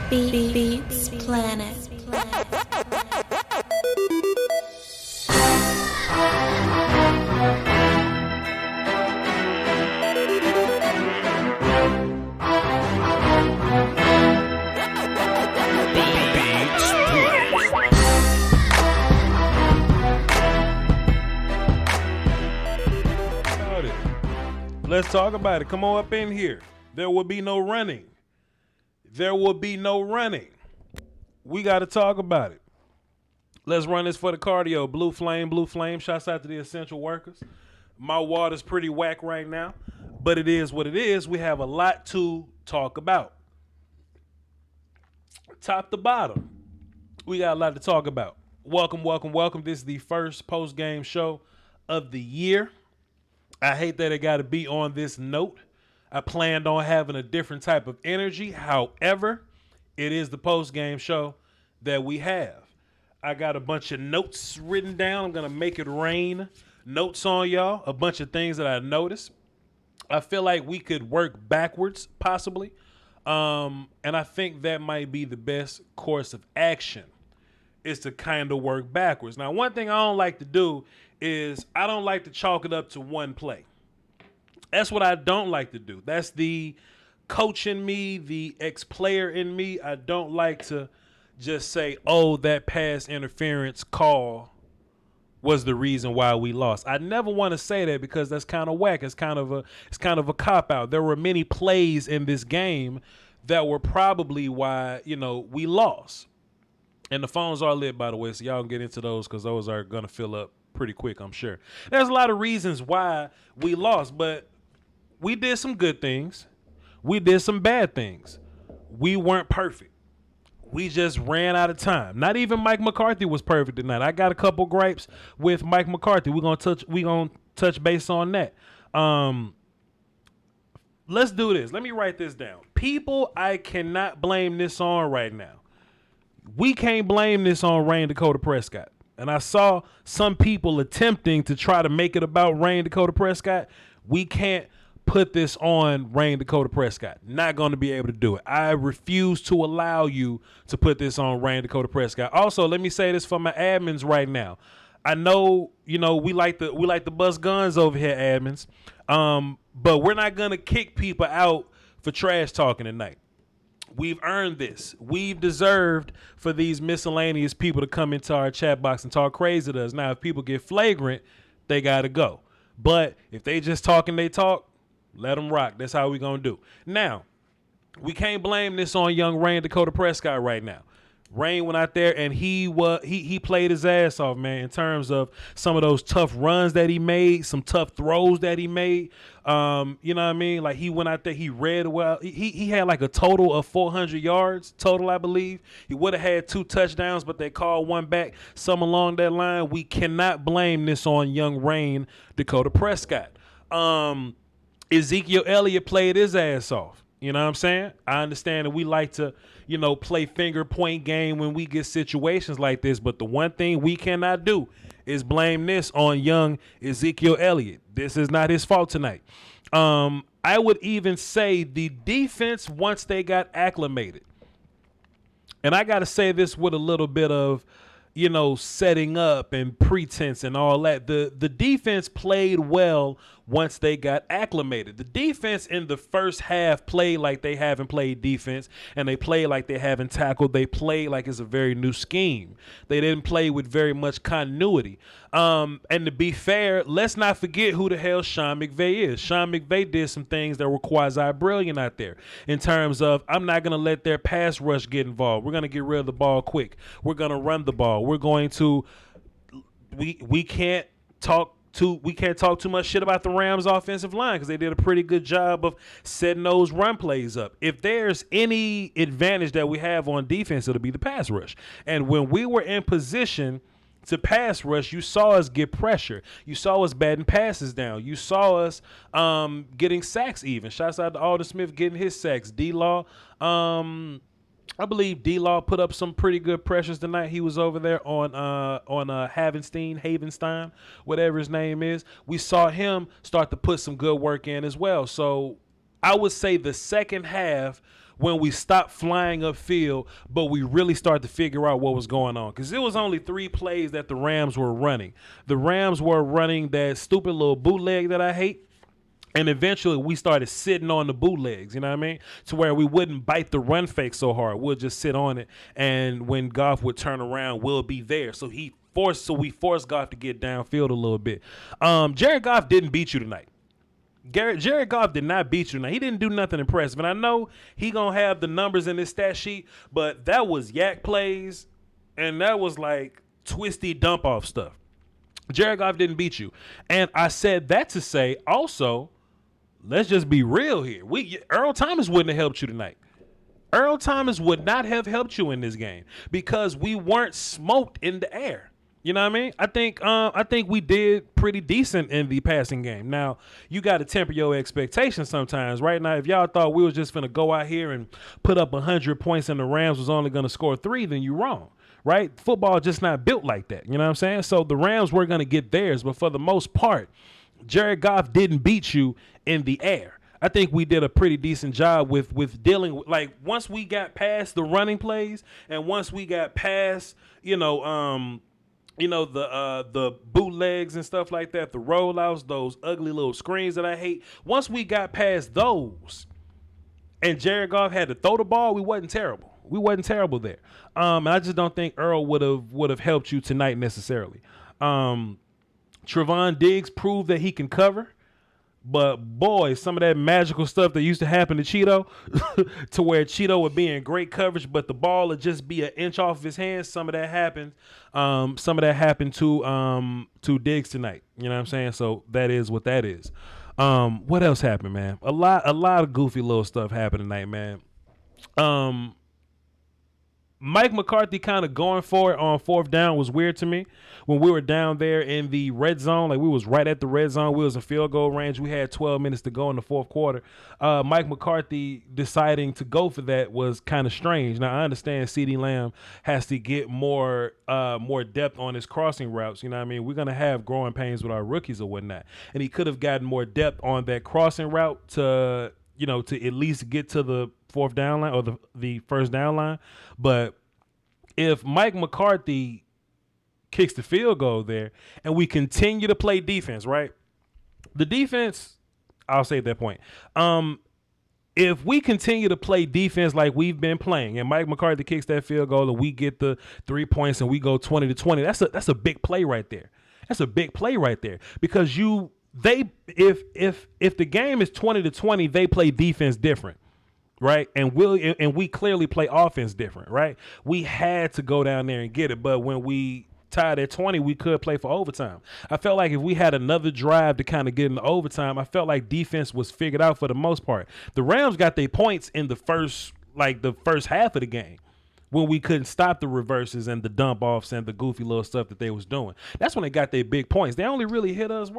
Beats Planet. Let's talk about it. Come on up in here. There will be no running. There will be no running. We got to talk about it. Let's run this for the cardio. Blue flame, blue flame. Shouts out to the essential workers. My water's pretty whack right now, but it is what it is. We have a lot to talk about. Top to bottom, we got a lot to talk about. Welcome, welcome, welcome. This is the first post-game show of the year. I hate that it got to be on this note. I planned on having a different type of energy. However, it is the post-game show that we have. I got a bunch of notes written down. I'm going to make it rain notes on y'all. A bunch of things that I noticed. I feel like we could work backwards, possibly. And I think that might be the best course of action is to kind of work backwards. Now, one thing I don't like to do is I don't like to chalk it up to one play. That's what I don't like to do. That's the coach in me, the ex-player in me. I don't like to just say, oh, that pass interference call was the reason why we lost. I never want to say that because that's kind of whack. It's kind of a cop-out. There were many plays in this game that were probably why, we lost. And the phones are lit, by the way, so y'all can get into those because those are going to fill up pretty quick, I'm sure. There's a lot of reasons why we lost, but we did some good things. We did some bad things. We weren't perfect. We just ran out of time. Not even Mike McCarthy was perfect tonight. I got a couple gripes with Mike McCarthy. We're gonna touch base on that. Let's do this. Let me write this down. People I cannot blame this on right now. We can't blame this on Rain Dakota Prescott. And I saw some people attempting to try to make it about Rain Dakota Prescott. We can't put this on Rain Dakota Prescott. Not going to be able to do it. I refuse to allow you to put this on Rain Dakota Prescott. Also, let me say this for my admins right now. I know, we like the bust guns over here, admins. But we're not going to kick people out for trash talking tonight. We've earned this. We've deserved for these miscellaneous people to come into our chat box and talk crazy to us. Now, if people get flagrant, they got to go. But if they just talk and they talk, let them rock. That's how we going to do. Now, we can't blame this on young Rain Dakota Prescott right now. Rain went out there and he played his ass off, man, in terms of some of those tough runs that he made, some tough throws that he made. You know what I mean? Like he went out there, he read well. He had like a total of 400 yards total, I believe. He would have had 2 touchdowns, but they called one back, some along that line. We cannot blame this on young Rain Dakota Prescott. Ezekiel Elliott played his ass off. You know what I'm saying? I understand that we like to, play finger point game when we get situations like this. But the one thing we cannot do is blame this on young Ezekiel Elliott. This is not his fault tonight. I would even say the defense, once they got acclimated, and I got to say this with a little bit of, setting up and pretense and all that. The defense played well once they got acclimated. The defense in the first half played like they haven't played defense, and they played like they haven't tackled. They played like it's a very new scheme. They didn't play with very much continuity. And to be fair, let's not forget who the hell Sean McVay is. Sean McVay did some things that were quasi-brilliant out there in terms of, I'm not going to let their pass rush get involved. We're going to get rid of the ball quick. We're going to run the ball. We're going to we can't talk too much shit about the Rams offensive line because they did a pretty good job of setting those run plays up. If there's any advantage that we have on defense, it'll be the pass rush. And when we were in position to pass rush, you saw us get pressure. You saw us batting passes down. You saw us getting sacks even. Shouts out to Alden Smith getting his sacks. D-Law, I believe D-Law put up some pretty good pressures tonight. He was over there on Havenstein, whatever his name is. We saw him start to put some good work in as well. So I would say the second half when we stopped flying upfield, but we really started to figure out what was going on. Because it was only 3 plays that the Rams were running. The Rams were running that stupid little bootleg that I hate. And eventually we started sitting on the bootlegs, you know what I mean? To where we wouldn't bite the run fake so hard. We'll just sit on it. And when Goff would turn around, we'll be there. So we forced Goff to get downfield a little bit. Jared Goff didn't beat you tonight. Jared Goff did not beat you tonight. He didn't do nothing impressive. And I know he going to have the numbers in his stat sheet, but that was yak plays, and that was like twisty dump-off stuff. Jared Goff didn't beat you. And I said that to say also, let's just be real here. Earl Thomas wouldn't have helped you tonight. Earl Thomas would not have helped you in this game because we weren't smoked in the air. You know what I mean? I think we did pretty decent in the passing game. Now, you got to temper your expectations sometimes. Right now, if y'all thought we was just going to go out here and put up 100 points and the Rams was only going to score 3, then you're wrong. Right? Football just not built like that. You know what I'm saying? So the Rams were going to get theirs, but for the most part, Jared Goff didn't beat you in the air. I think we did a pretty decent job with dealing with, like, once we got past the running plays and once we got past, the bootlegs and stuff like that, the rollouts, those ugly little screens that I hate. Once we got past those and Jared Goff had to throw the ball, we wasn't terrible. We wasn't terrible there. And I just don't think Earl would have helped you tonight necessarily. Trevon Diggs proved that he can cover. But, boy, some of that magical stuff that used to happen to Cheeto to where Cheeto would be in great coverage, but the ball would just be an inch off of his hands. Some of that happened. Some of that happened to Diggs tonight. You know what I'm saying? So that is what that is. What else happened, man? A lot of goofy little stuff happened tonight, man. Mike McCarthy kind of going for it on 4th down was weird to me. When we were down there in the red zone, like we was right at the red zone, we was in field goal range. We had 12 minutes to go in the 4th quarter. Mike McCarthy deciding to go for that was kind of strange. Now I understand CeeDee Lamb has to get more depth on his crossing routes. You know what I mean? We're gonna have growing pains with our rookies or whatnot, and he could have gotten more depth on that crossing route to at least get to the 4th down line or the 1st down line. But if Mike McCarthy kicks the field goal there and we continue to play defense, right? The defense, I'll say at that point, if we continue to play defense like we've been playing and Mike McCarthy kicks that field goal and we get the 3 points and we go 20-20, that's a big play right there. That's a big play right there because if the game is 20-20, they play defense different. Right. And we clearly play offense different. Right. We had to go down there and get it. But when we tied at 20, we could play for overtime. I felt like if we had another drive to kind of get into overtime, I felt like defense was figured out for the most part. The Rams got their points in the first half of the game when we couldn't stop the reverses and the dump offs and the goofy little stuff that they was doing. That's when they got their big points. They only really hit us.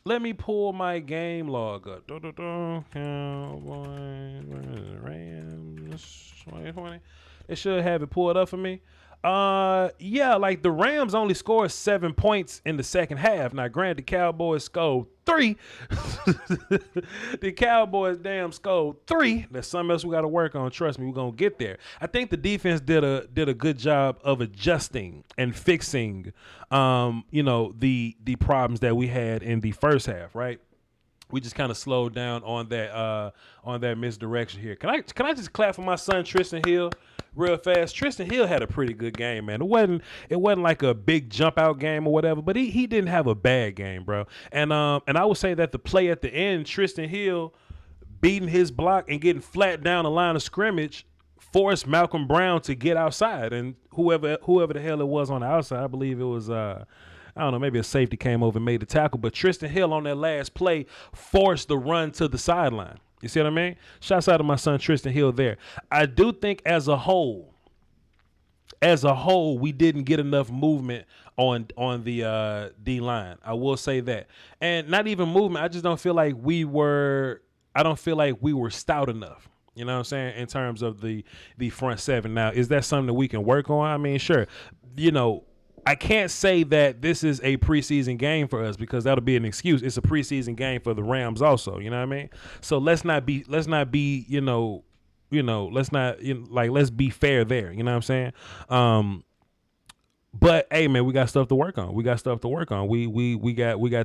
Let me pull my game log up. Cowboys, Rams, 2020. They should have it pulled up for me. Like the Rams only scored 7 points in the second half. Now, granted, the Cowboys scored 3. The Cowboys damn scored 3. There's something else we got to work on. Trust me, we're gonna get there. I think the defense did a good job of adjusting and fixing, the problems that we had in the first half. Right. We just kind of slowed down on that misdirection here. Can I just clap for my son Tristan Hill real fast? Tristan Hill had a pretty good game, man. It wasn't like a big jump out game or whatever, but he didn't have a bad game, bro. And I would say that the play at the end, Tristan Hill beating his block and getting flat down the line of scrimmage forced Malcolm Brown to get outside, and whoever the hell it was on the outside, I believe it was I don't know, maybe a safety came over and made the tackle, but Tristan Hill on that last play forced the run to the sideline. You see what I mean? Shouts out to my son Tristan Hill there. I do think as a whole, we didn't get enough movement on the D-line. I will say that. And not even movement, I just don't feel like we were stout enough. You know what I'm saying? In terms of the front seven. Now, is that something that we can work on? I mean, sure. I can't say that this is a preseason game for us because that'll be an excuse. It's a preseason game for the Rams also. You know what I mean? So let's not be let's be fair there. You know what I'm saying? But hey, man, we got stuff to work on. We got got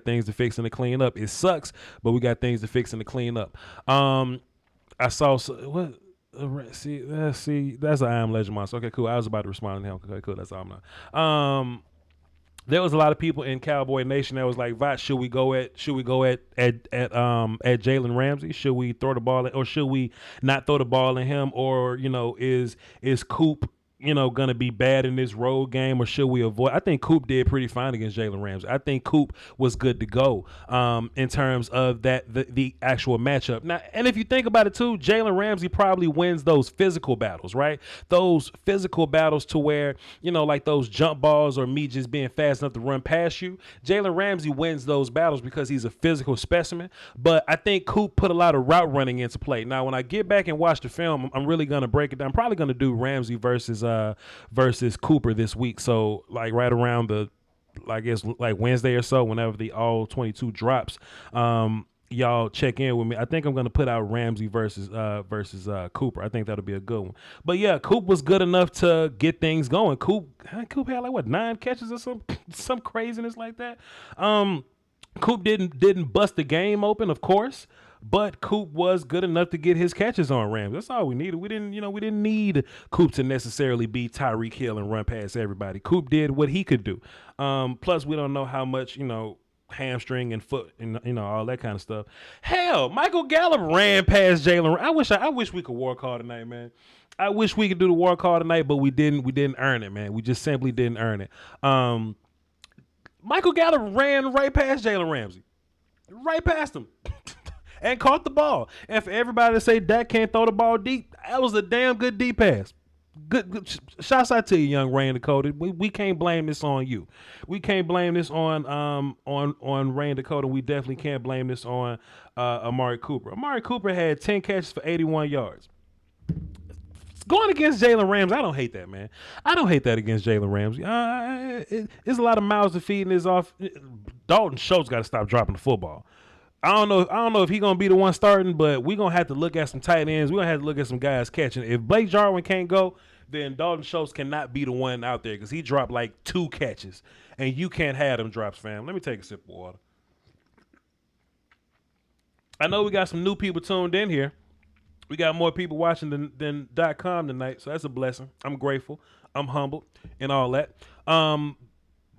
things to fix and to clean up. It sucks, but we got things to fix and to clean up. I saw what. See, that's an I Am Legend monster. Okay, cool. I was about to respond to him. Okay, cool. That's all I'm not. There was a lot of people in Cowboy Nation that was like, Voch, should we go at Jalen Ramsey? Should we throw the ball or should we not throw the ball in him? Or, is Coop gonna be bad in this road game, or should we avoid? I think Coop did pretty fine against Jalen Ramsey. I think Coop was good to go in terms of the actual matchup. Now, and if you think about it too, Jalen Ramsey probably wins those physical battles, right? Those physical battles to where, like those jump balls or me just being fast enough to run past you. Jalen Ramsey wins those battles because he's a physical specimen. But I think Coop put a lot of route running into play. Now, when I get back and watch the film, I'm really gonna break it down. I'm probably gonna do Ramsey versus Cooper this week. So like right around I guess like Wednesday or so, whenever the all 22 drops, y'all check in with me. I think I'm gonna put out Ramsey versus Cooper. I think that'll be a good one. But yeah, Coop was good enough to get things going. Coop had like what 9 catches or some craziness like that. Coop didn't bust the game open, of course. But Coop was good enough to get his catches on Rams. That's all we needed. We didn't need Coop to necessarily be Tyreek Hill and run past everybody. Coop did what he could do. Plus, we don't know how much, hamstring and foot and all that kind of stuff. Hell, Michael Gallup ran past Jalen. I wish we could work hard tonight, man. I wish we could do the work hard tonight, but we didn't. We didn't earn it, man. We just simply didn't earn it. Michael Gallup ran right past Jalen Ramsey, right past him. And caught the ball. And for everybody to say Dak can't throw the ball deep, that was a damn good deep pass. Good. Shouts out to you, young Rain Dakota. We can't blame this on you. We can't blame this on Rain Dakota. We definitely can't blame this on Amari Cooper. Amari Cooper had 10 catches for 81 yards. Going against Jalen Ramsey, I don't hate that, man. I don't hate that against Jalen Ramsey. It's a lot of mouths to feed in this off. Dalton Schultz got to stop dropping the football. I don't know if he's gonna be the one starting, but we're gonna have to look at some tight ends. We're gonna have to look at some guys catching. If Blake Jarwin can't go, then Dalton Schultz cannot be the one out there because he dropped like 2 catches, and you can't have them drops, fam. Let me take a sip of water. I know we got some new people tuned in here. We got more people watching than .com tonight, so that's a blessing. I'm grateful. I'm humbled and all that.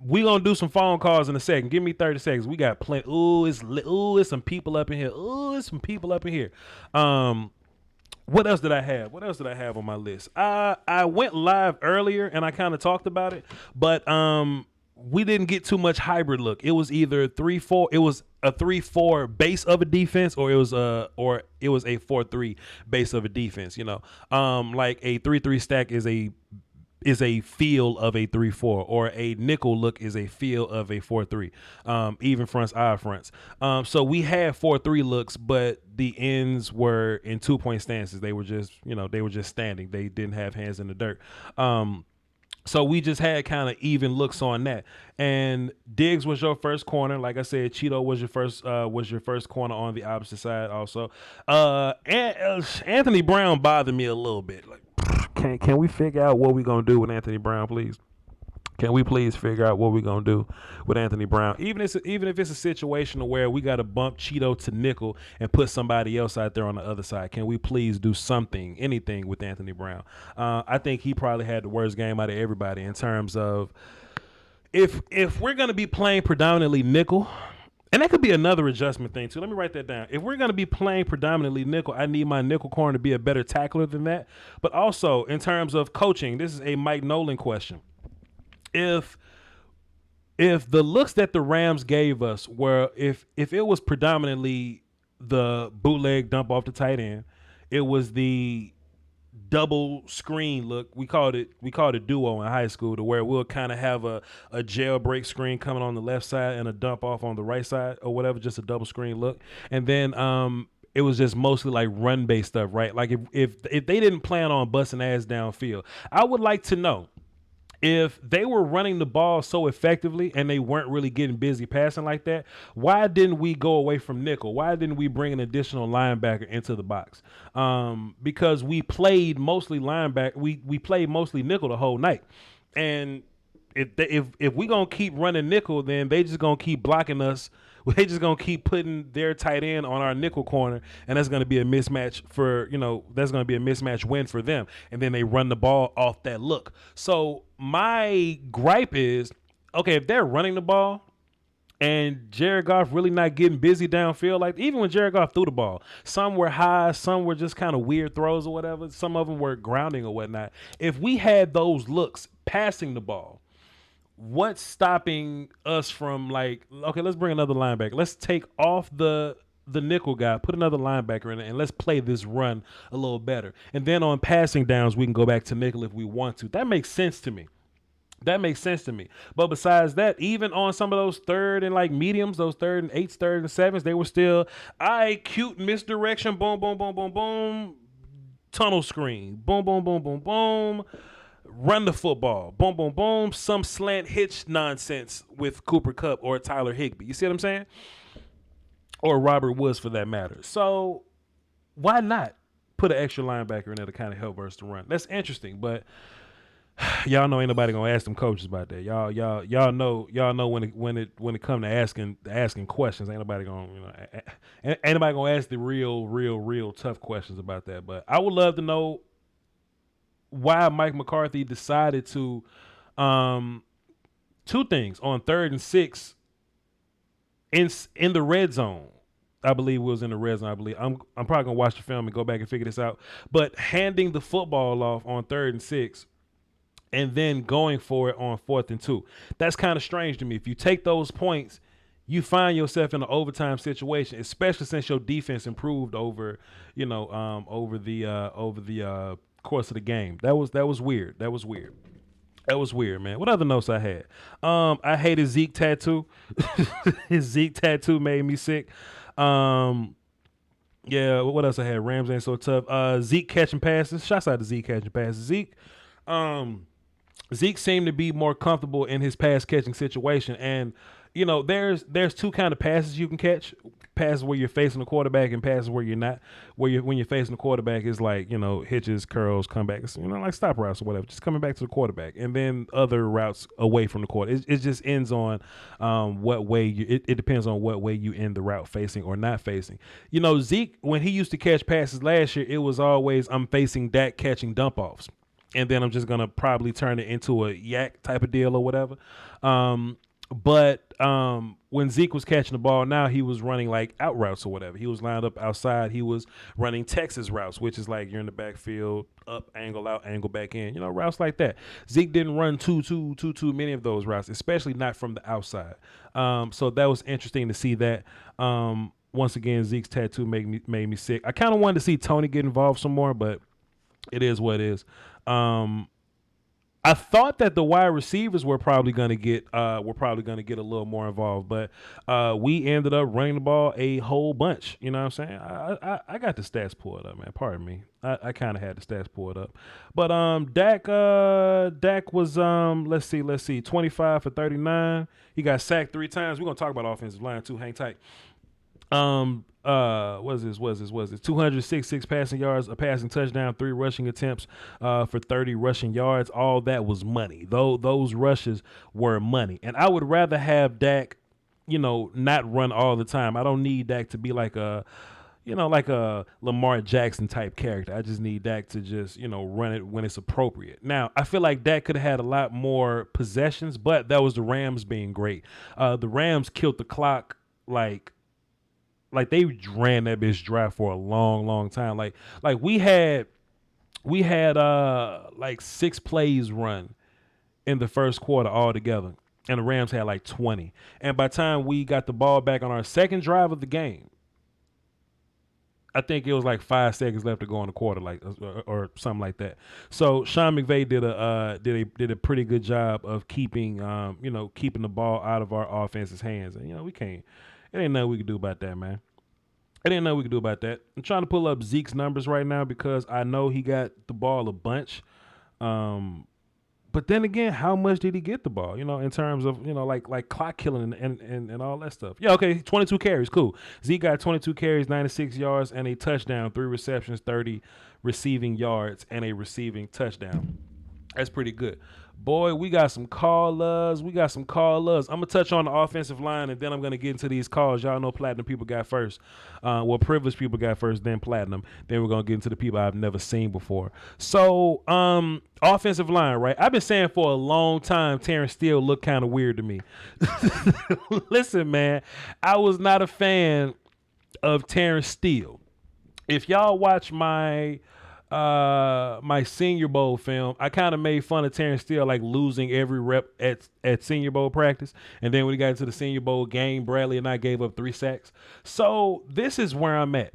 We gonna do some phone calls in a second. Give me 30 seconds. We got plenty. It's some people up in here. It's some people up in here. What else did I have? What else did I have on my list? I went live earlier and I kind of talked about it, but we didn't get too much hybrid look. It was either 3-4. It was a 3-4 base of a defense, or it was a 4-3 base of a defense. Like a 3-3 stack is a feel of a 3-4, or a nickel look is a feel of a 4-3, even fronts, odd fronts. So we had 4-3 looks, but the ends were in 2-point stances. They were just, standing. They didn't have hands in the dirt. So we just had kind of even looks on that. And Diggs was your first corner. Like I said, Cheeto was your first corner on the opposite side also. Anthony Brown bothered me a little bit. Like, can we figure out what we're going to do with Anthony Brown, please? Can we please figure out what we're going to do with Anthony Brown? Even if it's a situation where we got to bump Cheeto to nickel and put somebody else out there on the other side, can we please do something, anything with Anthony Brown? I think he probably had the worst game out of everybody in terms of if we're going to be playing predominantly nickel, and that could be another adjustment thing too. Let me write that down. If we're going to be playing predominantly nickel, I need my nickel corner to be a better tackler than that. But also in terms of coaching, this is a Mike Nolan question. If the looks that the Rams gave us were if it was predominantly the bootleg dump off the tight end, it was the double screen look. We called it duo in high school, to where we'll kind of have a jailbreak screen coming on the left side and a dump off on the right side or whatever, just a double screen look. And then it was just mostly like run based stuff, right? Like if they didn't plan on busting ass downfield, I would like to know If they were running the ball so effectively and they weren't really getting busy passing like that, why didn't we go away from nickel? Why didn't we bring an additional linebacker into the box? Because we played mostly linebacker. We played mostly nickel the whole night, and if we gonna keep running nickel, then they just gonna keep blocking us. They just gonna keep putting their tight end on our nickel corner, and that's gonna be a mismatch for that's gonna be a mismatch win for them. And then they run the ball off that look. So my gripe is, okay, if they're running the ball and Jared Goff really not getting busy downfield, like even when Jared Goff threw the ball, some were high, some were just kind of weird throws or whatever. Some of them were grounding or whatnot. If we had those looks passing the ball, what's stopping us from okay, let's bring another linebacker. Let's take off the nickel guy, put another linebacker in it, and let's play this run a little better. And then on passing downs, we can go back to nickel if we want to. That makes sense to me. But besides that, even on some of those third and mediums, those third and eights, third and sevens, they were still cute misdirection, boom, boom, boom, boom, boom, tunnel screen, boom, boom, boom, boom, boom. Run the football, boom, boom, boom, some slant hitch nonsense with Cooper Kupp or Tyler Higbee. You see what I'm saying? Or Robert Woods for that matter. So why not put an extra linebacker in there to kind of help us to run? That's interesting, but y'all know ain't nobody gonna ask them coaches about that. Y'all know when it come to asking questions, ain't nobody gonna ain't nobody gonna ask the real tough questions about that. But I would love to know why Mike McCarthy decided to two things on 3rd and 6 in the red zone. I believe it was in the red zone. I believe I'm probably gonna watch the film and go back and figure this out. But handing the football off on 3rd and 6 and then going for it on 4th and 2. That's kind of strange to me. If you take those points, you find yourself in an overtime situation, especially since your defense improved over the course of the game. That was weird. That was weird, man. What other notes I had? I hated Zeke tattoo. His Zeke tattoo made me sick. Yeah, what else I had? Rams ain't so tough. Zeke catching passes. Shouts out to Zeke catching passes. Zeke seemed to be more comfortable in his pass catching situation, and there's two kind of passes you can catch: passes where you're facing the quarterback and passes where you're not. When you're facing the quarterback is hitches, curls, comebacks, like stop routes or whatever, just coming back to the quarterback, and then other routes away from the quarter. It just ends on what way it depends on what way you end the route, facing or not facing. Zeke, when he used to catch passes last year, it was always I'm facing Dak catching dump offs, and then I'm just gonna probably turn it into a yak type of deal or whatever. But when Zeke was catching the ball, now he was running out routes or whatever. He was lined up outside. He was running Texas routes, which is you're in the backfield, up, angle out, angle back in, routes like that. Zeke didn't run too many of those routes, especially not from the outside. So that was interesting to see that. Once again, Zeke's tattoo made me sick. I kind of wanted to see Tony get involved some more, but it is what it is. I thought that the wide receivers were probably going to get a little more involved, but we ended up running the ball a whole bunch. You know what I'm saying? I got the stats pulled up, man. Pardon me. I kind of had the stats pulled up, but Dak was let's see 25 for 39. He got sacked 3 times. We're gonna talk about offensive line too. Hang tight. What is this? 266 passing yards, a passing touchdown, 3 rushing attempts for 30 rushing yards. All that was money. Those rushes were money. And I would rather have Dak, not run all the time. I don't need Dak to be like a Lamar Jackson type character. I just need Dak to just, run it when it's appropriate. Now, I feel like Dak could have had a lot more possessions, but that was the Rams being great. The Rams killed the clock they ran that bitch dry for a long time. We had 6 plays run in the first quarter altogether, and the Rams had 20. And by the time we got the ball back on our second drive of the game, I think it was 5 seconds left to go in the quarter, or something like that. So Sean McVay did a pretty good job of keeping the ball out of our offense's hands, and we can't. It ain't nothing we can do about that, man. I'm trying to pull up Zeke's numbers right now because I know he got the ball a bunch. But then again, how much did he get the ball? In terms of like clock killing and all that stuff. Yeah, okay, 22 carries, cool. Zeke got 22 carries, 96 yards, and a touchdown, 3 receptions, 30 receiving yards, and a receiving touchdown. That's pretty good. Boy, we got some callers. I'm going to touch on the offensive line, and then I'm going to get into these calls. Y'all know platinum people got first. Privileged people got first, then platinum. Then we're going to get into the people I've never seen before. So, offensive line, right? I've been saying for a long time, Terrence Steele looked kind of weird to me. Listen, man, I was not a fan of Terrence Steele. If y'all watch my Senior Bowl film, I kind of made fun of Terrence Steele like losing every rep at Senior Bowl practice, and then when he got into the Senior Bowl game, Bradley and I gave up 3 sacks. So this is where I'm at.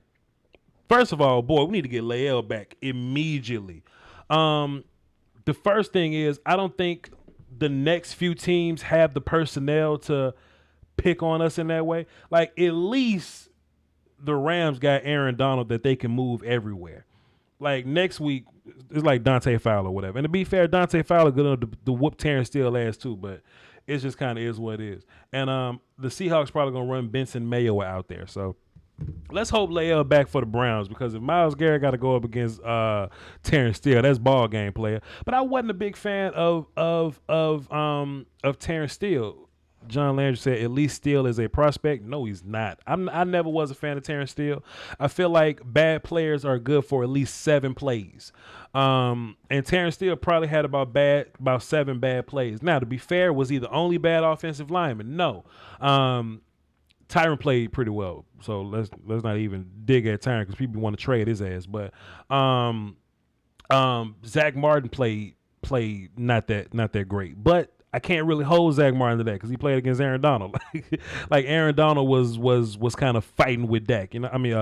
First of all, boy, we need to get Lael back immediately. The first thing is, I don't think the next few teams have the personnel to pick on us in that way. Like, at least the Rams got Aaron Donald that they can move everywhere. Like, next week, it's like Dante Fowler or whatever. And to be fair, Dante Fowler good enough to whoop Terrence Steele ass too, but it just kind of is what it is. And the Seahawks probably going to run Benson Mayo out there. So let's hope Lael back for the Browns, because if Myles Garrett got to go up against Terrence Steele, that's ball game player. But I wasn't a big fan of Terrence Steele. John Landry said, at least Steele is a prospect. No, he's not. I never was a fan of Terrence Steele. I feel like bad players are good for at least 7 plays. And Terrence Steele probably had about 7 bad plays. Now, to be fair, was he the only bad offensive lineman? No. Tyron played pretty well. So let's not even dig at Tyron, because people want to trade his ass. But Zach Martin played not that great. But I can't really hold Zach Martin to that, because he played against Aaron Donald. Like Aaron Donald was kind of fighting with Dak,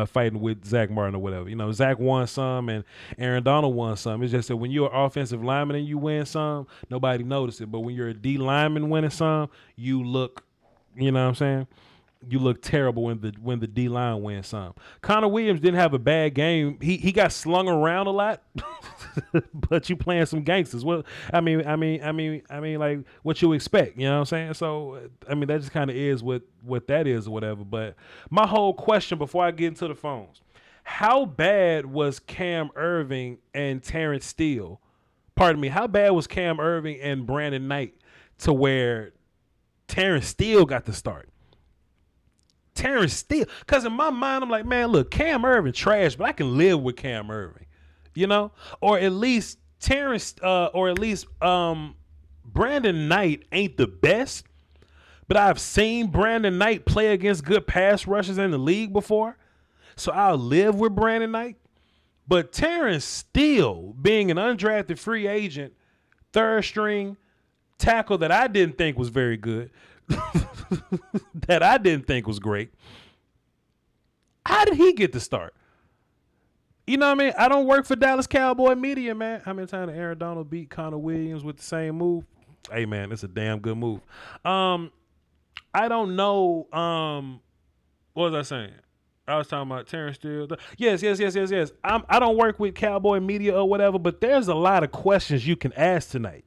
fighting with Zach Martin or whatever. Zach won some and Aaron Donald won some. It's just that when you're an offensive lineman and you win some, nobody notices it. But when you're a D lineman winning some, you look, you know what I'm saying? You look terrible when the D line wins some. Connor Williams didn't have a bad game. He got slung around a lot, but you playing some gangsters. Well, I mean, like what you expect, you know what I'm saying? So, I mean, that just kind of is what that is or whatever. But my whole question before I get into the phones, how bad was Cam Irving and Terrence Steele? Pardon me, how bad was Cam Irving and Brandon Knight to where Terrence Steele got the start? Terrence Steele, because in my mind, I'm like, man, look, Cam Irving trash, but I can live with Cam Irving, or at least Brandon Knight ain't the best, but I've seen Brandon Knight play against good pass rushers in the league before, so I'll live with Brandon Knight. But Terrence Steele, being an undrafted free agent, 3rd string tackle that I didn't think was very good, that I didn't think was great. How did he get the start? You know what I mean? I don't work for Dallas Cowboy Media, man. How many times did Aaron Donald beat Connor Williams with the same move? Hey, man, it's a damn good move. I don't know. What was I saying? I was talking about Terrence Steele. Yes. I don't work with Cowboy Media or whatever, but there's a lot of questions you can ask tonight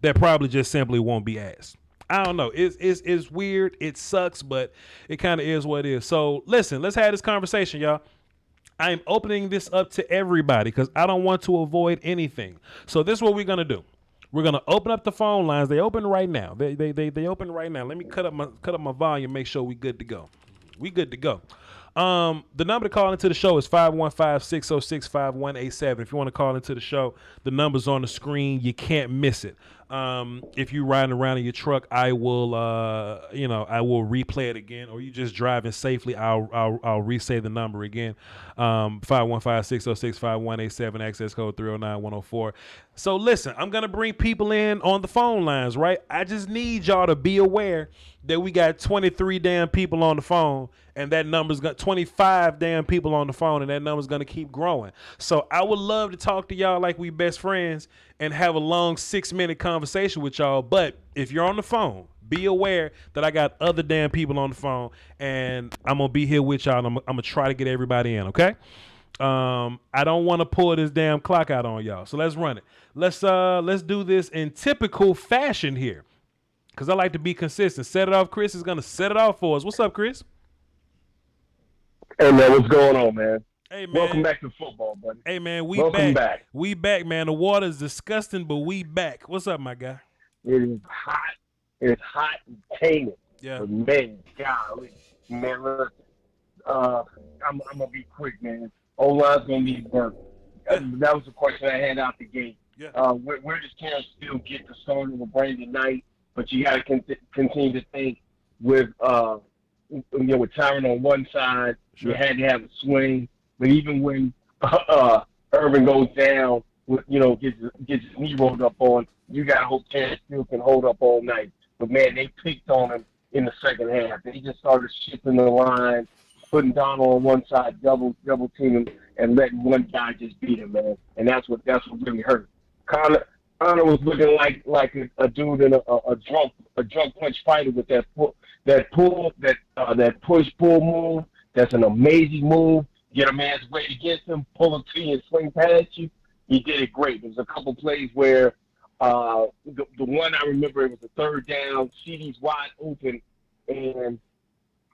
that probably just simply won't be asked. I don't know. It's weird. It sucks, but it kind of is what it is. So listen, let's have this conversation, y'all. I am opening this up to everybody because I don't want to avoid anything. So this is what we're gonna do. We're gonna open up the phone lines. They open right now. They open right now. Let me cut up my volume. Make sure we good to go. We good to go. The number to call into the show is 515-606-5187. If you want to call into the show, the number's on the screen. You can't miss it. If you're riding around in your truck, I will replay it again, or you just driving safely, I'll re-say the number again. 515-606-5187, access code 309104. So listen, I'm going to bring people in on the phone lines, right? I just need y'all to be aware that we got 23 damn people on the phone, and that number's got 25 damn people on the phone, and that number's going to keep growing. So I would love to talk to y'all like we best friends and have a long 6-minute conversation with y'all. But if you're on the phone, be aware that I got other damn people on the phone, and I'm going to be here with y'all, and I'm going to try to get everybody in, okay? I don't want to pull this damn clock out on y'all. So let's run it. Let's do this in typical fashion here. Cause I like to be consistent. Set it off. Chris is gonna set it off for us. What's up, Chris? Hey man, what's going on, man? Hey man. Welcome back to football, buddy. Hey man, Welcome back. We back, man. The water's disgusting, but we back. What's up, my guy? It is hot. It's hot and painted. Yeah. But man, golly, man, look, I'm gonna be quick, man. O-line's gonna need work. That was the question I had out the gate. Yeah. Where does Terrence still get the start of the Brandon Knight? But you got to continue to think with with Tyron on one side, sure. You had to have a swing. But even when Irvin goes down, gets his knee rolled up on, you got to hope Terrence still can hold up all night. But man, they picked on him in the second half. They just started shifting the line, putting Donald on one side, double team him, and letting one guy just beat him, man. And that's what really hurt. Connor was looking like a dude in a drunk punch fighter with that push pull move. That's an amazing move. Get a man's weight against him, pull him to you, and swing past you. He did it great. There's a couple plays where the one I remember, it was a third down. CD's wide open, and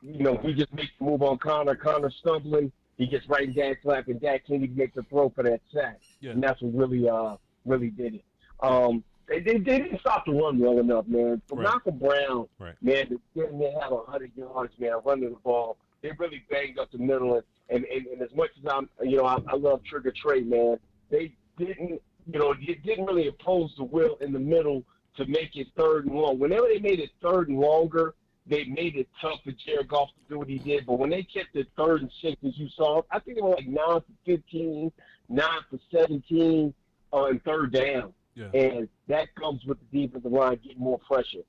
he just makes the move on Connor. Connor stumbling. He gets right in Dak's lap, and Dak can't even make the throw for that sack. Yeah. And that's what really did it. They didn't stop the run well enough, man. For right. Malcolm Brown, right. Man, they have 100 yards, man, running the ball. They really banged up the middle, and as much as I love Trigger Trey, man, they didn't really oppose the will in the middle to make it third and long. Whenever they made it third and longer, they made it tough for Jared Goff to do what he did. But when they kept it 3rd and 6, as you saw, I think it was like 9 for 15, 9 for 17 on third down. Yeah. And that comes with the defensive line getting more pressure.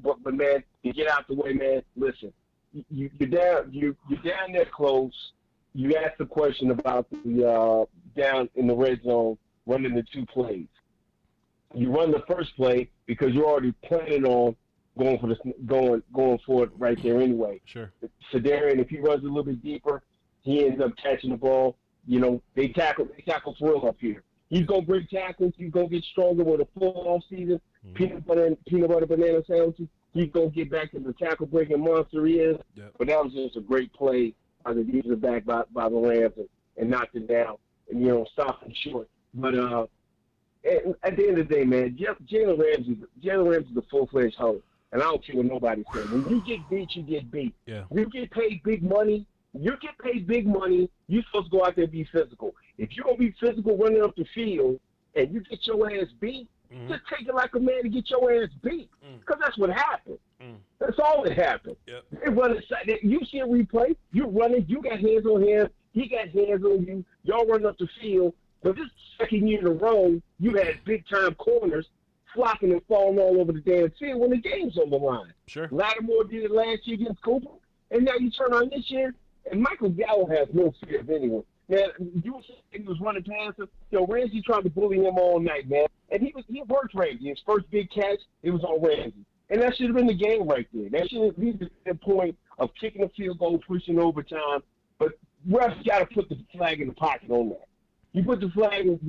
But man, you get out the way, man. Listen, you're down there close. You asked the question about the down in the red zone running the 2 plays. You run the first play because you're already planning on going for it right there anyway. Sure. Sedarian, if he runs a little bit deeper, he ends up catching the ball. They tackle for real up here. He's gonna break tackles. He's gonna get stronger with a full off season. Mm-hmm. Peanut butter banana sandwiches. He's gonna get back to the tackle breaking monster he is. Yep. But that was just a great play on the defensive back by the Rams and knocked it down and stopped him short. But at the end of the day, man, Jalen Ramsey is a full-fledged hoe. And I don't care what nobody says. When you get beat, you get beat. Yeah. You get paid big money. You're supposed to go out there and be physical. If you're going to be physical running up the field and you get your ass beat, just take it like a man to get your ass beat. Because that's what happened. That's all that happened. Yep. They run aside. You see a replay. You're running. You got hands on him. He got hands on you. Y'all running up the field. But this second year in a row, you had big-time corners flopping and falling all over the damn field when the game's on the line. Sure. Lattimore did it last year against Cooper. And now you turn on this year, and Michael Gallo has no fear of anyone. Man, you were saying he was running past him. Ramsey tried to bully him all night, man. And he worked Ramsey. His first big catch, it was on Ramsey. And that should have been the game right there. That should have been the point of kicking a field goal, pushing overtime. But refs got to put the flag in the pocket on that. You put your flag in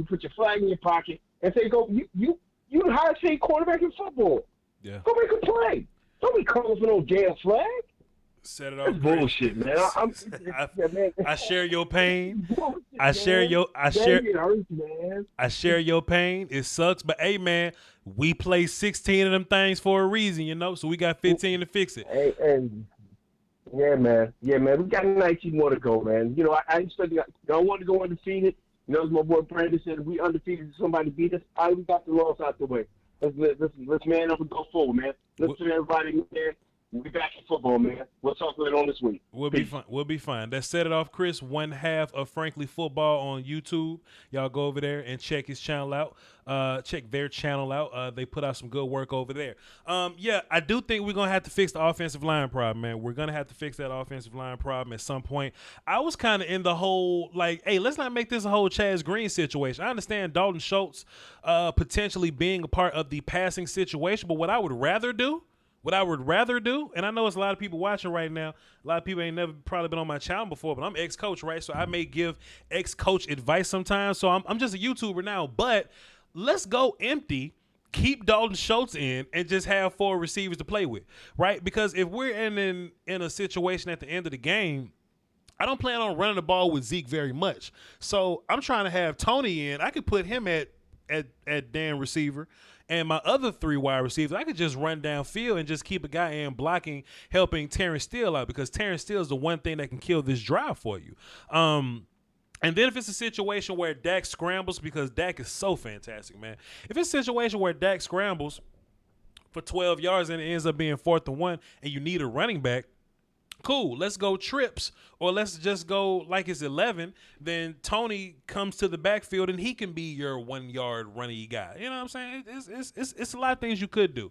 your pocket and say, "Go, you the highest paid quarterback in football. Yeah. Go make a play. Don't be calling for no damn flag." Set it off. That's bullshit, man. I share your pain. Bullshit, I share your pain. It sucks, but hey, man, we play 16 of them things for a reason, so we got 15 to fix it. Yeah, man. We got 19 more to go, man. I expect I want to go undefeated. As my boy Brandon said, if we undefeated, somebody beat us. We got the loss out the way. Let's man up and go forward, man. Let's do everybody there. We'll be back in football, man. We'll talk later on this week. We'll be fine. We'll be fine. That set it off, Chris. One half of Frankly Football on YouTube. Y'all go over there and check his channel out. Check their channel out. They put out some good work over there. I do think we're gonna have to fix the offensive line problem, man. We're gonna have to fix that offensive line problem at some point. I was kind of in the whole hey, let's not make this a whole Chaz Green situation. I understand Dalton Schultz potentially being a part of the passing situation, but what I would rather do What I would rather do, and I know it's a lot of people watching right now. A lot of people ain't never probably been on my channel before, but I'm ex-coach, right? So I may give ex-coach advice sometimes. So I'm just a YouTuber now. But let's go empty. Keep Dalton Schultz in and just have 4 receivers to play with, right? Because if we're in a situation at the end of the game, I don't plan on running the ball with Zeke very much. So I'm trying to have Tony in. I could put him at Dan receiver, and my other 3 wide receivers, I could just run downfield and just keep a guy in blocking, helping Terrence Steele out, because Terrence Steele is the one thing that can kill this drive for you. And then if it's a situation where Dak scrambles, because Dak is so fantastic, man. If it's a situation where Dak scrambles for 12 yards and it ends up being 4th and 1 and you need a running back, cool, let's go trips, or let's just go like it's 11. Then Tony comes to the backfield and he can be your 1 yard running guy. You know what I'm saying? It's a lot of things you could do.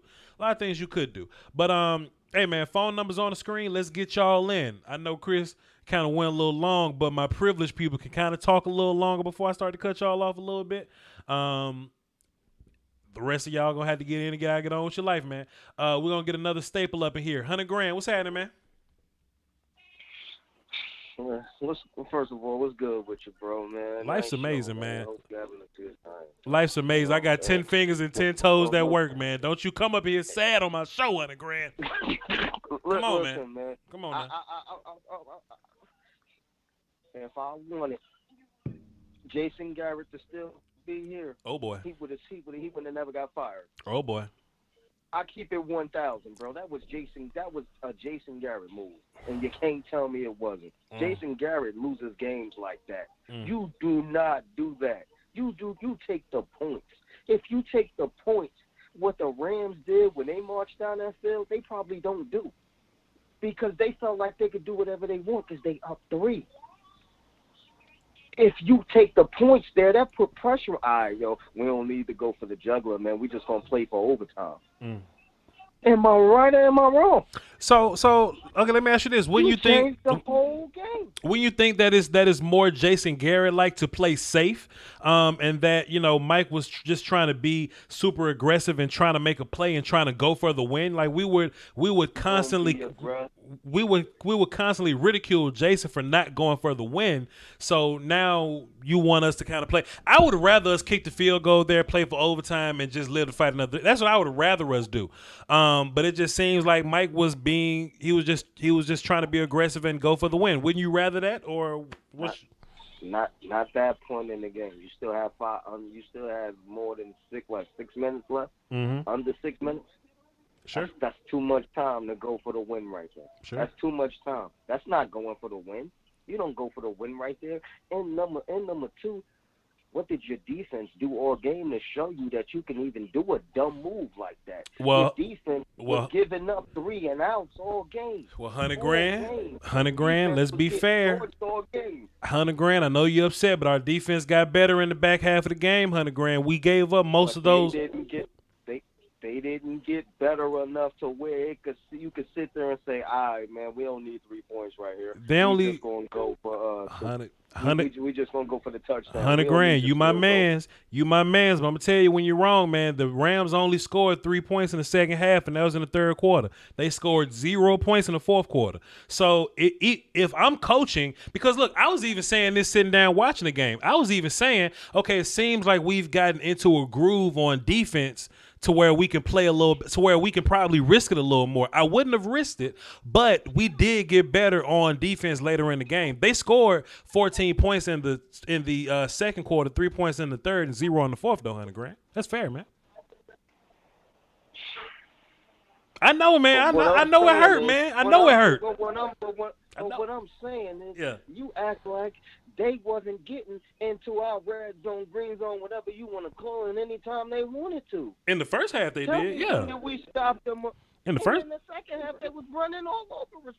But hey man, phone numbers on the screen. Let's get y'all in. I know Chris kind of went a little long, but my privileged people can kind of talk a little longer before I start to cut y'all off a little bit. The rest of y'all gonna have to get in and get on with your life, man. We're gonna get another staple up in here. 100 grand. What's happening, man? First of all, what's good with you, bro, man? Life's amazing, man. Hope you're having a good time. Life's amazing. I got 10 fingers and 10 toes that work, man. Don't you come up here sad on my show, 100 grand. Come on, man. Come on, man. If I wanted Jason Garrett to still be here, oh boy, he would have never got fired. Oh boy. I keep it 1,000, bro. That was a Jason Garrett move, and you can't tell me it wasn't. Jason Garrett loses games like that. You do not do that. You take the points. If you take the points, what the Rams did when they marched down that field, they probably don't do, because they felt like they could do whatever they want because they up 3. If you take the points there, that put pressure. All right, yo, we don't need to go for the juggler, man. We just going to play for overtime. Am I right or am I wrong? So okay, let me ask you this. When you think the whole game? When you think that is more Jason Garrett like to play safe, and that, you know, Mike was just trying to be super aggressive and trying to make a play and trying to go for the win, like we would constantly ridicule Jason for not going for the win. So now you want us to kind of play. I would rather us kick the field goal there, play for overtime, and just live to fight another. That's what I would rather us do. But it just seems like Mike was just trying to be aggressive and go for the win. Wouldn't you rather that, or what? Not that point in the game. You still have you still have more than 6 minutes left. Under 6 minutes. Sure. That's too much time to go for the win right there. Sure. That's too much time. That's not going for the win. You don't go for the win right there. And number 2, what did your defense do all game to show you that you can even do a dumb move like that? Well, your defense was giving up 3 and outs all game. Well, 100 grand. Let's be fair. 100 grand. I know you're upset, but our defense got better in the back half of the game. 100 grand. We gave up most of those. They didn't get better enough to where you could sit there and say, all right, man, we don't need 3 points right here. We just going to go for 100. We just going to go for the touchdown. 100 grand. You my mans. But I'm going to tell you when you're wrong, man. The Rams only scored 3 points in the second half, and that was in the third quarter. They scored 0 points in the fourth quarter. So if I'm coaching, because, look, I was even saying this sitting down watching the game. I was even saying, okay, it seems like we've gotten into a groove on defense to where we can play a little bit, to where we can probably risk it a little more. I wouldn't have risked it, but we did get better on defense later in the game. They scored 14 points in the second quarter, 3 points in the third, and 0 in the fourth, though, 100 grand. That's fair, man. I know, man. I know it hurt, man. I know it hurt. But what I'm saying is, you act like they wasn't getting into our red zone, green zone, whatever you want to call it, anytime they wanted to. In the first half, they did, yeah. We stopped them. In the second half, they was running all over us.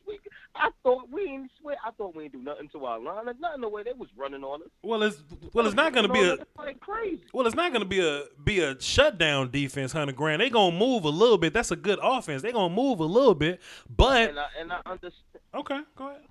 I thought we didn't do nothing to our line. There's not in the way they was running on us. It's not going to be like crazy. Well, it's not going to be a shutdown defense, 100 grand. They going to move a little bit. That's a good offense. They going to move a little bit, but and I understand. Okay, go ahead.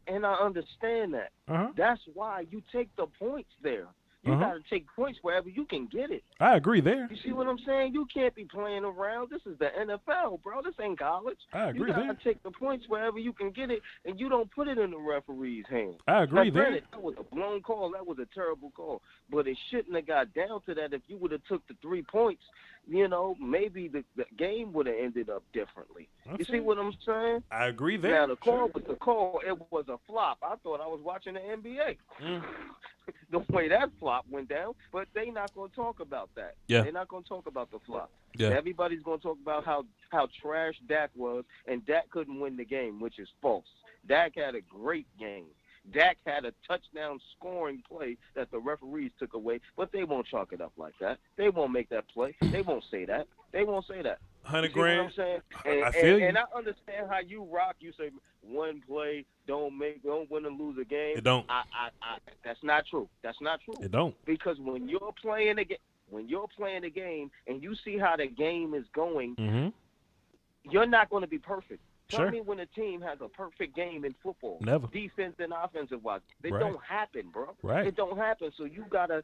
And I understand that. Uh-huh. That's why you take the points there. You got to take points wherever you can get it. I agree there. You see what I'm saying? You can't be playing around. This is the NFL, bro. This ain't college. I agree you there. got to take the points wherever you can get it, and you don't put it in the referee's hands. I agree now, there. Granted, that was a blown call. That was a terrible call. But it shouldn't have got down to that. If you would have took the 3 points, you know, maybe the game would have ended up differently. You see what I'm saying? I agree there. Now, the call was the call. It was a flop. I thought I was watching the NBA. The way that flop went down, but they not going to talk about that. Yeah. They're not going to talk about the flop. Yeah. Everybody's going to talk about how trash Dak was, and Dak couldn't win the game, which is false. Dak had a great game. Dak had a touchdown scoring play that the referees took away, but they won't chalk it up like that. They won't make that play. They won't say that. They won't say that. 100 you grand. What I'm saying? And, I feel you. And I understand how you rock. You say one play don't win or lose a game. It don't. That's not true. That's not true. It don't. Because when you're playing a game and you see how the game is going, you're not going to be perfect. Tell me when a team has a perfect game in football. Never. Defense and offensive wise. It Right. don't happen, bro. Right. It don't happen. So you gotta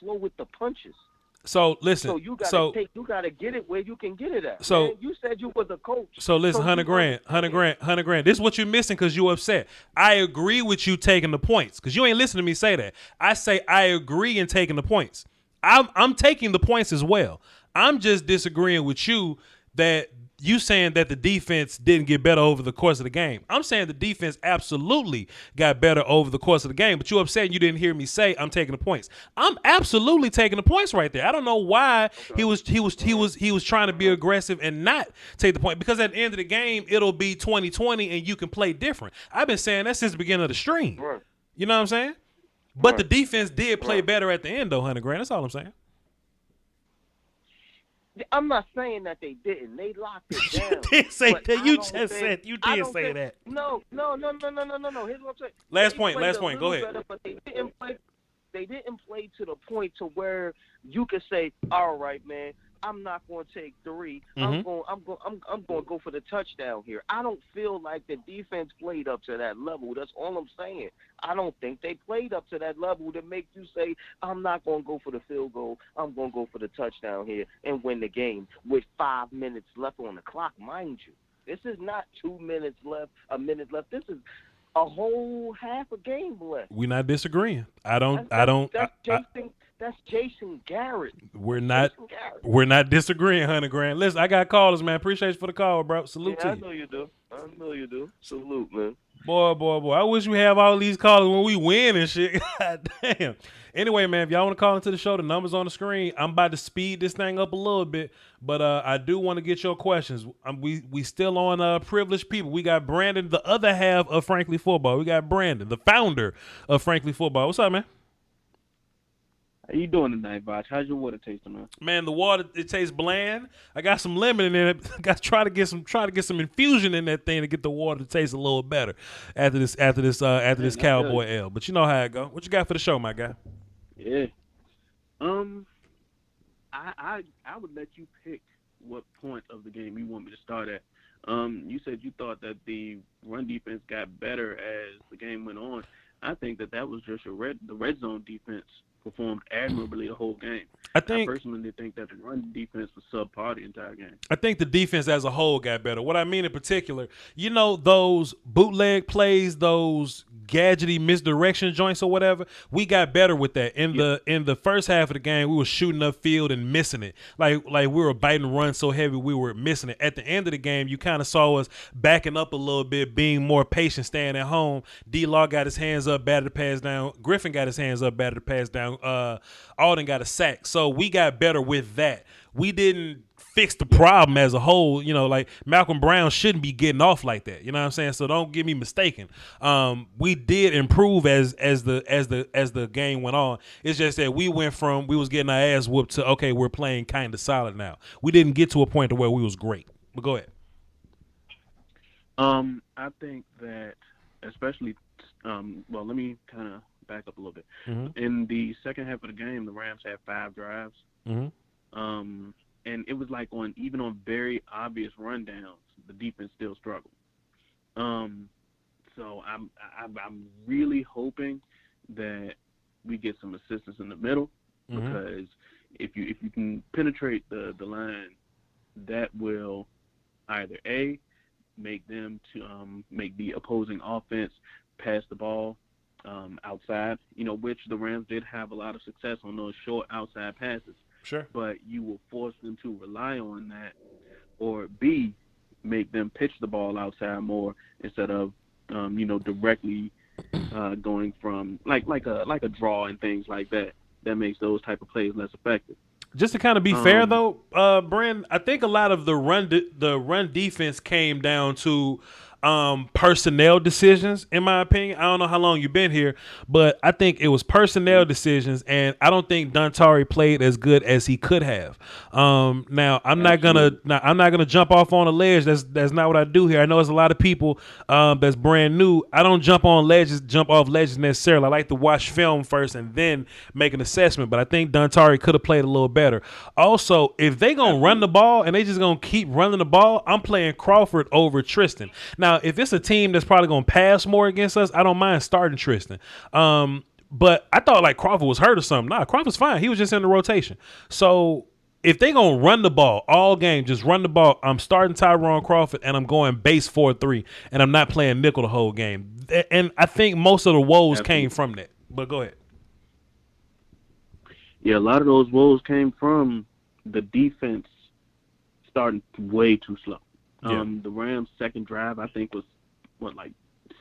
flow with the punches. So listen. So you gotta get it where you can get it at. So man. You said you was a coach. So listen, 100 grand. This is what you're missing because you upset. I agree with you taking the points because you ain't listening to me say that. I say I agree in taking the points. I'm taking the points as well. I'm just disagreeing with you that you saying that the defense didn't get better over the course of the game. I'm saying the defense absolutely got better over the course of the game, but you upset you didn't hear me say I'm taking the points. I'm absolutely taking the points right there. I don't know why he was trying to be aggressive and not take the point, because at the end of the game it'll be 2020 and you can play different. I've been saying that since the beginning of the stream. Right. You know what I'm saying? But the defense did play better at the end though, 100 grand. That's all I'm saying. I'm not saying that they didn't. They locked it down. You did say that. You did say that. No. Here's what I'm saying. Last point. Go ahead. Better, but they didn't play to the point to where you could say, all right, man, I'm not going to take 3. I'm going to go for the touchdown here. I don't feel like the defense played up to that level. That's all I'm saying. I don't think they played up to that level to make you say, I'm not going to go for the field goal. I'm going to go for the touchdown here and win the game with 5 minutes left on the clock, mind you. This is not 2 minutes left, a minute left. This is a whole half a game left. We're not disagreeing. That's Jason Garrett. We're not disagreeing, 100 grand. Listen, I got callers, man. Appreciate you for the call, bro. Salute to you. I know you do. Salute, man. Boy. I wish we have all these callers when we win and shit. God damn. Anyway, man, if y'all want to call into the show, the number's on the screen. I'm about to speed this thing up a little bit, but I do want to get your questions. We still on privileged people. We got Brandon, the other half of Frankly Football. We got Brandon, the founder of Frankly Football. What's up, man? How you doing tonight, Voch? How's your water tasting, man? Man, the water, it tastes bland. I got some lemon in it. I got to try to get some infusion in that thing to get the water to taste a little better after this Cowboy ale. But you know how it go. What you got for the show, my guy? Yeah. I would let you pick what point of the game you want me to start at. You said you thought that the run defense got better as the game went on. I think that was just the red zone defense performed admirably the whole game. I personally think that the run defense was subpar the entire game. I think the defense as a whole got better. What I mean in particular, you know, those bootleg plays, those gadgety misdirection joints or whatever, we got better with that. In the first half of the game, we were shooting upfield and missing it. Like we were biting runs so heavy we were missing it. At the end of the game, you kind of saw us backing up a little bit, being more patient, staying at home. D-Law got his hands up, batted the pass down. Griffin got his hands up, batted the pass down. Alden got a sack. So we got better with that. We didn't fix the problem as a whole. You know, like Malcolm Brown shouldn't be getting off like that. You know what I'm saying? So don't get me mistaken. We did improve as the game went on. It's just that we went from we was getting our ass whooped to okay, we're playing kind of solid now. We didn't get to a point to where we was great. But go ahead. I think that especially well, let me kind of back up a little bit. Mm-hmm. In the second half of the game, the Rams had 5 drives. Mm-hmm. And it was like even on very obvious rundowns, the defense still struggled. So I'm really hoping that we get some assistance in the middle, because if you can penetrate the line, that will either A, make them to make the opposing offense pass the ball outside, which the Rams did have a lot of success on those short outside passes. Sure. But you will force them to rely on that, or B, make them pitch the ball outside more instead of directly going from like a draw and things like that. That makes those type of plays less effective. Just to kind of be fair, though, Brandon, I think a lot of the run defense came down to personnel decisions, in my opinion. I don't know how long you've been here, but I think it was personnel decisions, and I don't think Dontari played as good as he could have. Now I'm not gonna jump off on a ledge. That's not what I do here. I know there's a lot of people that's brand new. I don't jump off ledges necessarily. I like to watch film first and then make an assessment. But I think Dontari could have played a little better. Also, if they gonna run the ball and they just gonna keep running the ball, I'm playing Crawford over Tristan. Now, if it's a team that's probably going to pass more against us, I don't mind starting Tristan. But I thought like Crawford was hurt or something. Nah, Crawford's fine. He was just in the rotation. So if they going to run the ball all game, just run the ball, I'm starting Tyrone Crawford and I'm going base 4-3 and I'm not playing nickel the whole game. And I think most of the woes came from that. But go ahead. Yeah, a lot of those woes came from the defense starting way too slow. Yeah. The Rams' second drive, I think, was like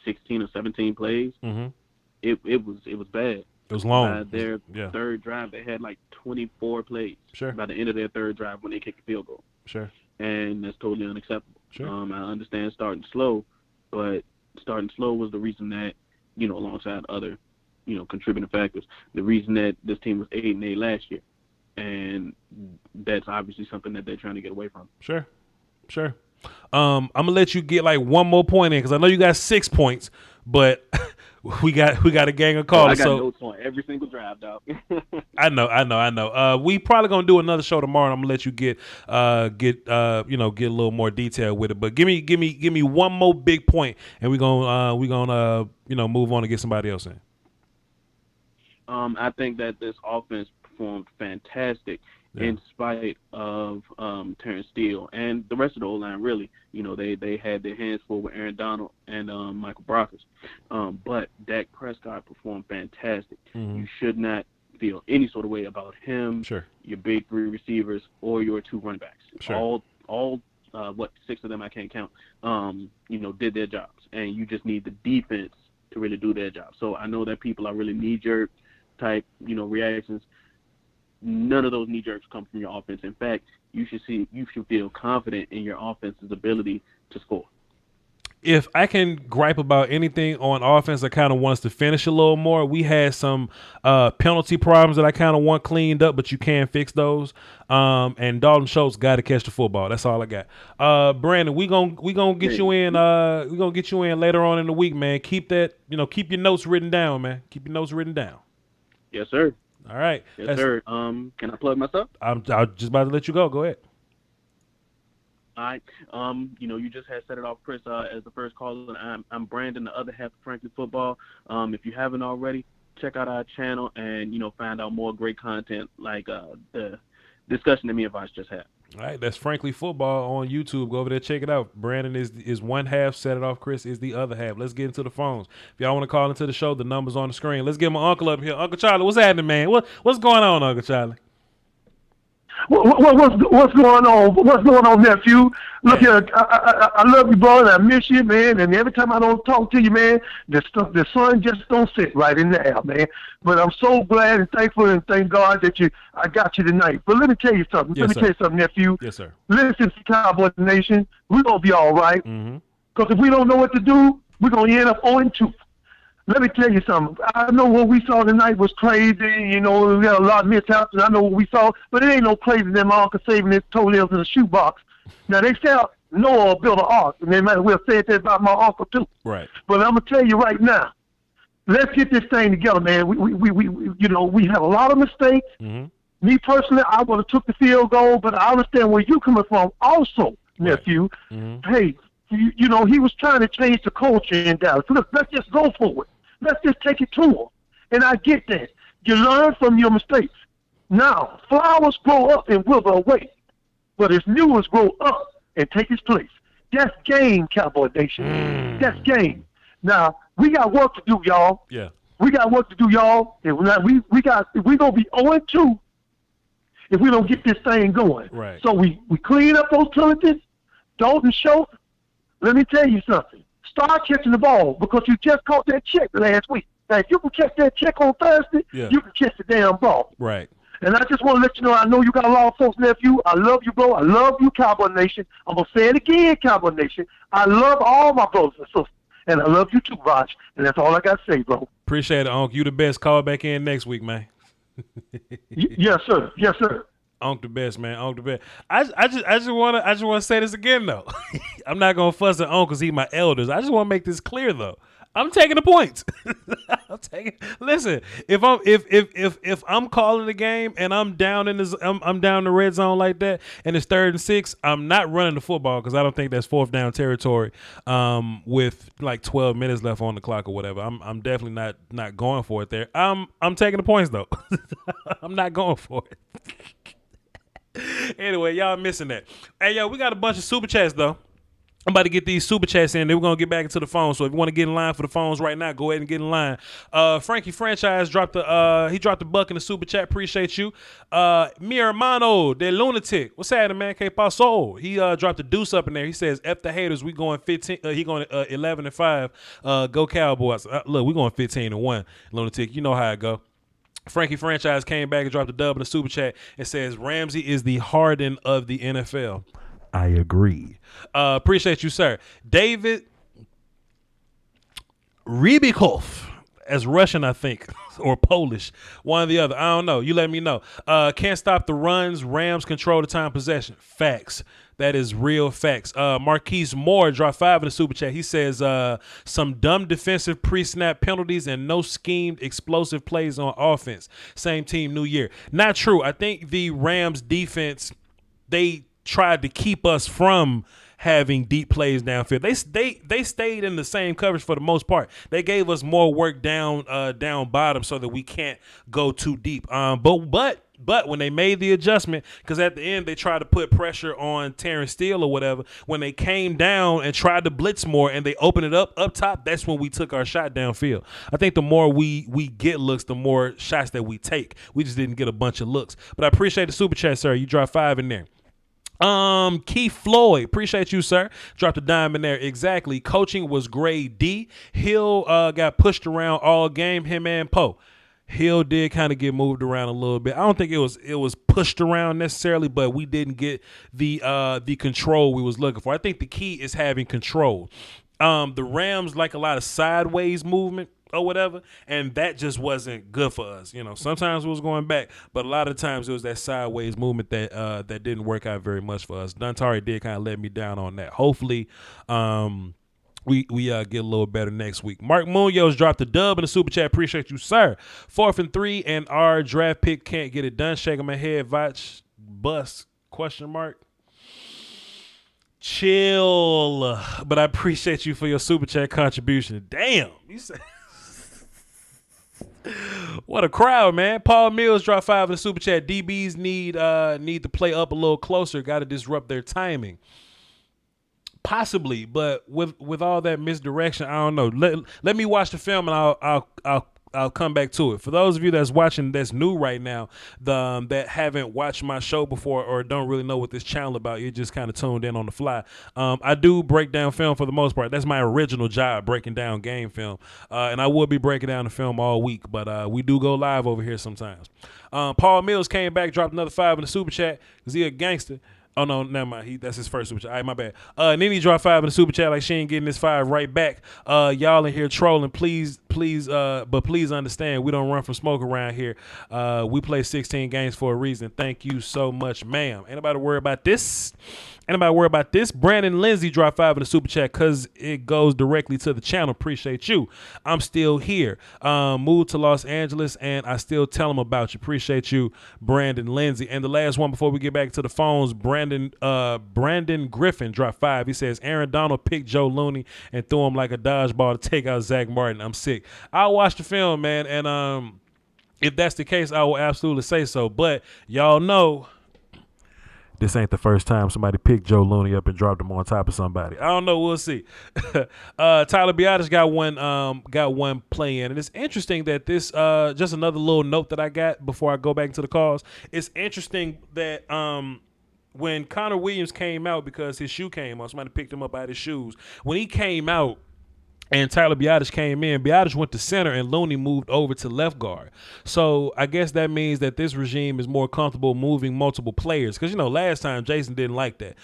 16 or 17 plays. Mm-hmm. It was bad. It was long. By their third drive, they had like 24 plays. Sure. By the end of their third drive, when they kicked the field goal. Sure. And that's totally unacceptable. Sure. I understand starting slow, but starting slow was the reason that, alongside other, contributing factors, the reason that this team was 8-8 last year, and that's obviously something that they're trying to get away from. Sure. I'm gonna let you get like one more point in because I know you got 6 points, but we got a gang of callers. I got notes on every single drive, dog. I know. We probably gonna do another show tomorrow, and I'm gonna let you get get a little more detail with it. But give me one more big point, and we're gonna move on and get somebody else in. I think that this offense performed fantastic. Yeah. In spite of Terrence Steele and the rest of the O-line, really. They had their hands full with Aaron Donald and Michael Brockers. But Dak Prescott performed fantastic. Mm-hmm. You should not feel any sort of way about him, sure, your big 3 receivers, or your 2 running backs. Sure. All 6 of them I can't count, did their jobs. And you just need the defense to really do their job. So I know that people are really knee-jerk type, reactions. None of those knee jerks come from your offense. In fact, you should feel confident in your offense's ability to score. If I can gripe about anything on offense, I kind of want us to finish a little more. We had some penalty problems that I kind of want cleaned up, but you can fix those. And Dalton Schultz got to catch the football. That's all I got. Brandon, we gonna get you in. We gonna get you in later on in the week, man. Keep that. Keep your notes written down, man. Keep your notes written down. Yes, sir. All right. Yes, sir. Can I plug myself? I'm just about to let you go. Go ahead. All right. You just had set it off, Chris, as the first caller. I'm Brandon, the other half of Frankly Football. If you haven't already, check out our channel and, find out more great content like the discussion that me and Voch just had. All right, that's Frankly Football on YouTube. Go over there, check it out. Brandon is one half, set it off. Chris is the other half. Let's get into the phones. If y'all want to call into the show, the number's on the screen. Let's get my uncle up here. Uncle Charlie, what's happening, man? What's going on, Uncle Charlie? What's going on? What's going on, nephew? Look here, I love you, bro, and I miss you, man. And every time I don't talk to you, man, the sun just don't sit right in the air, man. But I'm so glad and thankful and thank God that I got you tonight. But let me tell you something. Yes, tell you something, nephew. Yes, sir. Listen, Cowboys Nation, we're gonna be all right. Mm-hmm. Because if we don't know what to do, we're gonna end up 0-2. Let me tell you something. I know what we saw tonight was crazy. We had a lot of mishaps, and I know what we saw, but it ain't no crazy than my uncle saving his toenails in a shoebox. Now, they say Noah built an ark, and they might as well say that about my uncle, too. Right. But I'm going to tell you right now, let's get this thing together, man. We have a lot of mistakes. Mm-hmm. Me, personally, I would have took the field goal, but I understand where you're coming from also, nephew. Right. Mm-hmm. Hey, he was trying to change the culture in Dallas. Look, let's just go for it. Let's just take it to him. And I get that. You learn from your mistakes. Now, flowers grow up and wither away, but its new ones grow up and take its place. That's game, Cowboy Nation. That's game. Now, we got work to do, y'all. Yeah. We got work to do, y'all. If we're gonna be 0-2 if we don't get this thing going. Right. So we clean up those penalties. Dalton Schultz, let me tell you something. Start catching the ball because you just caught that check last week. Now, if you can catch that check on Thursday, you can catch the damn ball. Right. And I just want to let you know, I know you got a lot of folks, nephew. I love you, bro. I love you, Cowboy Nation. I'm going to say it again, Cowboy Nation. I love all my brothers and sisters. And I love you too, Voch. And that's all I got to say, bro. Appreciate it, Unc. You the best. Call back in next week, man. Yes, sir. Yes, sir. Unc the best, man. Unc the best. I just wanna say this again though. I'm not gonna fuss at Unc because he my elders. I just want to make this clear though. I'm taking the points. Listen, if I'm calling the game and I'm down I'm down the red zone like that and it's 3rd and 6, I'm not running the football because I don't think that's 4th down territory. With like 12 minutes left on the clock or whatever, I'm definitely not going for it there. I'm taking the points though. I'm not going for it. Anyway, y'all missing that. Hey, yo, we got a bunch of super chats though. I'm about to get these super chats in. Then we're going to get back into the phone. So if you want to get in line for the phones right now, go ahead and get in line. Frankie Franchise dropped the buck in the super chat. Appreciate you. Mi hermano de lunatic. What's happening, man? Que paso? He dropped the deuce up in there. He says, F the haters. We going 15. He going 11-5. Go Cowboys. Look, we going 15-1. Lunatic. You know how it go. Frankie Franchise came back and dropped a dub in the super chat and says Ramsey is the Harden of the NFL. I agree. Appreciate you, sir. David Rybikov, as Russian, I think, or Polish, one or the other. I don't know. You let me know. Can't stop the runs. Rams control the time possession. Facts. That is real facts. Marquise Moore dropped 5 in the super chat. He says some dumb defensive pre-snap penalties and no schemed explosive plays on offense. Same team, new year. Not true. I think the Rams defense, they tried to keep us from having deep plays downfield. They stayed in the same coverage for the most part. They gave us more work down bottom so that we can't go too deep. But when they made the adjustment, because at the end they tried to put pressure on Terrence Steele or whatever, when they came down and tried to blitz more and they opened it up top, that's when we took our shot downfield. I think the more we get looks, the more shots that we take. We just didn't get a bunch of looks. But I appreciate the super chat, sir. You dropped 5 in there. Keith Floyd, appreciate you, sir. Dropped a dime in there. Exactly. Coaching was grade D. Hill got pushed around all game, him and Poe. Hill did kind of get moved around a little bit. I don't think it was pushed around necessarily, but we didn't get the control we was looking for. I think the key is having control. The Rams like a lot of sideways movement or whatever, and that just wasn't good for us. You know, sometimes it was going back, but a lot of times it was that sideways movement that didn't work out very much for us. Duntari did kind of let me down on that. Hopefully, we get a little better next week. Mark Munoz dropped the dub in the super chat. Appreciate you, sir. 4th and 3, and our draft pick can't get it done. Shaking my head. Voch bust? ? Chill. But I appreciate you for your super chat contribution. Damn, you said. What a crowd, man. Paul Mills dropped 5 in the super chat. DBs need to play up a little closer. Got to disrupt their timing. Possibly, but with all that misdirection, I don't know. Let me watch the film and I'll come back to it. For those of you that's watching that's new right now, that haven't watched my show before or don't really know what this channel about, you just kind of tuned in on the fly. I do break down film for the most part. That's my original job, breaking down game film. And I will be breaking down the film all week, but we do go live over here sometimes. Paul Mills came back, dropped another 5 in the super chat because he a gangster. Oh, no, never mind. That's his first super chat. All right, my bad. And then he dropped 5 in the super chat like she ain't getting this 5 right back. Y'all in here trolling. Please understand, we don't run from smoke around here. We play 16 games for a reason. Thank you so much, ma'am. Ain't nobody worry about this. Brandon Lindsay dropped 5 in the super chat because it goes directly to the channel. Appreciate you. I'm still here. Moved to Los Angeles, and I still tell them about you. Appreciate you, Brandon Lindsay. And the last one before we get back to the phones, Brandon Griffin dropped 5. He says, Aaron Donald picked Joe Looney and threw him like a dodgeball to take out Zach Martin. I'm sick. I watched the film, man, and if that's the case, I will absolutely say so. But y'all know this ain't the first time somebody picked Joe Looney up and dropped him on top of somebody. I don't know. We'll see. Tyler Biadasz got one play in, and it's interesting that this just another little note that I got before I go back into the calls. It's interesting that when Connor Williams came out because his shoe came off, somebody picked him up out of his shoes. When he came out, and Tyler Biadasz came in, Biadasz went to center and Looney moved over to left guard. So I guess that means that this regime is more comfortable moving multiple players. Because, last time Jason didn't like that.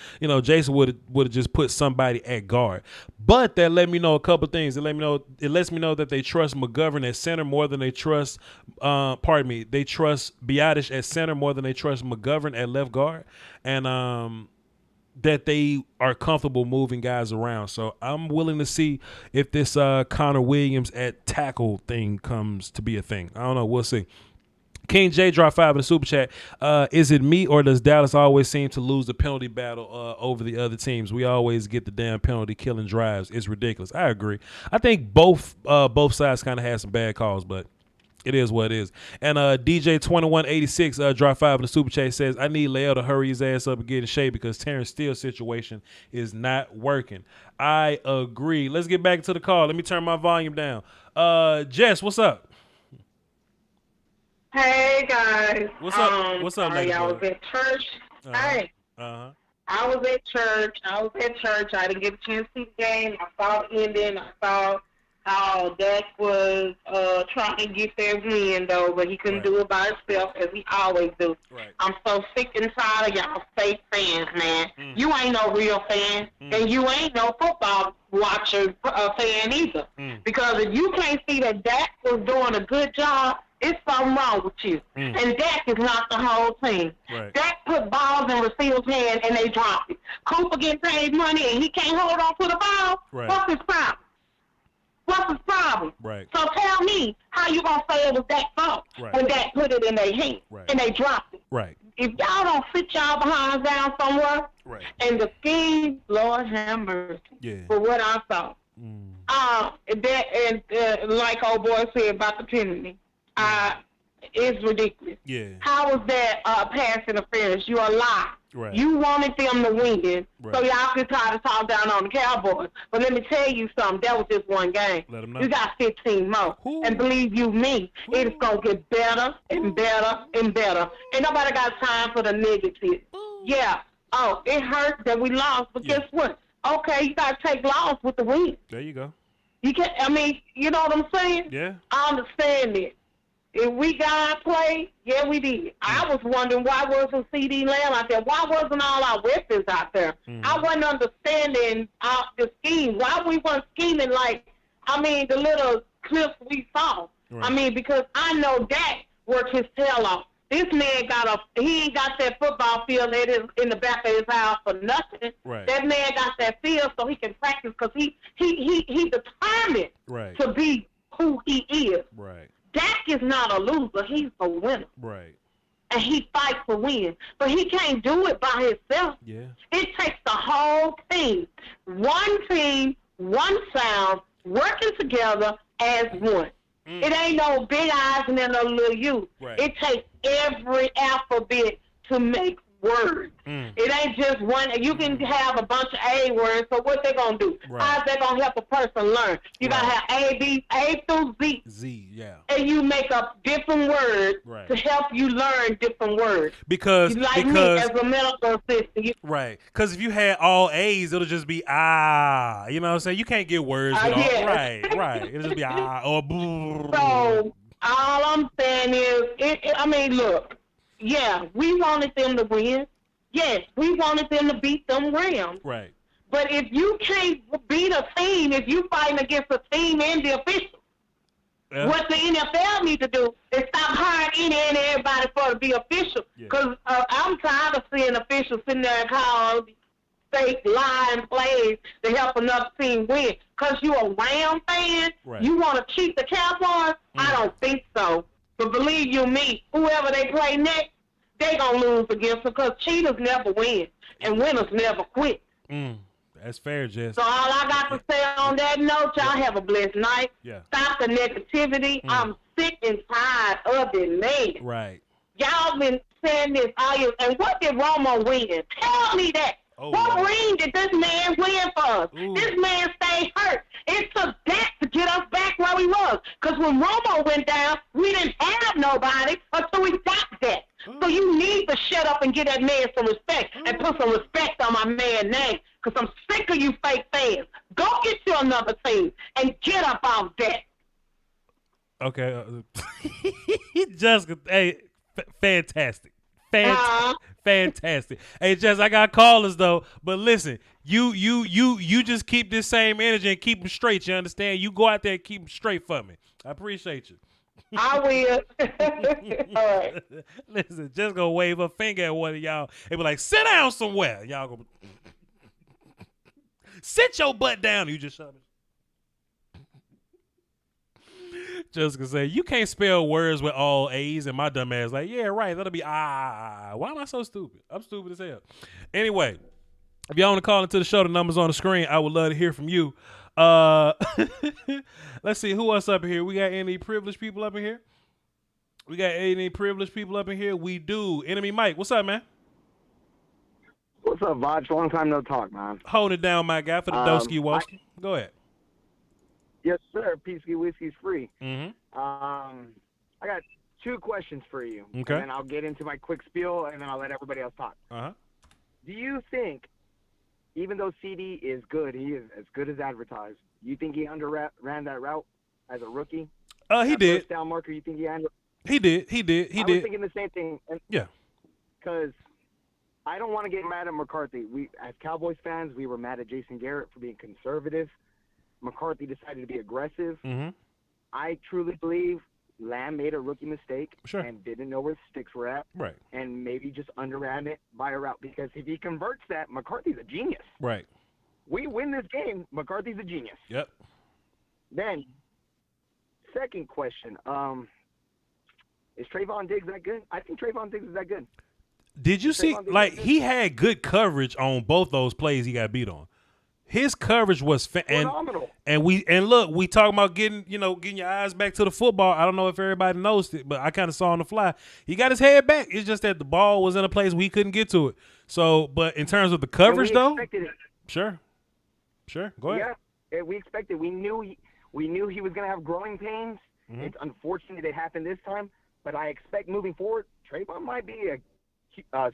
Jason would have just put somebody at guard. But that let me know a couple things. It lets me know that they trust McGovern at center more than they trust, they trust Biadasz at center more than they trust McGovern at left guard. And that they are comfortable moving guys around. So I'm willing to see if this Connor Williams at tackle thing comes to be a thing. I don't know. We'll see. King J dropped 5 in the super chat. Is it me or does Dallas always seem to lose the penalty battle over the other teams? We always get the damn penalty killing drives. It's ridiculous. I agree. I think both sides kind of had some bad calls, but it is what it is. And DJ 2186 dropped 5 in the super chat, says, I need Leal to hurry his ass up and get in shape because Terrence Steele's situation is not working. I agree. Let's get back to the call. Let me turn my volume down. Jess, what's up? Hey guys. What's up? What's up, lady? I was at church. Hey. I was at church. I didn't get a chance to see the game. I saw the ending. I saw how Dak was trying to get that win, though, but he couldn't do it by himself, as he always do. Right. I'm so sick and tired of y'all fake fans, man. You ain't no real fan, and you ain't no football watcher fan either. Because if you can't see that Dak was doing a good job, it's something wrong with you. And Dak is not the whole team. Right. Dak put balls in receivers' hands, and they dropped it. Cooper getting paid money, and he can't hold on to the ball. Right. What's his problem? What's his problem? Right. So tell me how you gonna say it was Dak's fault when Dak put it in their hand and they dropped it. Right. If y'all don't sit y'all behinds down somewhere, and the scheme, Lord have mercy, for what I saw. Like old boy said about the penalty, it's ridiculous. Yeah. How was that pass interference? You're a lie. Right. You wanted them to win, so y'all could try to talk down on the Cowboys. But let me tell you something, that was just one game. Let them know. You got 15 more. And believe you me, it's going to get better and better and better. Ain't nobody got time for the negative. Yeah. Oh, it hurt that we lost, but guess what? Okay, you got to take loss with the win. There you go. You can't, you know what I'm saying? Yeah. I understand it. If we got play, yeah, we did. I was wondering why wasn't CD Lamb out there? Why wasn't all our weapons out there? I wasn't understanding the scheme. Why we weren't scheming the little clips we saw. Right. Because I know Dak worked his tail off. This man he ain't got that football field in the back of his house for nothing. Right. That man got that field so he can practice because he determined to be who he is. Right. Dak is not a loser. He's a winner. Right. And he fights to win. But he can't do it by himself. Yeah. It takes the whole team. One team, one sound, working together as one. It ain't no big eyes and then no little you. Right. It takes every alphabet to make words. It ain't just one. You can have a bunch of A words, so what they going to do? Right. How's that going to help a person learn? You got to have A through Z. Z, yeah. And you make up different words to help you learn different words. Because me as a medical assistant. Right. Because if you had all A's, it'll just be ah. You know what I'm saying? You can't get words with all. Right. It'll just be ah or boo. So all I'm saying is, look. Yeah, we wanted them to win. Yes, we wanted them to beat them Rams. Right. But if you can't beat a team, if you fighting against a team and the officials, what the NFL need to do is stop hiring any and everybody for to be official. Because I'm tired of seeing officials sitting there and call fake lying plays to help another team win. Because you a Ram fan, you want to cheat the Cowboys? I don't think so. But believe you me, whoever they play next, they going to lose against them because cheaters never win and winners never quit. That's fair, Jess. So all I got to say on that note, y'all have a blessed night. Yeah. Stop the negativity. I'm sick and tired of it, man. Right. Y'all been saying this all year. And what did Romo win? Tell me that. Oh, what Lord. ring did this man win for us? Ooh. This man stayed hurt. It took that to get us back where we was. Because when Romo went down, we didn't have nobody until we got that. Ooh. So you need to shut up and give that man some respect and put some respect on my man's name. Because I'm sick of you fake fans. Go get you another team and get up off that. Okay. Jessica, hey, fantastic. Fantastic. Hey, Jess, I got callers though, but listen, you just keep this same energy and keep them straight. You understand? You go out there and keep them straight for me. I appreciate you. I will. All right. Listen, just gonna wave a finger at one of y'all and be like, sit down somewhere. Y'all go sit your butt down. You just shut it. Jessica say, you can't spell words with all A's, and my dumb ass like, yeah, right, that'll be Why am I so stupid? I'm stupid as hell. Anyway, if y'all want to call into the show, the number's on the screen. I would love to hear from you. Let's see, who else up in here? We got any privileged people up in here? We do. Enemy Mike, what's up, man? What's up, Voch? Long time no talk, man. Hold it down, my guy, for the Doski Woski. Go ahead. Yes, sir. Peasky Whiskey's free. Mm-hmm. I got 2 questions for you. Okay. And then I'll get into my quick spiel, and then I'll let everybody else talk. Uh-huh. Do you think, even though CD is good, he is as good as advertised, you think he ran that route as a rookie? He did. First down marker, you think he did. I was thinking the same thing. Yeah. Because I don't want to get mad at McCarthy. We, as Cowboys fans, we were mad at Jason Garrett for being conservative. McCarthy decided to be aggressive. Mm-hmm. I truly believe Lamb made a rookie mistake Sure. and didn't know where the sticks were at. Right. And maybe just underran it by a route, because if he converts that, McCarthy's a genius. Right. We win this game, McCarthy's a genius. Yep. Then, second question, is Trayvon Diggs that good? I think Trayvon Diggs is that good. Did you see, like, he had good coverage on both those plays he got beat on. His coverage was phenomenal. And look, we talking about getting your eyes back to the football. I don't know if everybody knows it, but I kind of saw on the fly. He got his head back. It's just that the ball was in a place we couldn't get to it. So, but in terms of the coverage, though, sure, go ahead. Yeah, we expected. We knew he was going to have growing pains. Mm-hmm. It's unfortunate it happened this time, but I expect moving forward, Trayvon might be a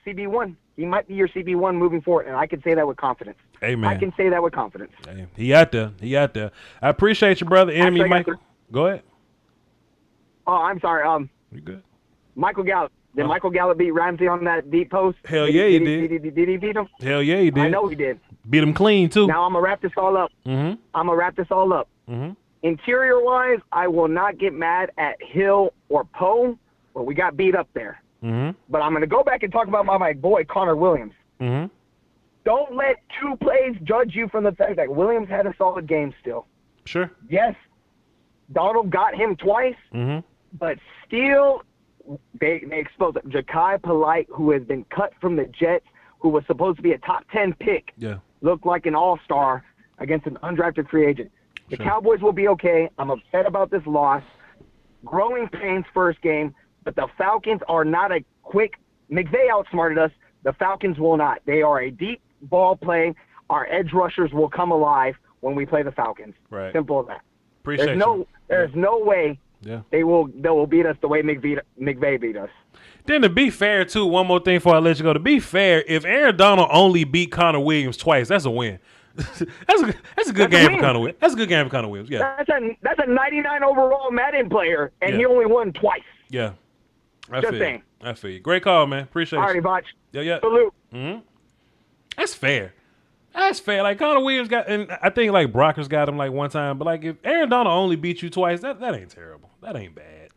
CB1. He might be your CB1 moving forward, and I can say that with confidence. Hey, man. I can say that with confidence. Hey, he out there. I appreciate you, brother. Enemy Michael. Go ahead. Oh, I'm sorry. You good? Michael Gallup. Did Michael Gallup beat Ramsey on that deep post? Hell yeah, he did. Did he beat him? Hell yeah, he did. I know he did. Beat him clean, too. Now I'm going to wrap this all up. Mm-hmm. Interior-wise, I will not get mad at Hill or Poe, but we got beat up there. Mm-hmm. But I'm going to go back and talk about my boy, Connor Williams. Mm-hmm. Don't let 2 plays judge you from the fact that Williams had a solid game still. Sure. Yes, Donald got him twice, but still they exposed him. Ja'Kai Polite, who has been cut from the Jets, who was supposed to be a top 10 pick, looked like an all-star against an undrafted free agent. The Cowboys will be okay. I'm upset about this loss. Growing pains first game, but the Falcons are not a quick – McVay outsmarted us. The Falcons will not. They are a deep ball play. Our edge rushers will come alive when we play the Falcons. Right. Simple as that. Appreciate you. There's no way they will beat us the way McVay beat us. Then to be fair, too, one more thing before I let you go. To be fair, if Aaron Donald only beat Connor Williams twice, that's a win. that's a good game for Connor Williams. That's a good game for Connor Williams. Yeah. That's a 99 overall Madden player, and he only won twice. Yeah. I feel you. Great call, man. Appreciate you. All right, Voch. Yeah. Salute. Mm-hmm. That's fair. Like Connor Williams got, and I think like Brockers got him like one time, but like if Aaron Donald only beat you twice, that ain't terrible. That ain't bad.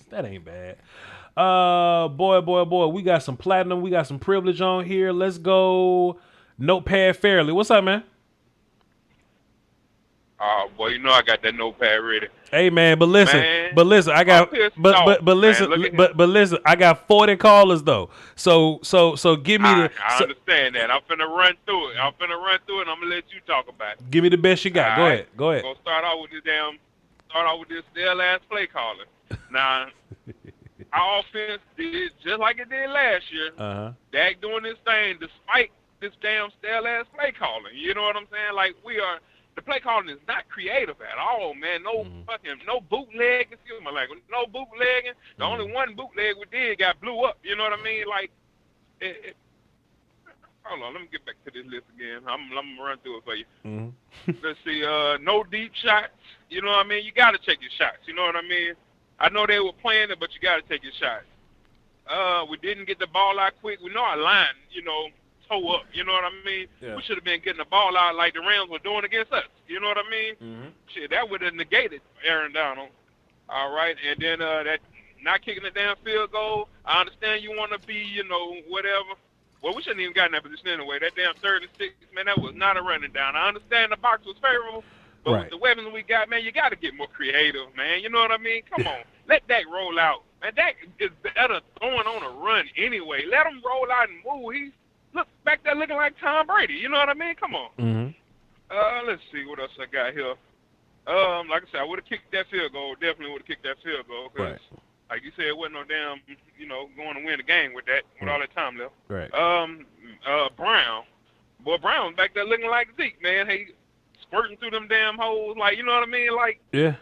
That ain't bad. Boy, we got some platinum. We got some privilege on here. Let's go. Notepad Fairly. What's up, man? Boy, you know I got that notepad ready. Hey man, but listen, I got listen, I got 40 callers though. So give me I understand that. I'm finna run through it. And I'm gonna let you talk about it. Give me the best you got. Go ahead. Gonna start off with this their last play caller. Now, our offense did just like it did last year. Dak doing this thing despite this damn stale-ass play calling. You know what I'm saying? Like, the play calling is not creative at all, man. No bootlegging. Excuse my language. No bootlegging. The only one bootleg we did got blew up. You know what I mean? Like, hold on. Let me get back to this list again. I'm going to run through it for you. Let's see. No deep shots. You know what I mean? You got to take your shots. You know what I mean? I know they were playing it, but you got to take your shots. We didn't get the ball out quick. We know our line, toe up. You know what I mean? Yeah. We should have been getting the ball out like the Rams were doing against us. You know what I mean? Shit, that would have negated Aaron Donald. All right, and then that not kicking the damn field goal. I understand you want to be, whatever. Well, we shouldn't even got in that position anyway. That damn 3rd and 6, man, that was not a running down. I understand the box was favorable, but with the weapons we got, man, you got to get more creative, man. You know what I mean? Come on. Let Dak roll out. Man, Dak is better throwing on a run anyway. Let him roll out and move. Look back there looking like Tom Brady. You know what I mean? Come on. Let's see what else I got here. Like I said, I would have kicked that field goal. Definitely would have kicked that field goal. Cause, like you said, it wasn't no damn, going to win the game with that, with all that time left. Right. Brown. Boy, Brown's back there looking like Zeke, man. He squirting through them damn holes. Like, you know what I mean? Like, yeah.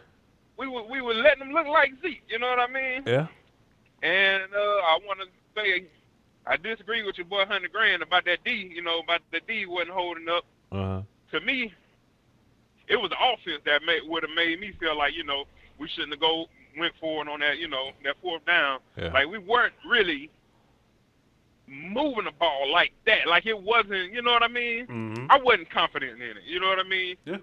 We were letting him look like Zeke. You know what I mean? Yeah. And I want to say, I disagree with your boy $100,000 about that D. About the D wasn't holding up. To me, it was the offense that would have made me feel like we shouldn't have went forward on that that 4th down. Yeah. Like we weren't really moving the ball like that. Like it wasn't. You know what I mean? I wasn't confident in it. You know what I mean? Yeah.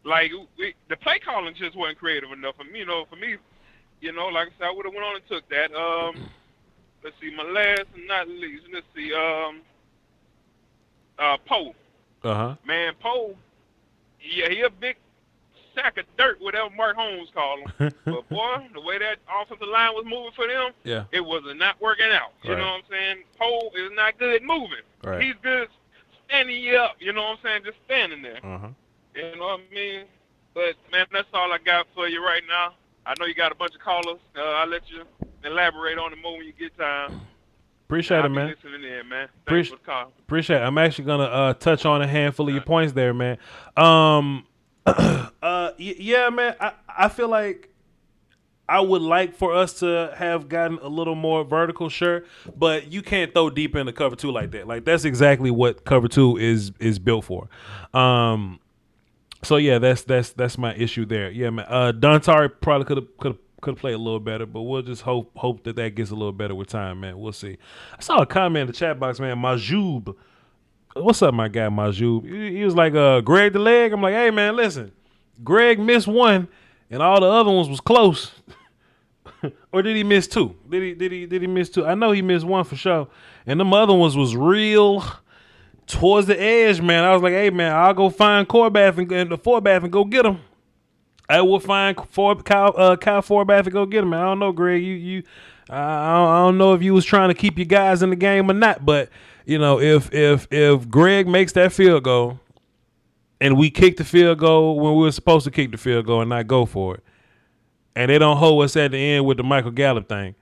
Like the play calling just wasn't creative enough for me. For me, like I said, I would have went on and took that. Let's see, my last and not least. Let's see, Poe. Man, Poe, yeah, he a big sack of dirt, whatever Mark Holmes called him. But boy, the way that offensive line was moving for them, it was not working out. You know what I'm saying? Poe is not good moving. Right. He's good standing you up. You know what I'm saying? Just standing there. You know what I mean? But man, that's all I got for you right now. I know you got a bunch of callers. I'll let you elaborate on it more when you get time. Appreciate it, man. Listening in, man. Thanks for the call. Appreciate it. I'm actually gonna touch on a handful of your points there, man. Yeah, man. I feel like I would like for us to have gotten a little more vertical, sure, but you can't throw deep into cover 2 like that. Like that's exactly what cover 2 is built for. So yeah, that's my issue there. Yeah, man. Dontari probably could have played a little better, but we'll just hope that gets a little better with time, man. We'll see. I saw a comment in the chat box, man. Majub, what's up, my guy Majub? He was like, Greg the leg. I'm like, hey, man, listen, Greg missed one, and all the other ones was close. Or did he miss 2? Did he miss 2? I know he missed 1 for sure, and them other ones was real towards the edge, man. I was like, hey, man, I'll go find Corbath and the Forbath and go get him. I will find Kyle Forbath and go get him, man. I don't know, Greg. I don't know if you was trying to keep your guys in the game or not, but if Greg makes that field goal and we kick the field goal when we were supposed to kick the field goal and not go for it, and they don't hold us at the end with the Michael Gallup thing,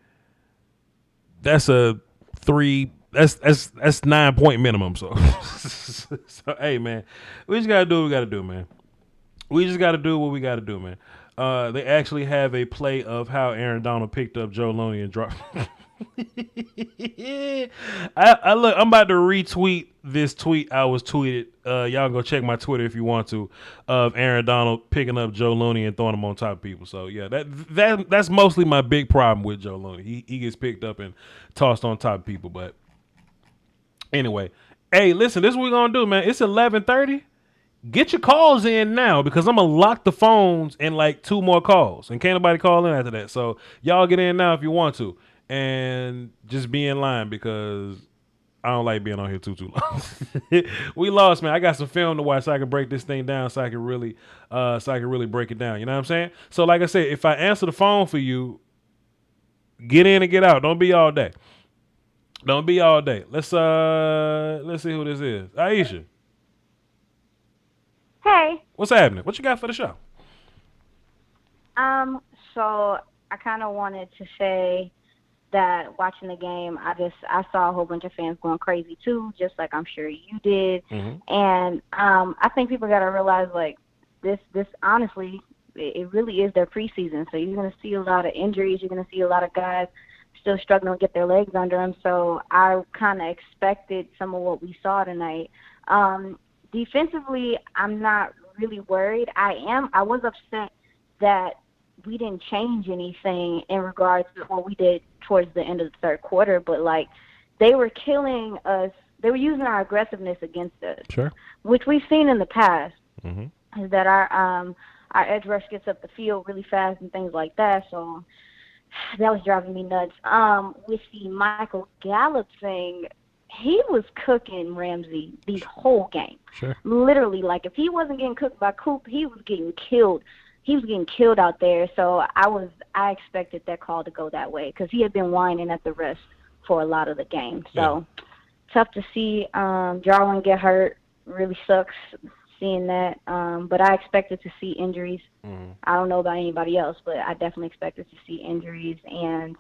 that's a 3. That's 9-point minimum. So, hey, man, we just gotta do what we gotta do, man. We just got to do what we got to do, man. They actually have a play of how Aaron Donald picked up Joe Looney and dropped. I'm about to retweet this tweet I was tweeted. Y'all go check my Twitter if you want to, of Aaron Donald picking up Joe Looney and throwing him on top of people. So yeah, that's mostly my big problem with Joe Looney. He gets picked up and tossed on top of people. But anyway, hey, listen, this is what we're gonna do, man. It's 11:30. Get your calls in now because I'm going to lock the phones in like 2 more calls. And can't nobody call in after that. So y'all get in now if you want to. And just be in line because I don't like being on here too long. We lost, man. I got some film to watch so I can break this thing down so I can really break it down. You know what I'm saying? So like I said, if I answer the phone for you, get in and get out. Don't be all day. Don't be all day. Let's see who this is. Aisha. Hey. What's happening? What you got for the show? So kind of wanted to say that watching the game, I saw a whole bunch of fans going crazy too, just like I'm sure you did. And I think people got to realize, like, this honestly, it really is their preseason. So you're going to see a lot of injuries. You're going to see a lot of guys still struggling to get their legs under them. So I kind of expected some of what we saw tonight. Defensively, I'm not really worried. I was upset that we didn't change anything in regards to what we did towards the end of the third quarter, but like they were killing us. They were using our aggressiveness against us, which we've seen in the past. Is that our edge rush gets up the field really fast and things like that. So that was driving me nuts. With the Michael Gallup thing, he was cooking Ramsey the whole game. Literally, like if he wasn't getting cooked by Coop, he was getting killed. He was getting killed out there. So I expected that call to go that way because he had been whining at the rest for a lot of the game. So tough to see Jarwin get hurt. Really sucks seeing that. But I expected to see injuries. I don't know about anybody else, but I definitely expected to see injuries. And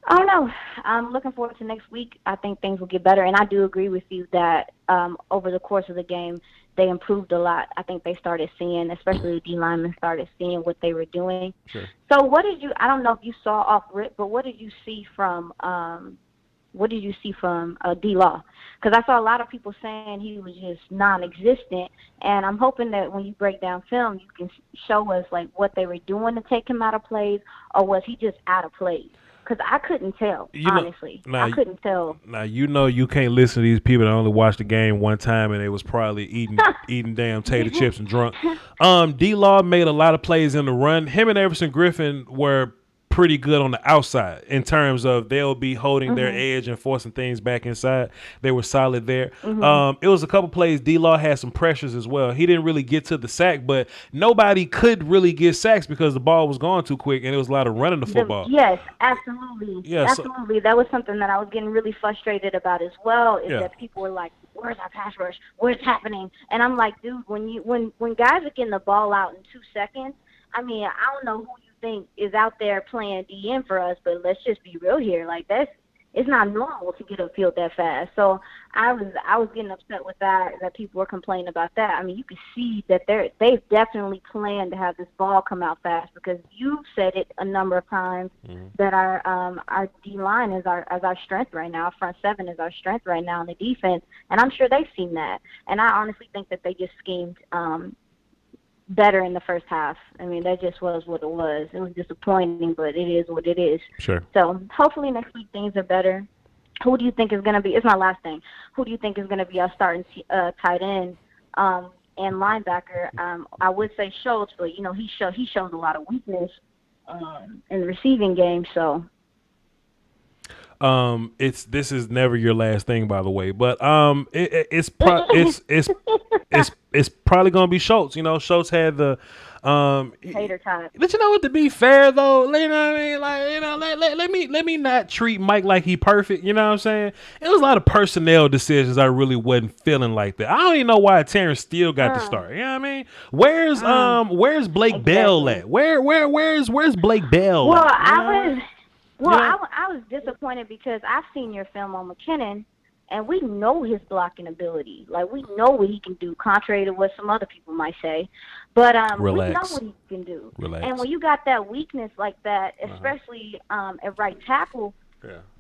I don't know. I'm looking forward to next week. I think things will get better. And I do agree with you that over the course of the game, they improved a lot. I think they started seeing, especially the D linemen started seeing what they were doing. So what did you, I don't know if you saw off rip, but what did you see from D-Law? Because I saw a lot of people saying he was just non-existent, and I'm hoping that when you break down film, you can show us like what they were doing to take him out of plays, or was he just out of plays? Because I couldn't tell, honestly. I couldn't tell. Now, you can't listen to these people that only watched the game one time and they was probably eating damn tater chips and drunk. D-Law made a lot of plays in the run. Him and Everson Griffin were pretty good on the outside in terms of they'll be holding their edge and forcing things back inside. They were solid there. It was a couple plays. D-Law had some pressures as well. He didn't really get to the sack, but nobody could really get sacks because the ball was going too quick and it was a lot of running the football. Yes, absolutely. Yeah, absolutely. That was something that I was getting really frustrated about as well, is that people were like, where's our pass rush? Where's happening? And I'm like, dude, when guys are getting the ball out in 2 seconds, I mean, I don't know who you think is out there playing DN for us, but let's just be real here. Like, it's not normal to get upfield that fast. So I was getting upset with that people were complaining about that. I mean, you can see that they've definitely planned to have this ball come out fast, because you said it a number of times that our D line is our strength right now. Our front seven is our strength right now in the defense, and I'm sure they've seen that. And I honestly think that they just schemed better in the first half. I mean, that just was what it was. It was disappointing, but it is what it is. So hopefully next week things are better. Who do you think is going to be, it's my last thing, who do you think is going to be our starting tight end and linebacker? I would say Schultz, but, you know, he shows a lot of weakness in the receiving game, so. This is never your last thing, by the way, but it's probably gonna be Schultz. You know, Schultz had the hater time. But you know what? To be fair, though, you know what I mean. Like, you know, let me not treat Mike like he perfect. You know what I'm saying? It was a lot of personnel decisions I really wasn't feeling like that. I don't even know why Terrence Steele got the start. You know what I mean? Where's Blake Bell at? Where's Blake Bell? Well, at? I was disappointed because I've seen your film on McKinnon, and we know his blocking ability. Like, we know what he can do, contrary to what some other people might say. But we know what he can do. And when you got that weakness like that, especially at right tackle,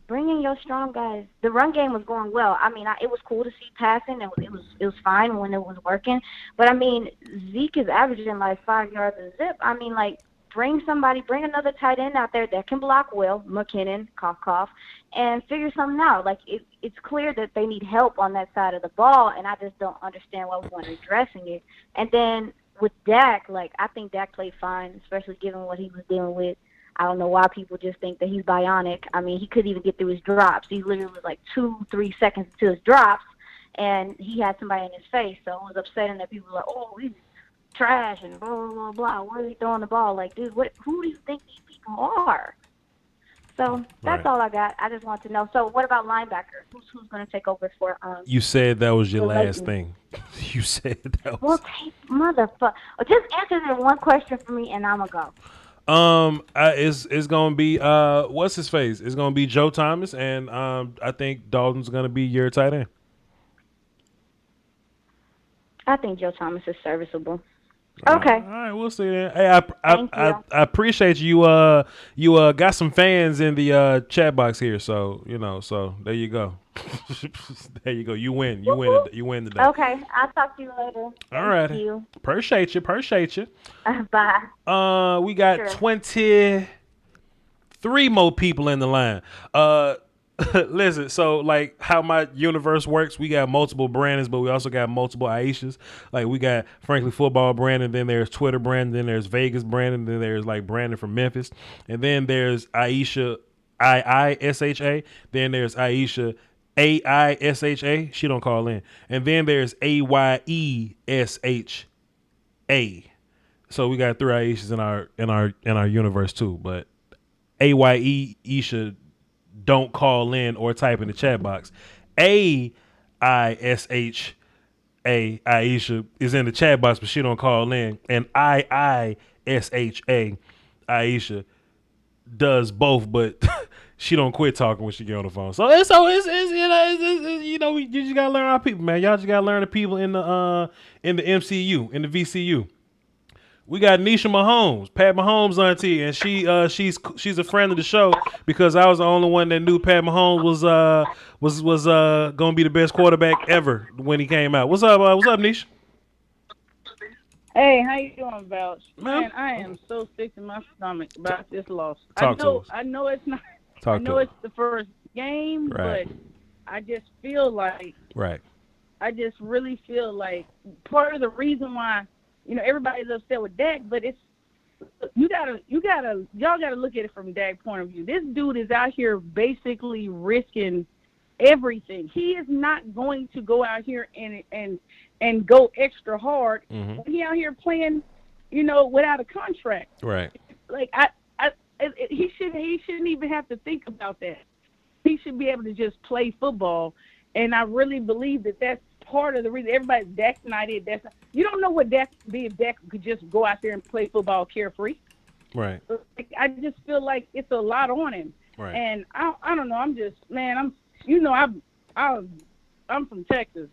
bring in your strong guys. The run game was going well. I mean, it was cool to see passing. It was fine when it was working. But, I mean, Zeke is averaging like 5 yards a zip. I mean, like, bring another tight end out there that can block well, McKinnon, cough, and figure something out. Like, it's clear that they need help on that side of the ball, and I just don't understand why we weren't addressing it. And then with Dak, like, I think Dak played fine, especially given what he was dealing with. I don't know why people just think that he's bionic. I mean, he couldn't even get through his drops. He literally was like 2-3 seconds to his drops, and he had somebody in his face. So it was upsetting that people were like, oh, he's trash and blah, blah, blah, blah. Where are they throwing the ball? Like, dude, who do you think these people are? So that's all I got. I just want to know. So what about linebacker? Who's going to take over for You said that was your last thing. You said that was. Well, motherfucker. Just answer that one question for me, and I'm going to It's gonna be what's his face? It's gonna be Joe Thomas, and I think Dalton's gonna be your tight end. I think Joe Thomas is serviceable. Okay. All right, we'll see then. Hey, I appreciate you. You got some fans in the chat box here, so so there you go. There you go. You win. You win. You win today. Okay, I'll talk to you later. All right. Thank you. Appreciate you. Bye. We got 23 more people in the line. Listen, so like how my universe works, we got multiple Brandons, but we also got multiple Aishas. Like we got Frankly Football Brandon, then there's Twitter Brandon, then there's Vegas Brandon, then there's like Brandon from Memphis, and then there's Aisha IISHA, then there's Aisha AISHA. She don't call in, and then there's AYESHA. So we got 3 Aishas in our universe too, but Aisha don't call in or type in the chat box. Aisha Aisha is in the chat box, but she don't call in. And IISHA Aisha does both, but she don't quit talking when she get on the phone. So it's you just gotta learn our people, man. Y'all just gotta learn the people in the MCU, in the VCU. We got Nisha Mahomes, Pat Mahomes' auntie, and she's a friend of the show because I was the only one that knew Pat Mahomes was gonna be the best quarterback ever when he came out. What's up, Nisha? Hey, how you doing, Vouch? Man, I am so sick to my stomach about this loss. I know it's not. I know it's the first game, right, but I just feel like. Right. I just really feel like part of the reason why. Everybody's upset with Dak, but y'all gotta look at it from Dak's point of view. This dude is out here basically risking everything. He is not going to go out here and go extra hard. Mm-hmm. He out here playing, without a contract. Right. Like he shouldn't even have to think about that. He should be able to just play football, and I really believe that that's part of the reason everybody's Dak's not it. You don't know what Dak could be if Dak could just go out there and play football carefree. Right. I just feel like it's a lot on him. Right. And I don't know. I'm just, man. I'm from Texas.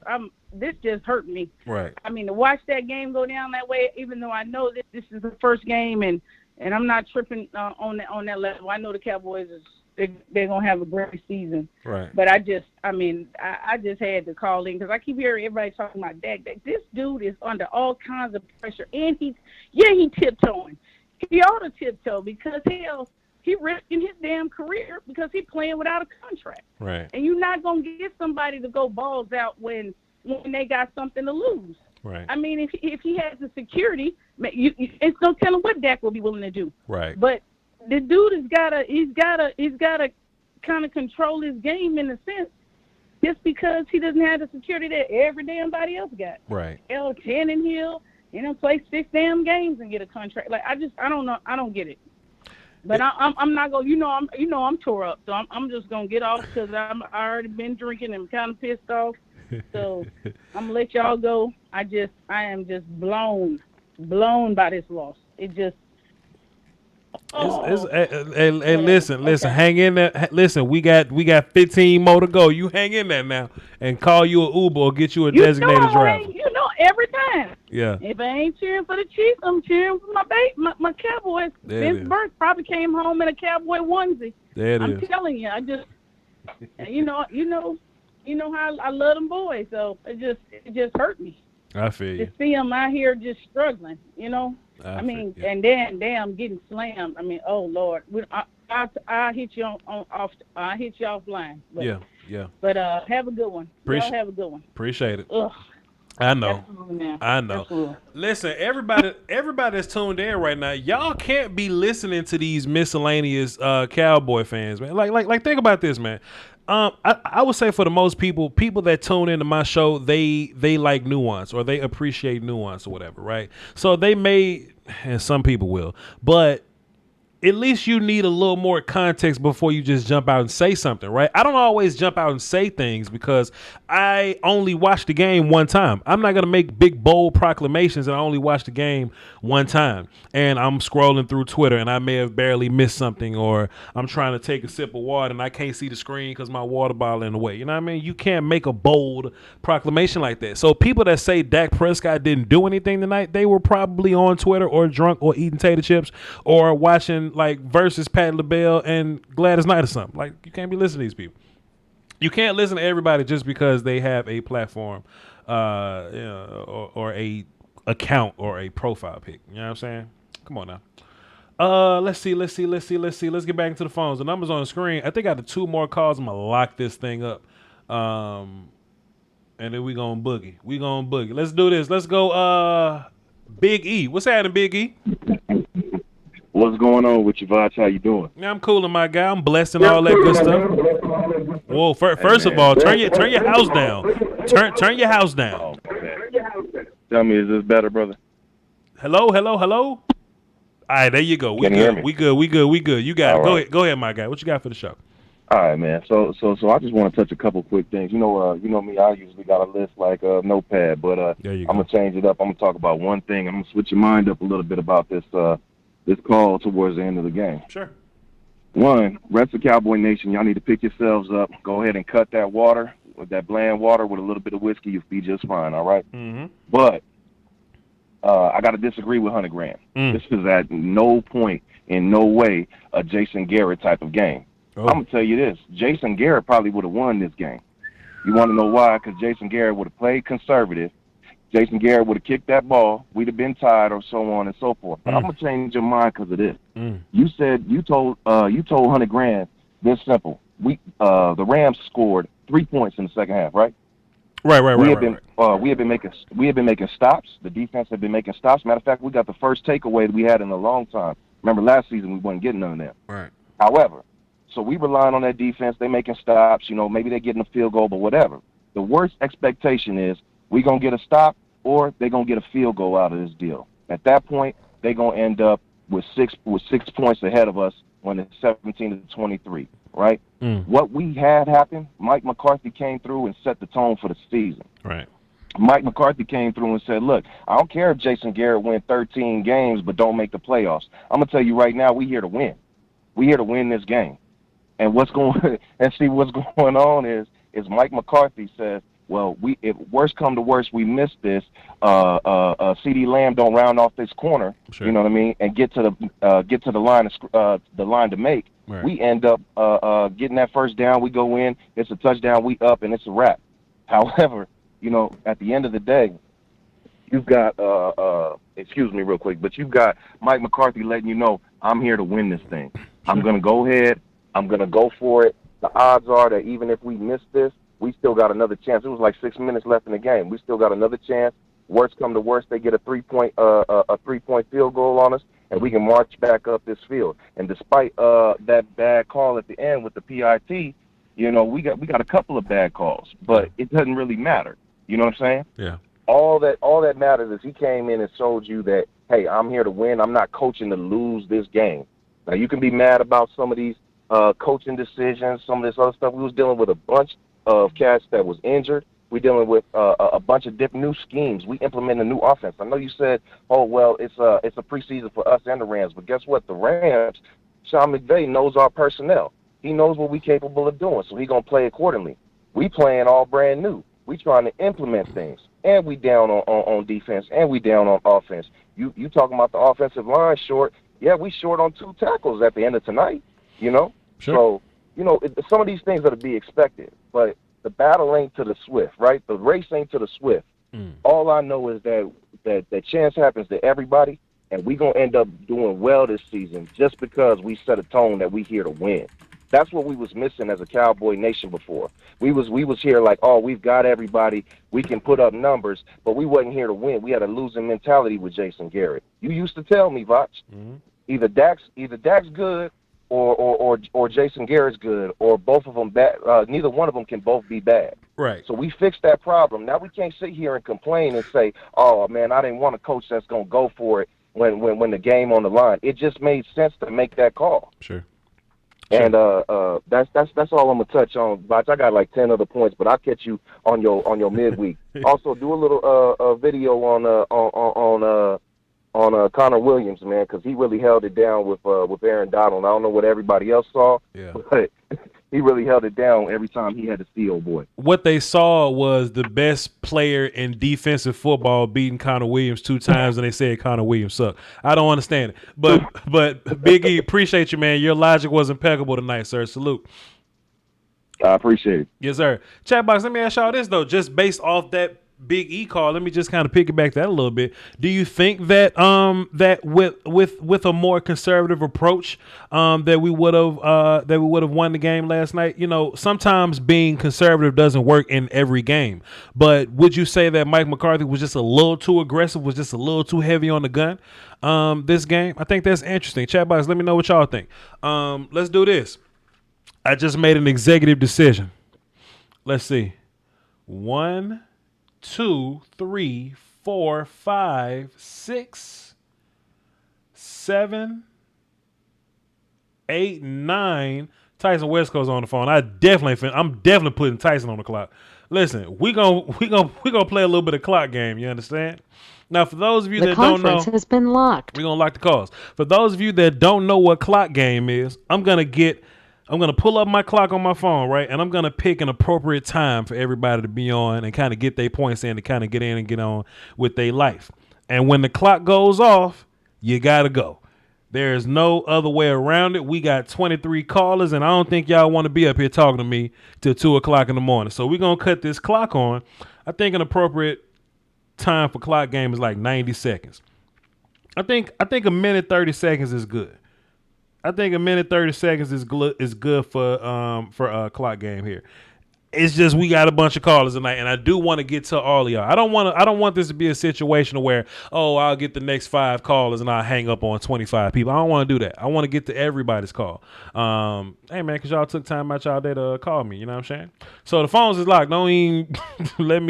This just hurt me. Right. I mean, to watch that game go down that way, even though I know that this is the first game, and I'm not tripping on that level. I know the Cowboys they're gonna have a great season. Right. But I just had to call in because I keep hearing everybody talking about Dak. This dude is under all kinds of pressure, and he tiptoeing. He ought to tiptoe because hell, he risking his damn career because he's playing without a contract. Right. And you're not gonna get somebody to go balls out when they got something to lose. Right. I mean, if he has the security, it's no telling what Dak will be willing to do. Right. But the dude he's gotta kind of control his game in a sense, just because he doesn't have the security that every damn body else got. Right. Tannenhill, play 6 damn games and get a contract. Like I don't know, I don't get it. But I'm not gonna, I'm tore up, so I'm just gonna get off because I already been drinking and I'm kind of pissed off. So I'm gonna let y'all go. I am just blown by this loss. It just. Listen, hang in there. Listen, we got 15 more to go. You hang in there now and call you an Uber or get you a designated driver. Every time. Yeah. If I ain't cheering for the Chiefs, I'm cheering for my Cowboys. Vince Burke probably came home in a Cowboy onesie. I'm telling you, I just, you know how I love them boys. So it just hurt me. I feel you. To see them out here just struggling, I mean, and then damn getting slammed. I mean, oh Lord, I'll hit you I'll hit you offline. But, yeah. But have a good one. Y'all have a good one. Appreciate it. Ugh. I know. I know. Absolutely. Listen, everybody that's tuned in right now, y'all can't be listening to these miscellaneous Cowboy fans, man. Like think about this, man. I would say for the most people that tune into my show, they like nuance or they appreciate nuance or whatever, right? So they may, and some people will, but at least you need a little more context before you just jump out and say something, right? I don't always jump out and say things because I only watch the game one time. I'm not going to make big, bold proclamations, and I only watch the game one time. And I'm scrolling through Twitter, and I may have barely missed something, or I'm trying to take a sip of water, and I can't see the screen because my water bottle in the way. You know what I mean? You can't make a bold proclamation like that. So people that say Dak Prescott didn't do anything tonight, they were probably on Twitter or drunk or eating tater chips or watching like versus Pat LaBelle and Gladys Knight or something. Like, you can't be listening to these people. You can't listen to everybody just because they have a platform, or a account or a profile pic. You know what I'm saying? Come on now. Let's see. Let's get back into the phones. The numbers on the screen. I think I have 2 more calls. I'm gonna lock this thing up. And then we gonna boogie. Let's do this. Let's go. Big E. What's happening, Big E? What's going on with you, Voch? How you doing? Yeah, I'm cooling, my guy. I'm blessed and all that good stuff. Whoa, first of all, turn your house down. Turn your house down. Oh, tell me, is this better, brother? Hello. All right, there you go. We good. We good. You got it. Right. Go ahead, my guy. What you got for the show? All right, man. So I just want to touch a couple quick things. You know me. I usually got a list like a notepad, but I'm gonna change it up. I'm gonna talk about one thing. I'm gonna switch your mind up a little bit about this call towards the end of the game. Sure. One, rest of Cowboy Nation, y'all need to pick yourselves up. Go ahead and cut that water, with that bland water with a little bit of whiskey. You'll be just fine, all right? Mm-hmm. But I got to disagree with Hunter Graham. This is at no point, in no way, a Jason Garrett type of game. I'm going to tell you this. Jason Garrett probably would have won this game. You want to know why? Because Jason Garrett would have played conservative. Jason Garrett would have kicked that ball. We'd have been tied, or so on and so forth. But I'm gonna change your mind because of this. You said you told Hunter Graham this simple. The Rams scored 3 points in the second half, right? Right. We have been making stops. The defense had been making stops. Matter of fact, we got the first takeaway that we had in a long time. Remember last season we wasn't getting none of that. Right. However, so we relying on that defense. They making stops. Maybe they're getting a field goal, but whatever. The worst expectation is we going to get a stop or they're going to get a field goal out of this deal. At that point, they're going to end up with 6 points ahead of us when it's 17-23, right? What we had happen, Mike McCarthy came through and set the tone for the season. Right. Mike McCarthy came through and said, look, I don't care if Jason Garrett win 13 games but don't make the playoffs. I'm going to tell you right now, we here to win. We here to win this game. And what's going on is Mike McCarthy says, well, if worst come to worst, we miss this. CD Lamb don't round off this corner. Sure. You know what I mean, and get to the line to make. Right. We end up getting that first down. We go in. It's a touchdown. We up, and it's a wrap. However, at the end of the day, you've got excuse me real quick, but you've got Mike McCarthy letting you know I'm here to win this thing. Sure. I'm gonna go ahead. I'm gonna go for it. The odds are that even if we miss this, we still got another chance. It was like 6 minutes left in the game. We still got another chance. Worst come to worst, they get a 3-point field goal on us, and we can march back up this field. And despite that bad call at the end with the PIT, we got a couple of bad calls, but it doesn't really matter. You know what I'm saying? Yeah. All that matters is he came in and showed you that, hey, I'm here to win. I'm not coaching to lose this game. Now you can be mad about some of these coaching decisions, some of this other stuff. We was dealing with a bunch of cats that was injured. We're dealing with a bunch of different new schemes. We implement a new offense. I know you said, oh, well, it's a preseason for us and the Rams. But guess what? The Rams, Sean McVay knows our personnel. He knows what we're capable of doing, so he's going to play accordingly. We playing all brand new. We trying to implement things. And we down on defense, and we down on offense. You talking about the offensive line short. Yeah, we short on 2 tackles at the end of tonight, Sure. So, some of these things are to be expected. But the battle ain't to the swift, right? The race ain't to the swift. All I know is that chance happens to everybody, and we're going to end up doing well this season just because we set a tone that we here to win. That's what we was missing as a Cowboy Nation before. We was here like, oh, we've got everybody. We can put up numbers, but we wasn't here to win. We had a losing mentality with Jason Garrett. You used to tell me, Voch, either Dak's good or Jason Garrett's good, or both of them bad. Neither one of them can both be bad. Right. So we fixed that problem. Now we can't sit here and complain and say, oh, man, I didn't want a coach that's going to go for it when the game on the line. It just made sense to make that call. Sure. And that's all I'm gonna touch on. Voch, I got like 10 other points, but I'll catch you on your midweek. Also, do a little video on Connor Williams, man, because he really held it down with Aaron Donald. I don't know what everybody else saw, but he really held it down every time he had to see old boy. What they saw was the best player in defensive football beating Connor Williams 2 times, and they said Connor Williams sucked. I don't understand it. But Big E, appreciate you, man. Your logic was impeccable tonight, sir. Salute. I appreciate it. Yes, sir. Chat box, let me ask y'all this, though. Just based off that Big E call, let me just kind of piggyback that a little bit. Do you think that that with a more conservative approach that we would have won the game last night? You know, sometimes being conservative doesn't work in every game. But would you say that Mike McCarthy was just a little too aggressive, was just a little too heavy on the gun this game? I think that's interesting. Chat box, let me know what y'all think. Let's do this. I just made an executive decision. Let's see. 1, 2, 3, 4, 5, 6, 7, 8, 9. Tyson Westco's on the phone. I'm definitely putting Tyson on the clock. Listen, we gonna play a little bit of clock game. You understand? Now, for those of you that don't know, the conference has been locked. We're gonna lock the calls. For those of you that don't know what clock game is, I'm gonna pull up my clock on my phone, right? And I'm gonna pick an appropriate time for everybody to be on and kind of get their points in to kind of get in and get on with their life. And when the clock goes off, you gotta go. There's no other way around it. We got 23 callers, and I don't think y'all want to be up here talking to me till 2 o'clock in the morning. So we're gonna cut this clock on. I think an appropriate time for clock game is like 90 seconds. I think a minute 30 seconds is good. I think a minute 30 seconds is good for a clock game here. It's just we got a bunch of callers tonight, and I do want to get to all of y'all. I don't want this to be a situation where I'll get the next 5 callers and I'll hang up on 25 people. I don't want to do that. I want to get to everybody's call. Hey man, because y'all took time out y'all day to call me. You know what I'm saying? So the phones is locked. Don't even let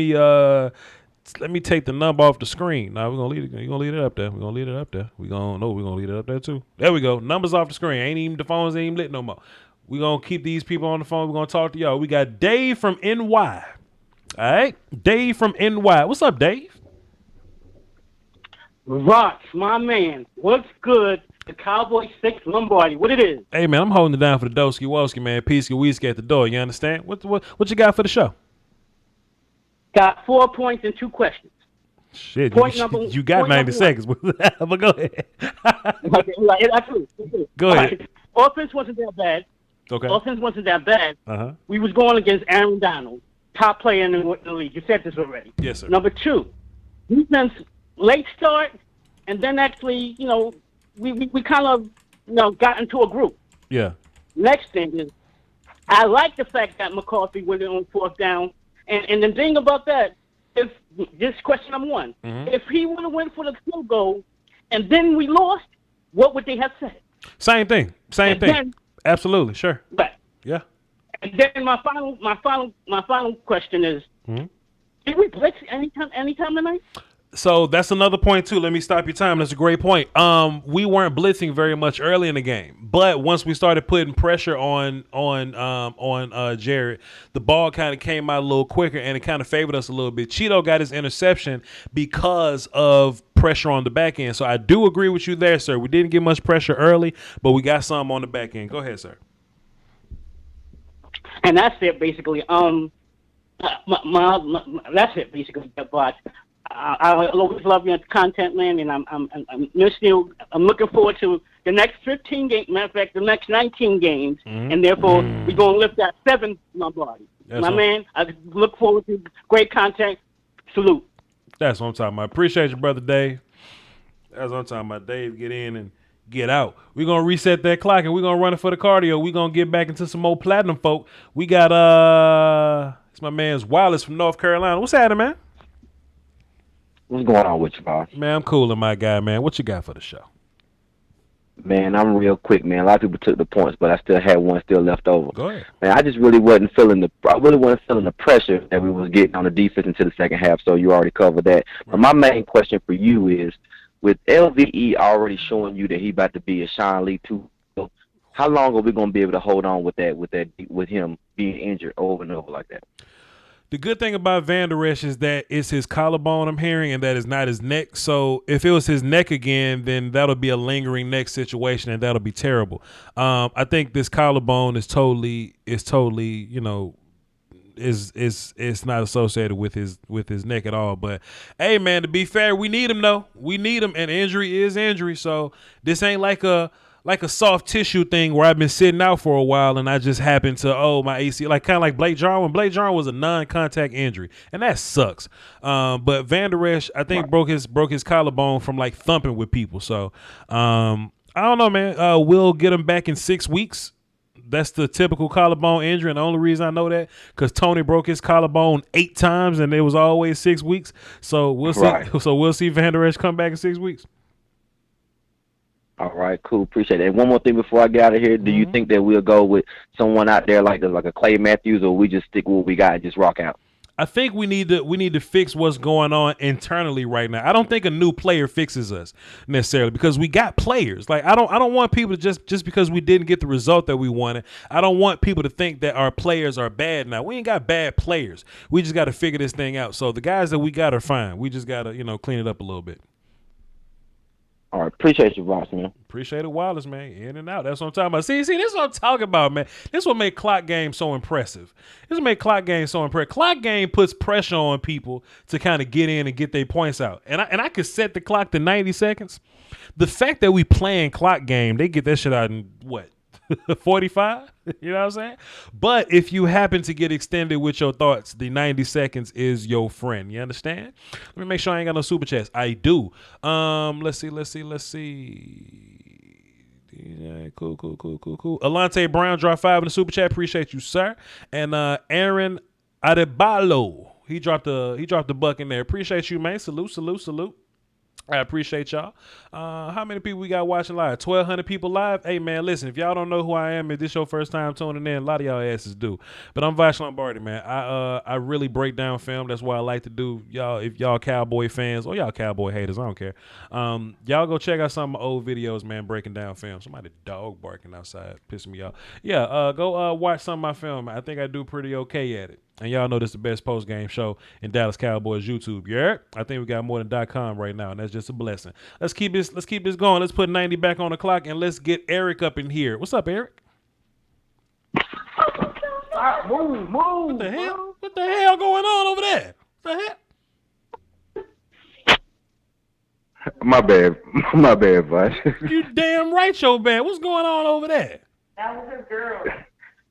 me take the number off the screen. Now we're gonna leave it. You're gonna leave it up there. We're gonna leave it up there. We're gonna leave it up there too. There we go. Numbers off the screen. The phones ain't even lit no more. We're gonna keep these people on the phone. We're gonna talk to y'all. We got Dave from NY. All right. Dave from NY. What's up, Dave? Voch, my man. What's good? The Cowboys 6 Lombardi. What it is? Hey man, I'm holding it down for the Doski Woski, man. Peace and whiskey at the door. You understand? What you got for the show? Got 4 points and 2 questions. Shit, you got 90 seconds. But go ahead. Go ahead. Right. Offense wasn't that bad. Okay. Offense wasn't that bad. Uh-huh. We was going against Aaron Donald, top player in the league. You said this already. Yes, sir. Number 2, defense late start, and then actually, we kind of, got into a group. Yeah. Next thing is, I like the fact that McCarthy went in on 4th down. And the thing about that, if this question number 1, if he would have went for the field goal and then we lost, what would they have said? Same thing. Then, absolutely, sure. Right. Yeah. And then my final question is, did we blitz anytime tonight? So that's another point too. Let me stop your time. That's a great point. We weren't blitzing very much early in the game, but once we started putting pressure on Jared, the ball kind of came out a little quicker, and it kind of favored us a little bit. Cheeto got his interception because of pressure on the back end. So I do agree with you there, sir. We didn't get much pressure early, but we got some on the back end. Go ahead, sir. And that's it, basically. That's it, basically. But I always love your content, man, and I'm missing you. I'm looking forward to the next 15 games. Matter of fact, the next 19 games, and therefore we're gonna lift that 7 Lombardi. Man, I look forward to great content. Salute. That's what I'm talking about. Appreciate you, brother Dave. That's what I'm talking about. Dave, get in and get out. We're gonna reset that clock and we're gonna run it for the cardio. We're gonna get back into some more platinum folk. We got it's my man's Wallace from North Carolina. What's happening, man? What's going on with you, boss? Man, I'm cooling, my guy, man. What you got for the show? Man, I'm real quick, man. A lot of people took the points, but I still had one still left over. Go ahead. Man, I just really wasn't feeling the pressure that we was getting on the defense into the second half, so you already covered that. But my main question for you is, with LVE already showing you that he about to be a Sean Lee too. So how long are we gonna be able to hold on with him being injured over and over like that? The good thing about Van Der Esch is that it's his collarbone I'm hearing, and that is not his neck. So if it was his neck again, then that'll be a lingering neck situation, and that'll be terrible. I think this collarbone is totally, you know, is not associated with his neck at all. But hey, man, to be fair, we need him though. We need him, and injury is injury. So this ain't like a soft tissue thing where I've been sitting out for a while and I just happened to my AC, like kind of like Blake Jarwin. Blake Jarwin was a non-contact injury, and that sucks. But Van Der Esch, I think broke his collarbone from like thumping with people. So I don't know, man. We'll get him back in 6 weeks. That's the typical collarbone injury, and the only reason I know that because Tony broke his collarbone 8 times, and it was always 6 weeks. So we'll see. Right. So we'll see Van Der Esch come back in 6 weeks. All right, cool. Appreciate it. And one more thing before I get out of here, do you think that we'll go with someone out there like a Clay Matthews, or we just stick with what we got and just rock out? I think we need to fix what's going on internally right now. I don't think a new player fixes us necessarily because we got players. Like I don't want people to just because we didn't get the result that we wanted. I don't want people to think that our players are bad now. We ain't got bad players. We just got to figure this thing out. So the guys that we got are fine. We just got to, clean it up a little bit. All right, appreciate you, Ross, man. Appreciate it, Wallace, man. In and out. That's what I'm talking about. See, this is what I'm talking about, man. This is what make clock game so impressive. This make clock game so impressive. Clock game puts pressure on people to kind of get in and get their points out. And I could set the clock to 90 seconds. The fact that we playing clock game, they get that shit out in what? 45? You know what I'm saying? But if you happen to get extended with your thoughts, the 90 seconds is your friend. You understand? Let me make sure I ain't got no super chats. I do. Let's see. Yeah, cool. Alante Brown dropped 5 in the super chat. Appreciate you, sir. And Aaron Adebayo, he dropped the buck in there. Appreciate you, man. Salute. I appreciate y'all. How many people we got watching live? 1,200 people live? Hey, man, listen, if y'all don't know who I am, if this your first time tuning in, a lot of y'all asses do. But I'm Voch Lombardi, man. I really break down film. That's what I like to do. Y'all, if y'all Cowboy fans or y'all Cowboy haters, I don't care. Y'all go check out some of my old videos, man, breaking down film. Somebody dog barking outside, pissing me off. Yeah, go watch some of my film. I think I do pretty okay at it. And y'all know this is the best post-game show in Dallas Cowboys YouTube. Yeah, I think we got more than .com right now, and that's just a blessing. Let's keep this going. Let's put 90 back on the clock, and let's get Eric up in here. What's up, Eric? Move. What the hell? What the hell going on over there? What the hell? My bad, Voch. You damn right, your bad. What's going on over there? That was his girl.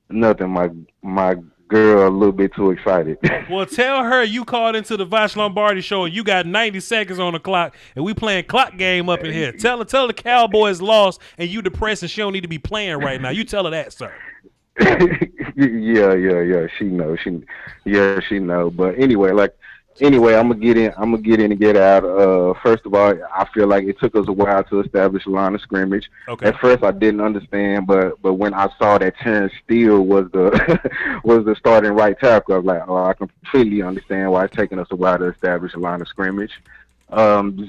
Nothing. My girl a little bit too excited. Well, tell her you called into the Voch Lombardi show and you got 90 seconds on the clock and we playing clock game up in here. Tell her the Cowboys lost and you depressed and she don't need to be playing right now. You tell her that, sir. Yeah. She know. She know. But anyway, I'm gonna get in and get out. First of all, I feel like it took us a while to establish a line of scrimmage. Okay. At first, I didn't understand, but when I saw that Terrence Steele was the starting right tackle, I was like, I completely understand why it's taking us a while to establish a line of scrimmage.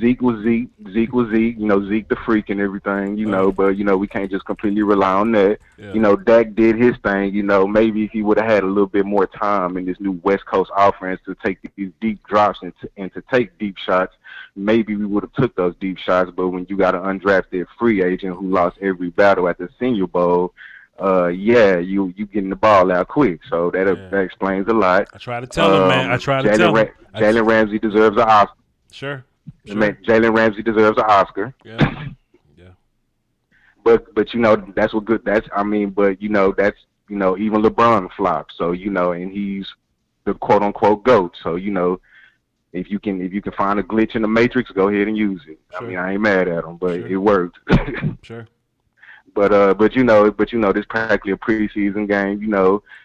Zeke was Zeke. Zeke the freak and everything, but we can't just completely rely on that. Yeah. Dak did his thing, maybe if he would have had a little bit more time in this new West Coast offense to take these deep drops and to take deep shots, maybe we would have took those deep shots. But when you got an undrafted free agent who lost every battle at the Senior Bowl, you getting the ball out quick. So that explains a lot. I try to tell him, man. Jalen Ramsey deserves an Oscar. Sure. Jalen Ramsey deserves an Oscar. Yeah. But that's what good. That's even LeBron flopped. So and he's the quote unquote GOAT. So if you can find a glitch in the matrix, go ahead and use it. Sure. I ain't mad at him, but it worked. Sure. But this practically a preseason game.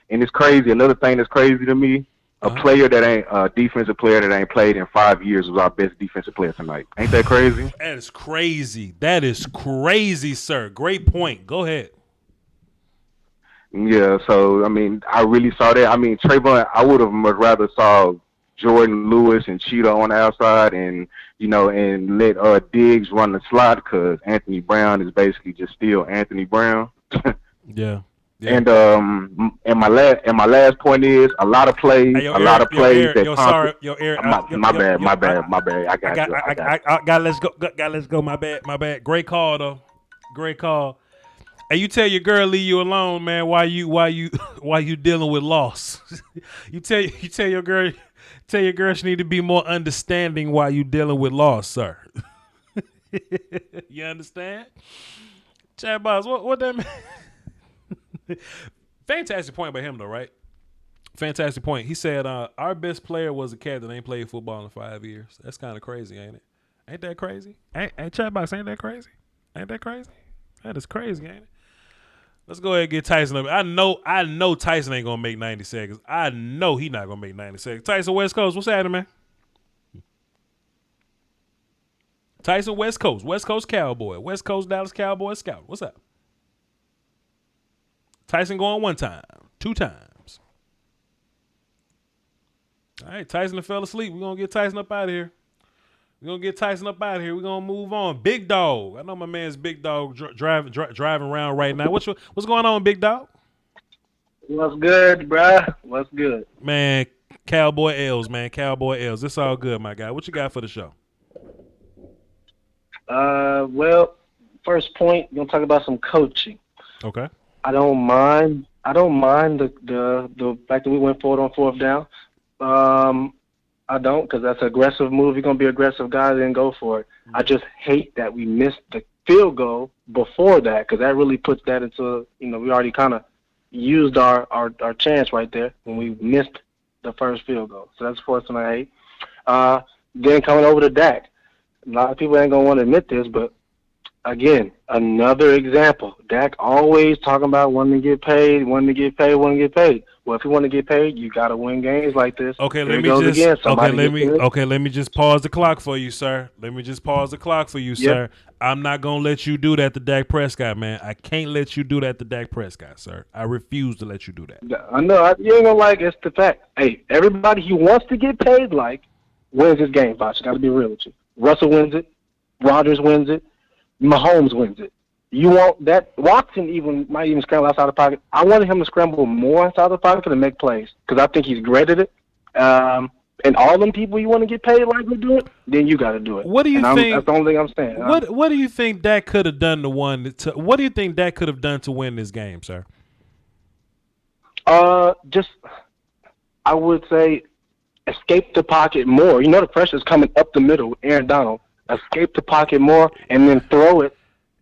And it's crazy. Another thing that's crazy to me. A defensive player that ain't played in 5 years was our best defensive player tonight. Ain't that crazy? That is crazy, sir. Great point. Go ahead. Yeah, so, I really saw that. Trayvon, I would have much rather saw Jordan Lewis and Cheetah on the outside, and and let Diggs run the slot because Anthony Brown is basically just still Anthony Brown. Yeah. And my last point is a lot of plays, Hey, my bad. I got let's go. My bad. Great call though. Great call. Hey, you tell your girl leave you alone, man. Why you dealing with loss? you tell your girl she need to be more understanding while you dealing with loss, sir. You understand? Chad Boss, what that mean? Fantastic point by him though, right? Fantastic point. He said our best player was a cat that ain't played football in 5 years. That's kind of crazy, ain't it? Ain't that crazy? Ain't Chad Box, ain't that crazy? Ain't that crazy? That is crazy, ain't it? Let's go ahead and get Tyson up. I know Tyson ain't gonna make 90 seconds. I know he not gonna make 90 seconds. Tyson West Coast, what's happening, man? Tyson West Coast Cowboy, West Coast Dallas Cowboy Scout. What's up? Tyson going 1 time, 2 times. All right, Tyson fell asleep. We're going to get Tyson up out of here. We're going to move on. Big Dog. I know my man's Big Dog driving around right now. What's going on, Big Dog? What's good, bruh? What's good? Man, Cowboy L's, man. Cowboy L's. It's all good, my guy. What you got for the show? Well, first point, we're going to talk about some coaching. Okay. I don't mind the fact that we went for it on 4th down. I don't, because that's an aggressive move. You're going to be an aggressive guy, then go for it. Mm-hmm. I just hate that we missed the field goal before that, because that really puts that into, we already kind of used our chance right there when we missed the first field goal. So that's the first one I hate. Then coming over to Dak. A lot of people ain't going to want to admit this, but again, another example. Dak always talking about wanting to get paid. Well, if you want to get paid, you got to win games like this. Okay, let me just pause the clock for you, sir. Sir. I'm not going to let you do that to Dak Prescott, man. I can't let you do that to Dak Prescott, sir. I refuse to let you do that. I know. You ain't going to like it. It's the fact. Hey, everybody he wants to get paid like wins his game, Voch. Got to be real with you. Russell wins it. Rodgers wins it. Mahomes wins it. You want that? Watson might even scramble outside the pocket. I wanted him to scramble more outside the pocket to make plays because I think he's great at it. And all them people you want to get paid like we do it, then you got to do it. What do you think? That's the only thing I'm saying. What do you think Dak could have done what do you think Dak could have done to win this game, sir? I would say escape the pocket more. The pressure's coming up the middle with Aaron Donald. Escape the pocket more and then throw it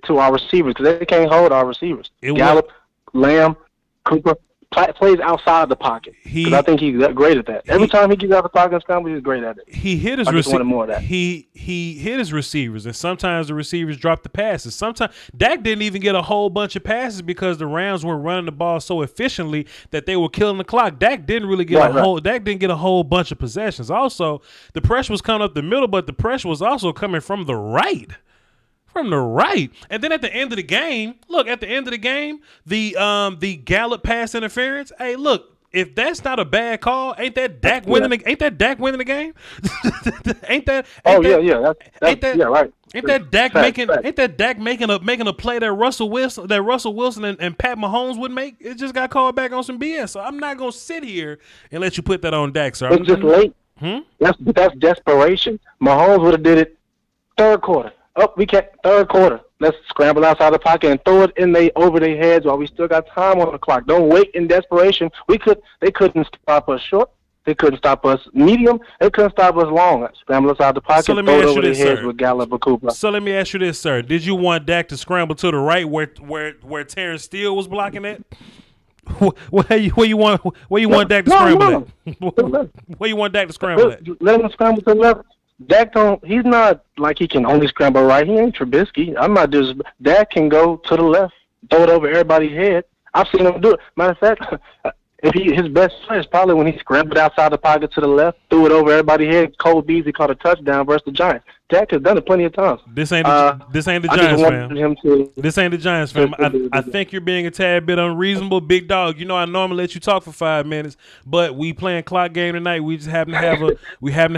to our receivers because they can't hold our receivers. Gallup, Lamb, Cooper plays outside the pocket because I think he's great at that. Every time he gets out of the pocket and scrambles, he's great at it. He hit his receivers. He hit his receivers, and sometimes the receivers drop the passes. Sometimes Dak didn't even get a whole bunch of passes because the Rams were running the ball so efficiently that they were killing the clock. Dak didn't really get Dak didn't get a whole bunch of possessions. Also, the pressure was coming up the middle, but the pressure was also coming from the right. And then at the end of the game, the Gallup pass interference. Hey, look, if that's not a bad call, ain't that Dak winning the game? Ain't that Dak making a play that Russell Wilson and Pat Mahomes would make? It just got called back on some BS. So I'm not gonna sit here and let you put that on Dak, sir. It's just late. That's desperation. Mahomes would have did it 3rd quarter. We can't. 3rd quarter. Let's scramble outside the pocket and throw it over their heads while we still got time on the clock. Don't wait in desperation. They couldn't stop us short. They couldn't stop us medium. They couldn't stop us long. Scramble outside the pocket, throw it over their heads with Gallup or Cooper. So let me ask you this, sir. Did you want Dak to scramble to the right where Terrence Steele was blocking it? Where you want Dak to scramble at? Where you want Dak to scramble at? Let him scramble to the left. Dak he's not like he can only scramble right. He ain't Trubisky. Dak can go to the left, throw it over everybody's head. I've seen him do it. Matter of fact, his best play is probably when he scrambled outside the pocket to the left, threw it over everybody's head. Cole Beasley caught a touchdown versus the Giants. Dak has done it plenty of times. This ain't the Giants, fam. This ain't the Giants, fam. I think you're being a tad bit unreasonable, big dog. You know I normally let you talk for 5 minutes, but we playing clock game tonight. We just happen to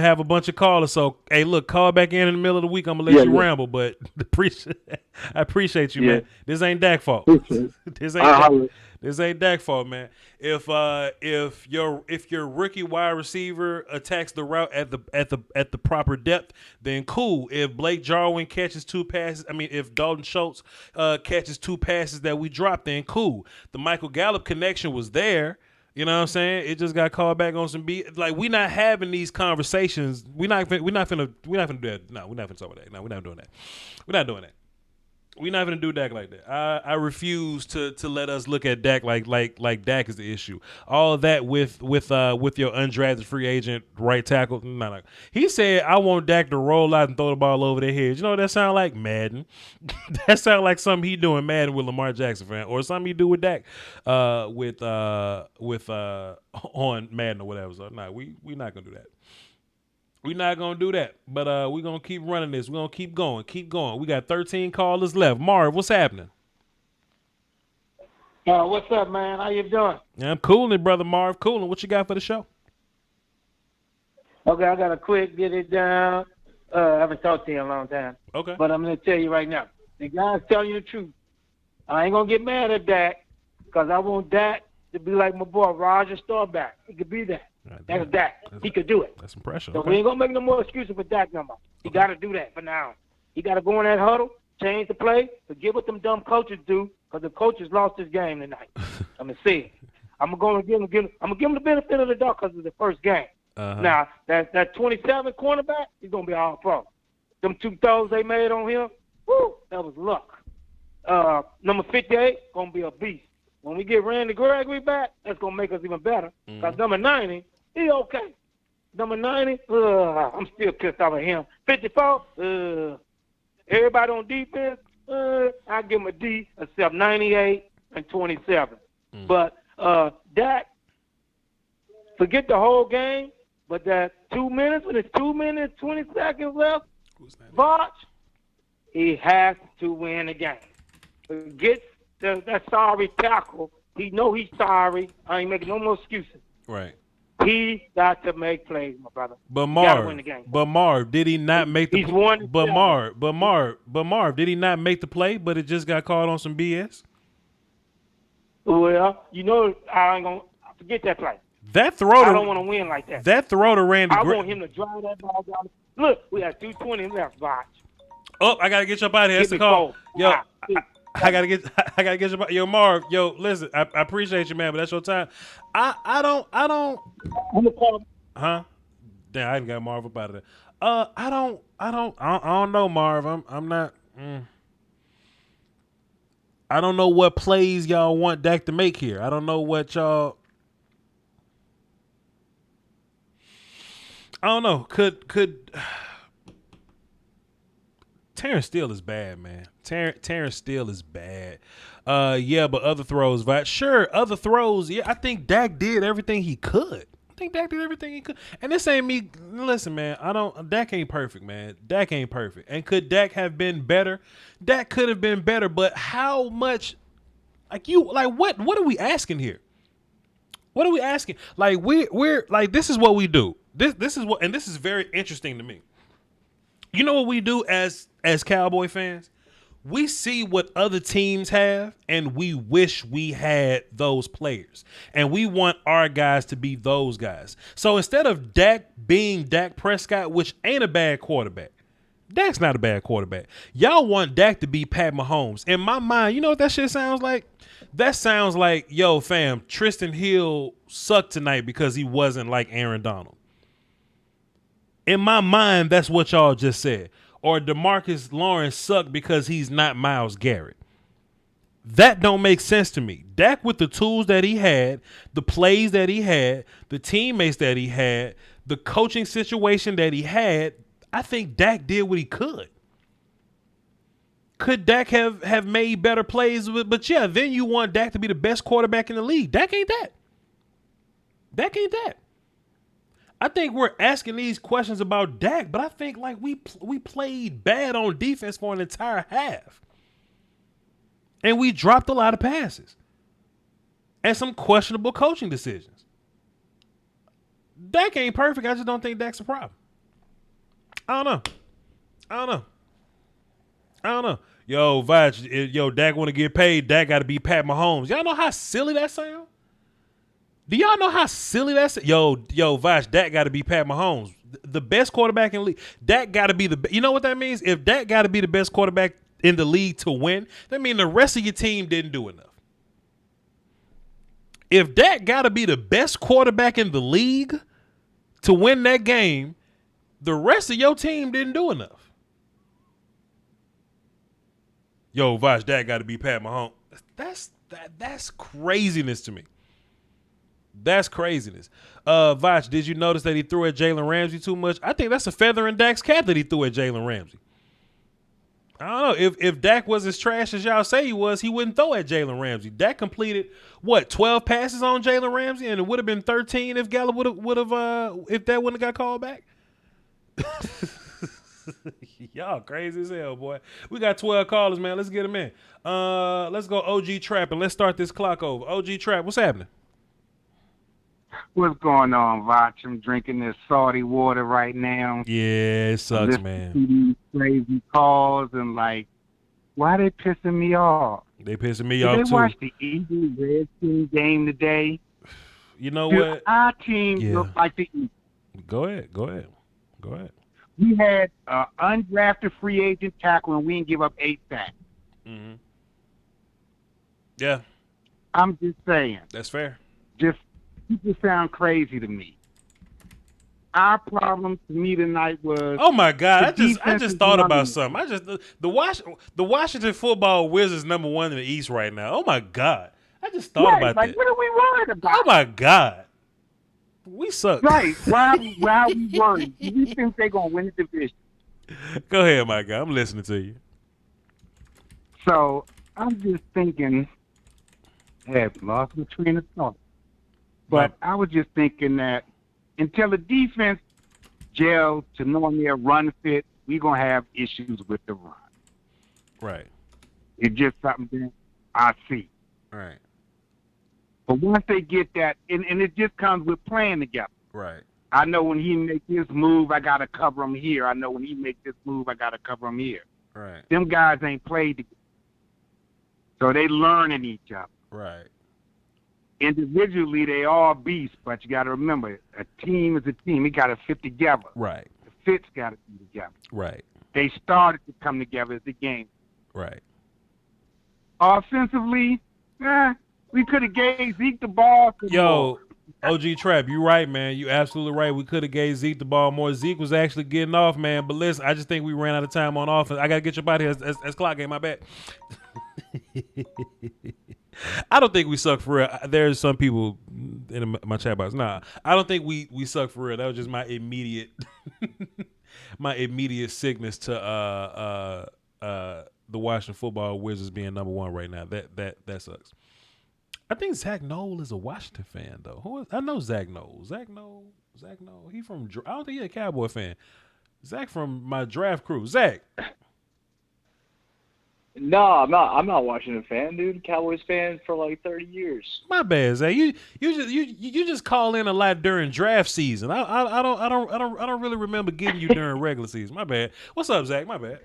have a bunch of callers. So hey, look, call back in the middle of the week. I'm gonna let you ramble, but I appreciate you, man. This ain't Dak fault. This ain't Dak fault, man. If your rookie wide receiver attacks the route at the proper depth, then cool. If Blake Jarwin catches 2 passes, if Dalton Schultz catches 2 passes that we dropped, then cool. The Michael Gallup connection was there. You know what I'm saying? It just got called back on some beat. Like, we not having these conversations. We're not finna do that. No, we're not finna talk about that. No, we're not doing that. We're not doing that. We're not going to do Dak like that. I refuse to let us look at Dak like Dak is the issue. All of that with your undrafted free agent right tackle. No. He said, I want Dak to roll out and throw the ball over their heads. You know what that sound like? Madden. That sound like something he doing Madden with Lamar Jackson, fan, or something he do with Dak on Madden or whatever. So, we not going to do that. We're not going to do that, but we're going to keep running this. We're going to keep going. We got 13 callers left. Marv, what's happening? What's up, man? How you doing? Yeah, I'm cooling, brother Marv. Cooling. What you got for the show? Okay, I got to quick get it down. I haven't talked to you in a long time. Okay. But I'm going to tell you right now. The guy's telling you the truth. I ain't going to get mad at Dak because I want Dak to be like my boy Roger Staubach. He could be that. That's Dak. He could do it. That's some pressure. So okay. we ain't going to make no more excuses for Dak no more. He got to do that for now. He got to go in that huddle, change the play, forget what them dumb coaches do, because the coaches lost this game tonight. I'm going to see it. I'm going to give him the benefit of the doubt because it's the first game. Now, that 27 cornerback, he's going to be all pro. Them 2 throws they made on him, woo, that was luck. Number 58, going to be a beast. When we get Randy Gregory back, that's going to make us even better. Because number 90, he okay. Number 90, I'm still pissed off at him. 54, everybody on defense, I give him a D, except 98 and 27. But Dak, forget the whole game, but that 2 minutes, when it's 2 minutes, 20 seconds left, Voch, he has to win the game. Forget that sorry tackle. He know he's sorry. I ain't making no more excuses. Right. He got to make plays, my brother. But Marv, did he not make the? He's won. But Marv, did he not make the play? But it just got called on some BS. Well, you know, I ain't gonna forget that play. That throw. I don't want to win like that. That throw to Randy. I want him to drive that ball down. Look, we have 2:20 left, Voch. Oh, I gotta get you up out of here. That's the call. Yo, I gotta get you. Yo, Marv. Yo, listen. I appreciate you, man, but that's your time. I don't. Huh? Damn, I didn't got Marv up out of there. I don't know, Marv. I'm not. I don't know what plays y'all want Dak to make here. I don't know what y'all. I don't know. Could Terrence Steele is bad, man. Terrence Steele is bad. Yeah, but other throws, right? Sure, other throws. Yeah, I think Dak did everything he could. And this ain't me. Listen, man, Dak ain't perfect, man. Dak ain't perfect. And could Dak have been better? Dak could have been better, but how much? What are we asking here? What are we asking? Like we're like, this is what we do. This is what, and this is very interesting to me. You know what we do as Cowboy fans? We see what other teams have, and we wish we had those players. And we want our guys to be those guys. So instead of Dak being Dak Prescott, which ain't a bad quarterback, Dak's not a bad quarterback. Y'all want Dak to be Pat Mahomes. In my mind, you know what that shit sounds like? That sounds like, yo, fam, Tristan Hill sucked tonight because he wasn't like Aaron Donald. In my mind, that's what y'all just said. Or DeMarcus Lawrence sucked because he's not Myles Garrett. That don't make sense to me. Dak, with the tools that he had, the plays that he had, the teammates that he had, the coaching situation that he had, I think Dak did what he could. Could Dak have made better plays? But yeah, then you want Dak to be the best quarterback in the league. Dak ain't that. Dak ain't that. I think we're asking these questions about Dak, but I think like we played bad on defense for an entire half. And we dropped a lot of passes. And some questionable coaching decisions. Dak ain't perfect. I just don't think Dak's a problem. I don't know. Yo, Voch, Dak want to get paid. Dak got to be Pat Mahomes. Y'all know how silly that sound? Do y'all know how silly that sound? Yo, Voch, Dak got to be Pat Mahomes. The best quarterback in the league. Dak got to be you know what that means? If Dak got to be the best quarterback in the league to win, that means the rest of your team didn't do enough. If Dak got to be the best quarterback in the league to win that game, the rest of your team didn't do enough. Yo, Voch, Dak got to be Pat Mahomes. That's craziness to me. That's craziness. Voch, did you notice that he threw at Jalen Ramsey too much? I think that's a feather in Dak's cap that he threw at Jalen Ramsey. I don't know. If Dak was as trash as y'all say he was, he wouldn't throw at Jalen Ramsey. Dak completed, 12 passes on Jalen Ramsey, and it would have been 13 if Gallup would have if that wouldn't have got called back. Y'all crazy as hell, boy. We got 12 callers, man. Let's get them in. Let's go OG Trap, and let's start this clock over. OG Trap, what's happening? What's going on, Voch? I'm drinking this salty water right now. Yeah, it sucks, man. To these crazy calls and why they pissing me off? They pissing me off too. Did they watch the Eagles Redskins game today? You know what? Our team looked like the Eagles. Go ahead. We had an undrafted free agent tackle and we didn't give up 8 sacks. Mm-hmm. Yeah. I'm just saying. That's fair. People sound crazy to me. Our problem to me tonight was. Oh my God! I just thought about something. The Washington Football Wizards #1 in the East right now. Oh my God! I just thought about that. What are we worried about? Oh my God! We suck. Right? Why are we worried? Do we think they're gonna win the division? Go ahead, my guy. I'm listening to you. So I'm just thinking. Have lost my train of thought. But I was just thinking that until the defense gels to normally a run fit, we're going to have issues with the run. Right. It's just something that I see. Right. But once they get that, and it just comes with playing together. Right. I know when he makes this move, I got to cover him here. I know when he makes this move, I got to cover him here. Right. Them guys ain't played together. So they learning each other. Right. Individually, they all beasts, but you got to remember, a team is a team. It got to fit together. Right. The fits got to be together. Right. They started to come together as a game. Right. Offensively, we could have gave Zeke the ball. Yo, OG Trap, you right, man. You absolutely right. We could have gave Zeke the ball more. Zeke was actually getting off, man. But listen, I just think we ran out of time on offense. I got to get your body as clock game. My bad. I don't think we suck for real. There's some people in my chat box. Nah, I don't think we suck for real. That was just my immediate sickness to the Washington Football Wizards being #1 right now. That sucks. I think Zach Noel is a Washington fan though. I know Zach Noel. Zach Noel. He from. I don't think he's a Cowboy fan. Zach from my draft crew. Zach. No, I'm not a Washington fan, dude. Cowboys fan for like 30 years. My bad, Zach. You just call in a lot during draft season. I don't really remember getting you during regular season. My bad. What's up, Zach? My bad.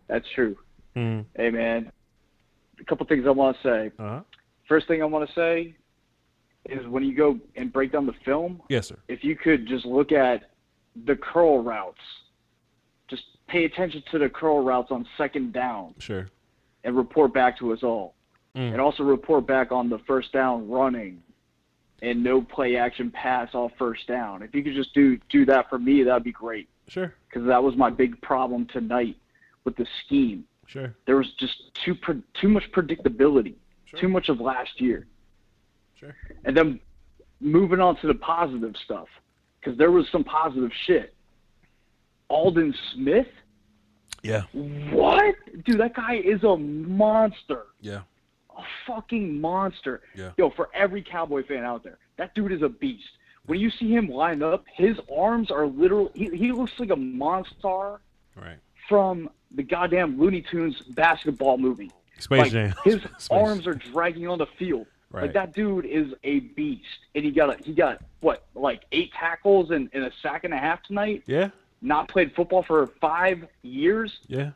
That's true. Mm-hmm. Hey, man. A couple things I want to say. Uh-huh. First thing I want to say is when you go and break down the film. Yes, sir. If you could just look at the curl routes, just pay attention to the curl routes on second down. Sure. And report back to us all. And also report back on the first down running and no play action pass off first down. If you could just do that for me, that would be great. Sure. Because that was my big problem tonight with the scheme. Sure. There was just too much predictability, too much of last year. Sure. And then moving on to the positive stuff, because there was some positive shit. Alden Smith? Yeah. What? Dude, that guy is a monster. Yeah. A fucking monster. Yeah. Yo, for every Cowboy fan out there, that dude is a beast. when you see him line up, his arms are literally he looks like a monster from the goddamn Looney Tunes basketball movie. Space Jam. His arms are dragging on the field. Right. Like, that dude is a beast. And he got what, like 8 tackles and a sack and a half tonight? Yeah. Not played football for 5 years? Yeah.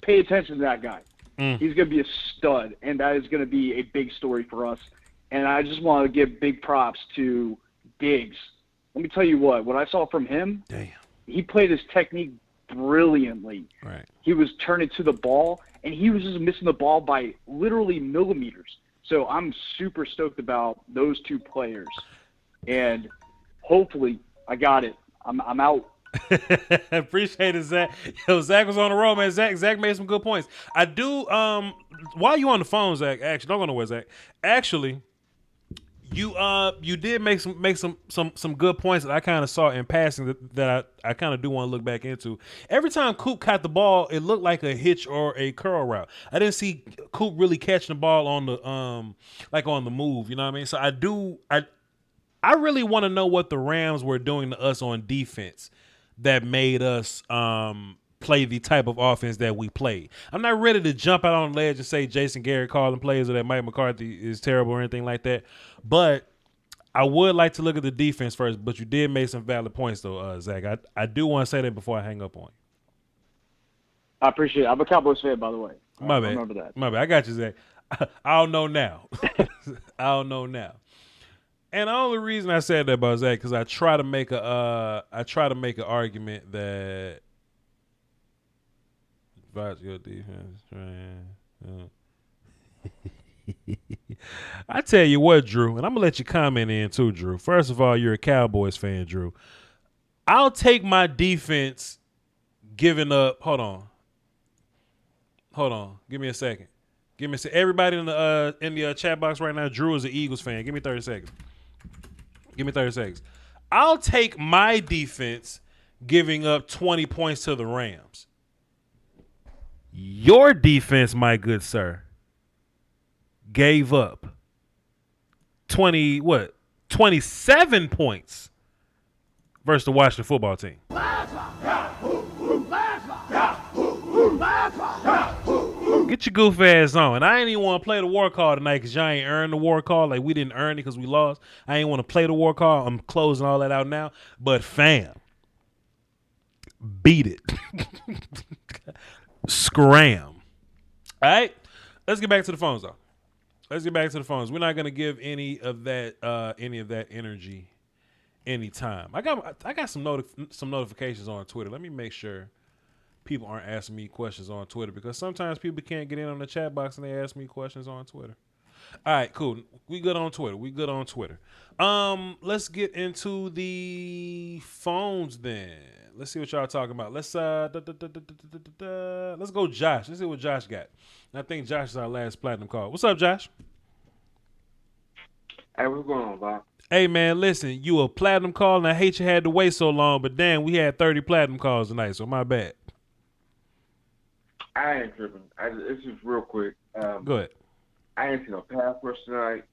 Pay attention to that guy. Mm. He's going to be a stud, and that is going to be a big story for us. And I just want to give big props to Diggs. Let me tell you what I saw from him, he played his technique brilliantly. Right. He was turning to the ball, and he was just missing the ball by literally millimeters. So I'm super stoked about those 2 players. And hopefully I got it. I'm out. Appreciate it, Zach. Yo, Zach was on the road, man. Zach made some good points. I do. While you on the phone, Zach, actually, don't go nowhere, Zach. Actually, you did make some good points that I kind of saw in passing that I kind of do want to look back into. Every time Coop caught the ball, it looked like a hitch or a curl route. I didn't see Coop really catching the ball on the like on the move. You know what I mean? So I really want to know what the Rams were doing to us on defense that made us play the type of offense that we played. I'm not ready to jump out on the ledge and say Jason Garrett calling plays or that Mike McCarthy is terrible or anything like that. But I would like to look at the defense first. But you did make some valid points, though, Zach. I do want to say that before I hang up on you. I appreciate it. I'm a Cowboys fan, by the way. My bad. Remember that. My bad. I got you, Zach. I don't know now. I don't know now. And the only reason I said that about Zach because I try to make an argument that your defense. I tell you what, Drew, and I'm gonna let you comment in too, Drew. First of all, you're a Cowboys fan, Drew. I'll take my defense giving up. Hold on. Give me a second. Everybody in the chat box right now, Drew is an Eagles fan. Give me 30 seconds. I'll take my defense giving up 20 points to the Rams. Your defense, my good sir, gave up 27 points versus the Washington football team. Get your goof ass on. And I ain't even want to play the war call tonight because y'all ain't earned the war call. Like, we didn't earn it because we lost. I ain't want to play the war call. I'm closing all that out now. But, fam, beat it. Scram. All right? Let's get back to the phones, though. We're not going to give any of that energy any time. I got some notifications on Twitter. Let me make sure people aren't asking me questions on Twitter because sometimes people can't get in on the chat box and they ask me questions on Twitter. All right, cool. We good on Twitter. Let's get into the phones then. Let's see what y'all talking about. Let's go Josh. Let's see what Josh got. I think Josh is our last platinum call. What's up, Josh? Hey, what's going on, Bob? Hey, man, listen, you a platinum call, and I hate you had to wait so long, but damn, we had 30 platinum calls tonight, so my bad. I ain't tripping. It's just real quick. Go ahead. I ain't seen no pass rush tonight.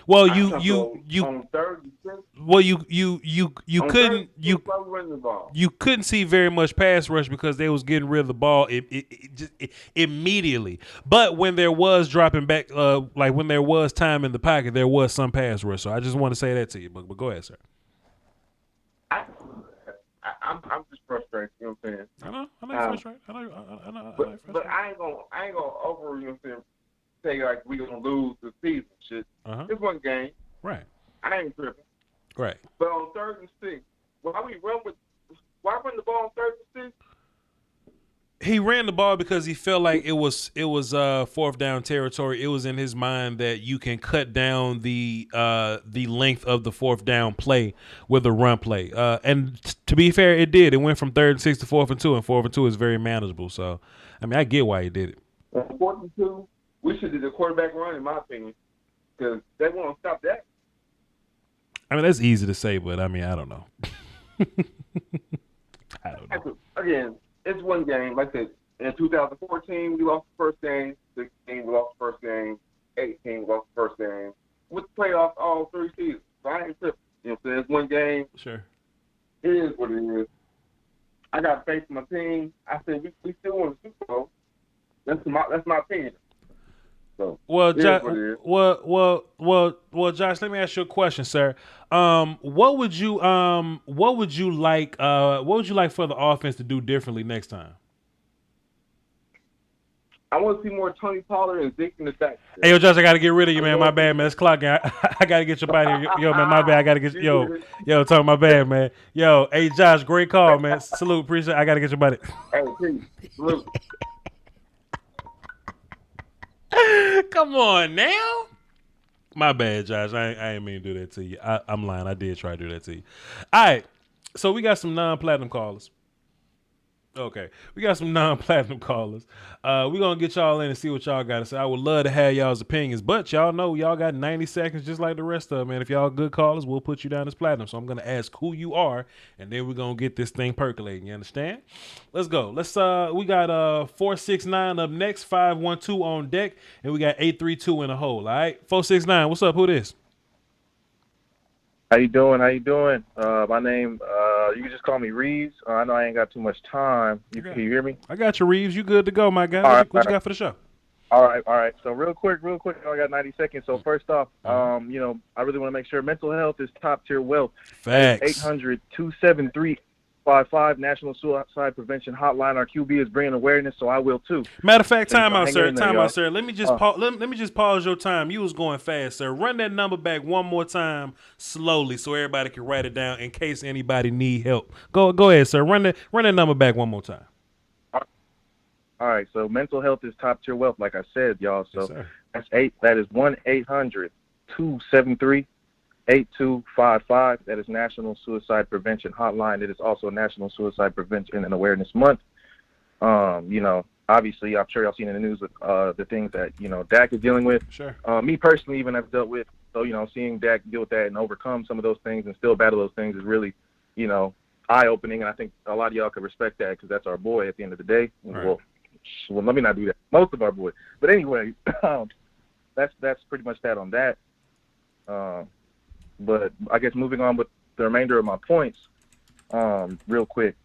Well, on third and six. Well, you couldn't see very much pass rush because they was getting rid of the ball just immediately. But when there was dropping back, like when there was time in the pocket, there was some pass rush. So I just want to say that to you. But go ahead, sir. I'm just frustrated. You know what I'm saying? I know frustrated. But I ain't gonna over. You know what I'm saying? Say like we gonna lose the season. Shit. It's one game. Right. I ain't tripping. Right. But on 3rd and 6, why run the ball on 3rd and 6? He ran the ball because he felt like it was 4th down territory. It was in his mind that you can cut down the length of the 4th down play with a run play. And to be fair, it did. It went from 3rd and 6 to 4th and 2, and 4th and 2 is very manageable. So, I mean, I get why he did it. 4th and 2, we should do the quarterback run, in my opinion, because they won't stop that. I mean, that's easy to say, but I mean, I don't know. Again, it's one game. Like I said, in 2014, we lost the first game. 16, we lost the first game. 18, we lost the first game. With the playoffs all 3 seasons. I ain't tripping. You know what I'm saying? It's one game. Sure. It is what it is. I got faith in my team. I said we still want the Super Bowl. That's my opinion. So well, Josh, Josh, let me ask you a question, sir. What would you like for the offense to do differently next time? I want to see more Tony Pollard and Zeke in the back. Hey, yo, Josh, I got to get rid of you, man. My bad, man. It's clocking. I got to get your body. Yo, man, my bad. I got to get Tony, my bad, man. Yo, hey, Josh, great call, man. Salute, appreciate it. I got to get your body. Hey, please, salute. Come on now. My bad, Josh. I ain't mean to do that to you. I'm lying. I did try to do that to you. All right. So we got some non-platinum callers. Okay. We got some non-platinum callers. We're going to get y'all in and see what y'all got to say. I would love to have y'all's opinions, but y'all know y'all got 90 seconds just like the rest of them, man. If y'all good callers, we'll put you down as platinum. So I'm going to ask who you are, and then we're going to get this thing percolating. You understand? Let's go. We got 469 up next, 512 on deck, and we got 832 in a hole. All right? 469, what's up? Who this? How you doing? My name, you can just call me Reeves. I know I ain't got too much time. Can you hear me? I got you, Reeves. You good to go, my guy. What you got for the show? All right. So real quick, I got 90 seconds. So first off, I really want to make sure mental health is top tier wealth. Facts. 800-273-55 National Suicide Prevention Hotline. Our QB is bringing awareness, so I will too. Matter of fact, time out, sir. Let me just pause your time. You was going fast, sir. Run that number back one more time slowly so everybody can write it down in case anybody need help. Go ahead, sir. Run that number back one more time. All right. So mental health is top tier wealth, like I said, y'all. So yes, that is 1-800-273-8255. That is National Suicide Prevention Hotline. It is also National Suicide Prevention and Awareness Month. Obviously, I'm sure y'all seen in the news with the things that Dak is dealing with. Sure. Me personally, even have dealt with. So seeing Dak deal with that and overcome some of those things and still battle those things is really eye-opening. And I think a lot of y'all can respect that because that's our boy at the end of the day. Right. Well, let me not do that. Most of our boys. But anyway, that's pretty much that on that. But I guess moving on with the remainder of my points, real quick.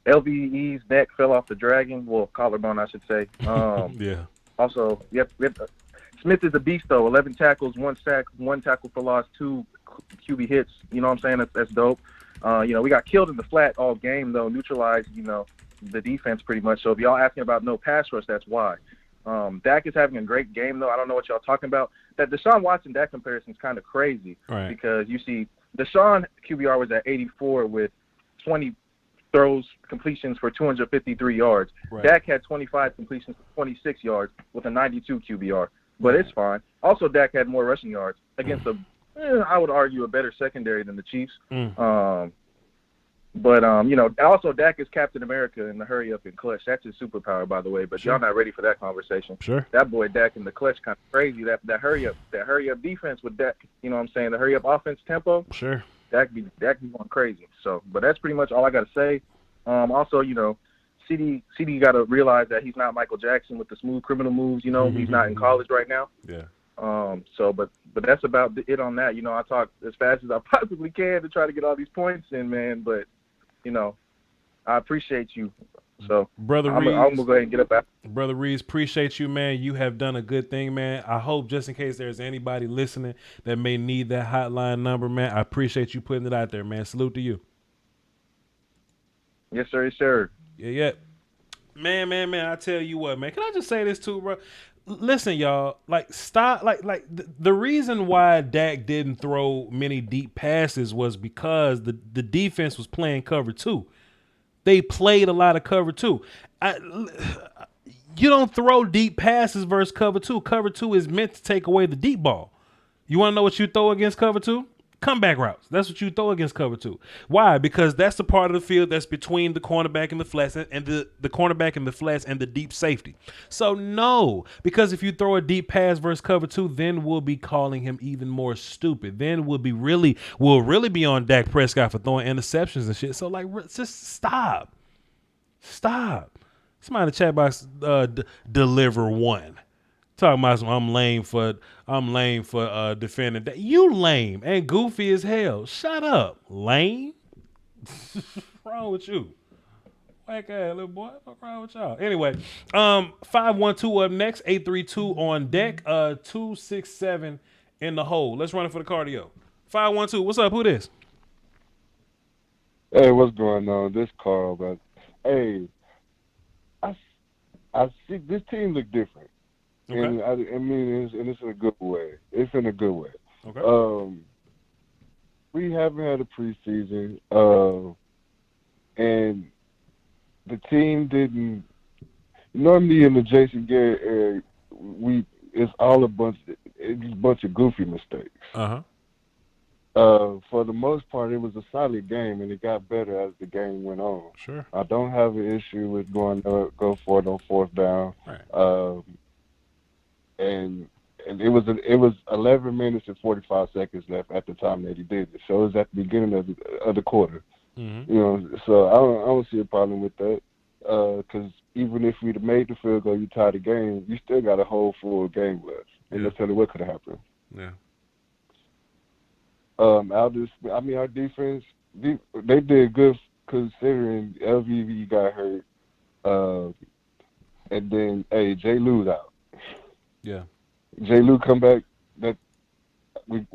LVE's neck fell off the dragon. Well, collarbone, I should say. Yeah. Also, Smith is a beast, though. 11 tackles, 1 sack, 1 tackle for loss, 2 QB hits. You know what I'm saying? That's dope. We got killed in the flat all game, though, neutralized, the defense pretty much. So if y'all asking about no pass rush, that's why. Dak is having a great game, though. I don't know what y'all talking about. That Deshaun Watson-Dak comparison is kind of crazy because you see Deshaun QBR was at 84 with 20 completions for 253 yards. Right. Dak had 25 completions for 26 yards with a 92 QBR, but it's fine. Also, Dak had more rushing yards against I would argue, a better secondary than the Chiefs. But also Dak is Captain America in the hurry up and clutch. That's his superpower, by the way. But y'all not ready for that conversation. Sure. That boy Dak in the clutch kind of crazy. That hurry up defense with Dak. You know what I'm saying? The hurry up offense tempo. Sure. Dak be going crazy. So, but that's pretty much all I got to say. Also, CD got to realize that he's not Michael Jackson with the smooth criminal moves. He's not in college right now. Yeah. But that's about it on that. I talk as fast as I possibly can to try to get all these points in, man. But I appreciate you. So, Brother I'm going to go ahead and get up out. Brother Reeves, appreciate you, man. You have done a good thing, man. I hope just in case there's anybody listening that may need that hotline number, man, I appreciate you putting it out there, man. Salute to you. Yes, sir. Yes, sir. Yeah. Man, I tell you what, man. Can I just say this too, bro? Listen, y'all, stop. The reason why Dak didn't throw many deep passes was because the defense was playing cover 2. They played a lot of cover 2. You don't throw deep passes versus cover 2. Cover 2 is meant to take away the deep ball. You want to know what you throw against cover 2? Comeback routes. That's what you throw against cover 2. Why? Because that's the part of the field that's between the cornerback and the flats and the cornerback and the flats and the deep safety. So no, because if you throw a deep pass versus cover 2, then we'll be calling him even more stupid. Then we'll really be on Dak Prescott for throwing interceptions and shit. So just stop. Somebody in the chat box deliver one. Talking about some I'm lame for defending that. You lame and goofy as hell. Shut up, lame. What's wrong with you? Whack ass little boy. What's wrong with y'all? Anyway, 512 up next, 832 on deck, 267 in the hole. Let's run it for the cardio. 512. What's up? Who this? Hey, what's going on? This Carl, but hey, I see this team look different. Okay. And I mean, it's in a good way. It's in a good way. Okay. We haven't had a preseason, and the team didn't. Normally in the Jason Garrett era, it's a bunch of goofy mistakes. For the most part, it was a solid game, and it got better as the game went on. Sure. I don't have an issue with go for it on fourth down. Right. And it was 11 minutes and 45 seconds left at the time that he did it. So it was at the beginning of the quarter. Mm-hmm. You know, so I don't see a problem with that. Because even if we'd have made the field goal, you tied the game, you still got a whole full game left. And let's tell you what could have happened. Yeah. Our defense, they did good considering LVV got hurt. And then, J. Lou's out. Yeah. J. Lou come back, that we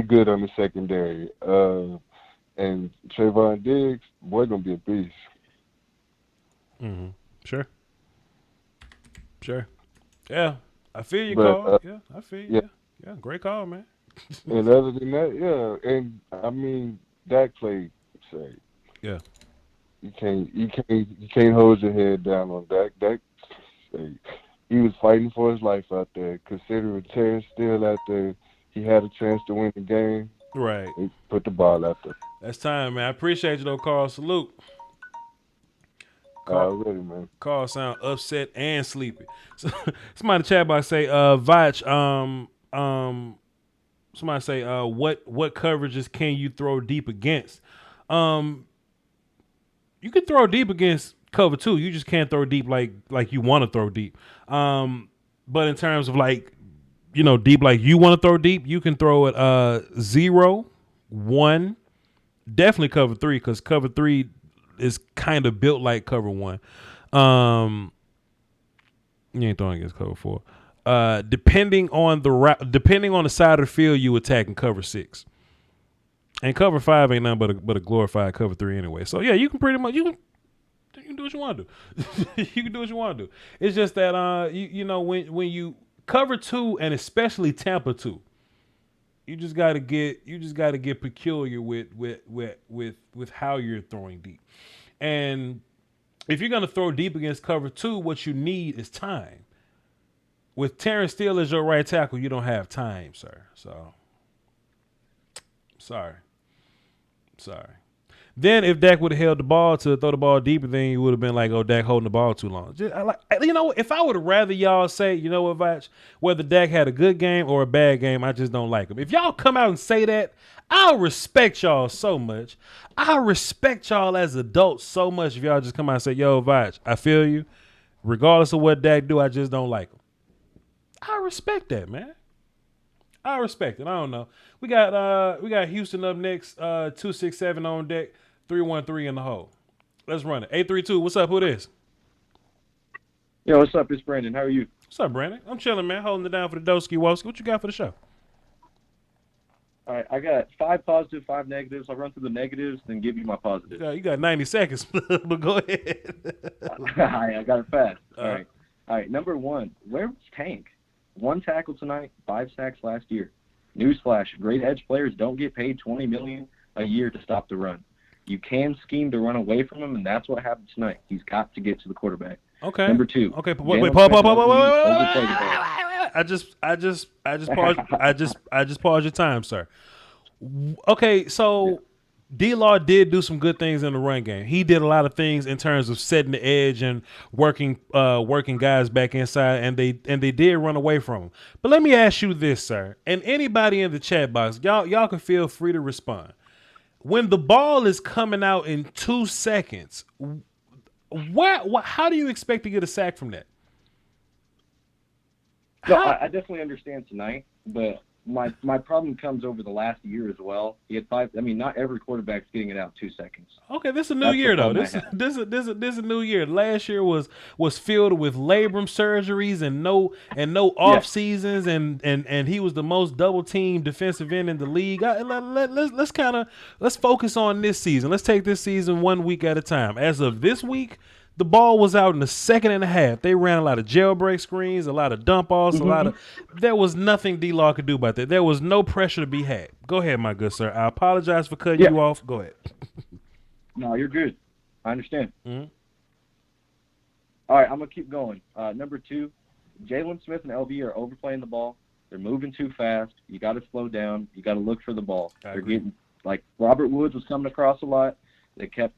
good on the secondary. And Trayvon Diggs, boy, gonna be a beast. Mm-hmm. Sure. Yeah. I feel you, But, Carl. Yeah, I feel you. yeah. Yeah, great call, man. And other than that, yeah. And I mean, Dak played safe. Yeah. You can't hold your head down on Dak. Dak, he was fighting for his life out there. Considering Terrence Steele out there, he had a chance to win the game. Right. He put the ball out there. That's time, man. I appreciate you though, Carl. Salute. Already, man. Carl sound upset and sleepy. So, somebody in the chat box say, Voch, somebody say, what coverages can you throw deep against? You can throw deep against cover 2. You just can't throw deep like you want to throw deep. But in terms of deep like you want to throw deep, you can throw it 0, 1, definitely cover 3 because cover 3 is kind of built like cover 1. You ain't throwing against cover 4. Depending on the side of the field you attacking cover 6. And cover 5 ain't nothing but a glorified cover 3 anyway. So yeah, you can pretty much you can do what you want to do. You can do what you want to do. It's just that when you cover 2 and especially Tampa 2, you just gotta get peculiar with how you're throwing deep. And if you're gonna throw deep against cover 2, what you need is time. With Terrence Steele as your right tackle, you don't have time, sir. So sorry. Then if Dak would have held the ball to throw the ball deeper, then you would have been like, oh, Dak holding the ball too long. If I would have rather y'all say, you know what, Voch, whether Dak had a good game or a bad game, I just don't like him. If y'all come out and say that, I'll respect y'all so much. I respect y'all as adults so much if y'all just come out and say, yo, Voch, I feel you. Regardless of what Dak do, I just don't like him. I respect that, man. I respect it. I don't know. We got Houston up next, 267 on deck, 313 in the hole. Let's run it. 832. What's up? Who this? Yo, what's up? It's Brandon. How are you? What's up, Brandon? I'm chilling, man. Holding it down for the Doski Woski. What you got for the show? All right, I got 5 positives, 5 negatives. I'll run through the negatives, then give you my positives. You got 90 seconds, but go ahead. I got it fast. All right. Number 1, where was Tank? 1 tackle tonight, 5 sacks last year. Newsflash: great edge players don't get paid $20 million a year to stop the run. You can scheme to run away from him, and that's what happened tonight. He's got to get to the quarterback. Okay. Number 2. Okay. Wait. Pause. I just paused your time, sir. Okay. So D-Law did do some good things in the run game. He did a lot of things in terms of setting the edge and working guys back inside, and they did run away from him. But let me ask you this, sir, and anybody in the chat box, y'all can feel free to respond. When the ball is coming out in 2 seconds, how do you expect to get a sack from that? No, I definitely understand tonight, but my problem comes over the last year as well. He had 5. I mean, not every quarterback's getting it out 2 seconds. Okay, this is a new year though. This is a new year. Last year was filled with labrum surgeries and no off seasons, and he was the most double team defensive end in the league. Let's focus on this season. Let's take this season 1 week at a time. As of this week, the ball was out in the second and a half. They ran a lot of jailbreak screens, a lot of dump offs, there was nothing D-Law could do about that. There was no pressure to be had. Go ahead, my good sir. I apologize for cutting you off. Go ahead. No, you're good. I understand. Mm-hmm. All right, I'm going to keep going. Number 2, Jalen Smith and LV are overplaying the ball. They're moving too fast. You got to slow down. You got to look for the ball. They're getting, like, Robert Woods was coming across a lot. They kept,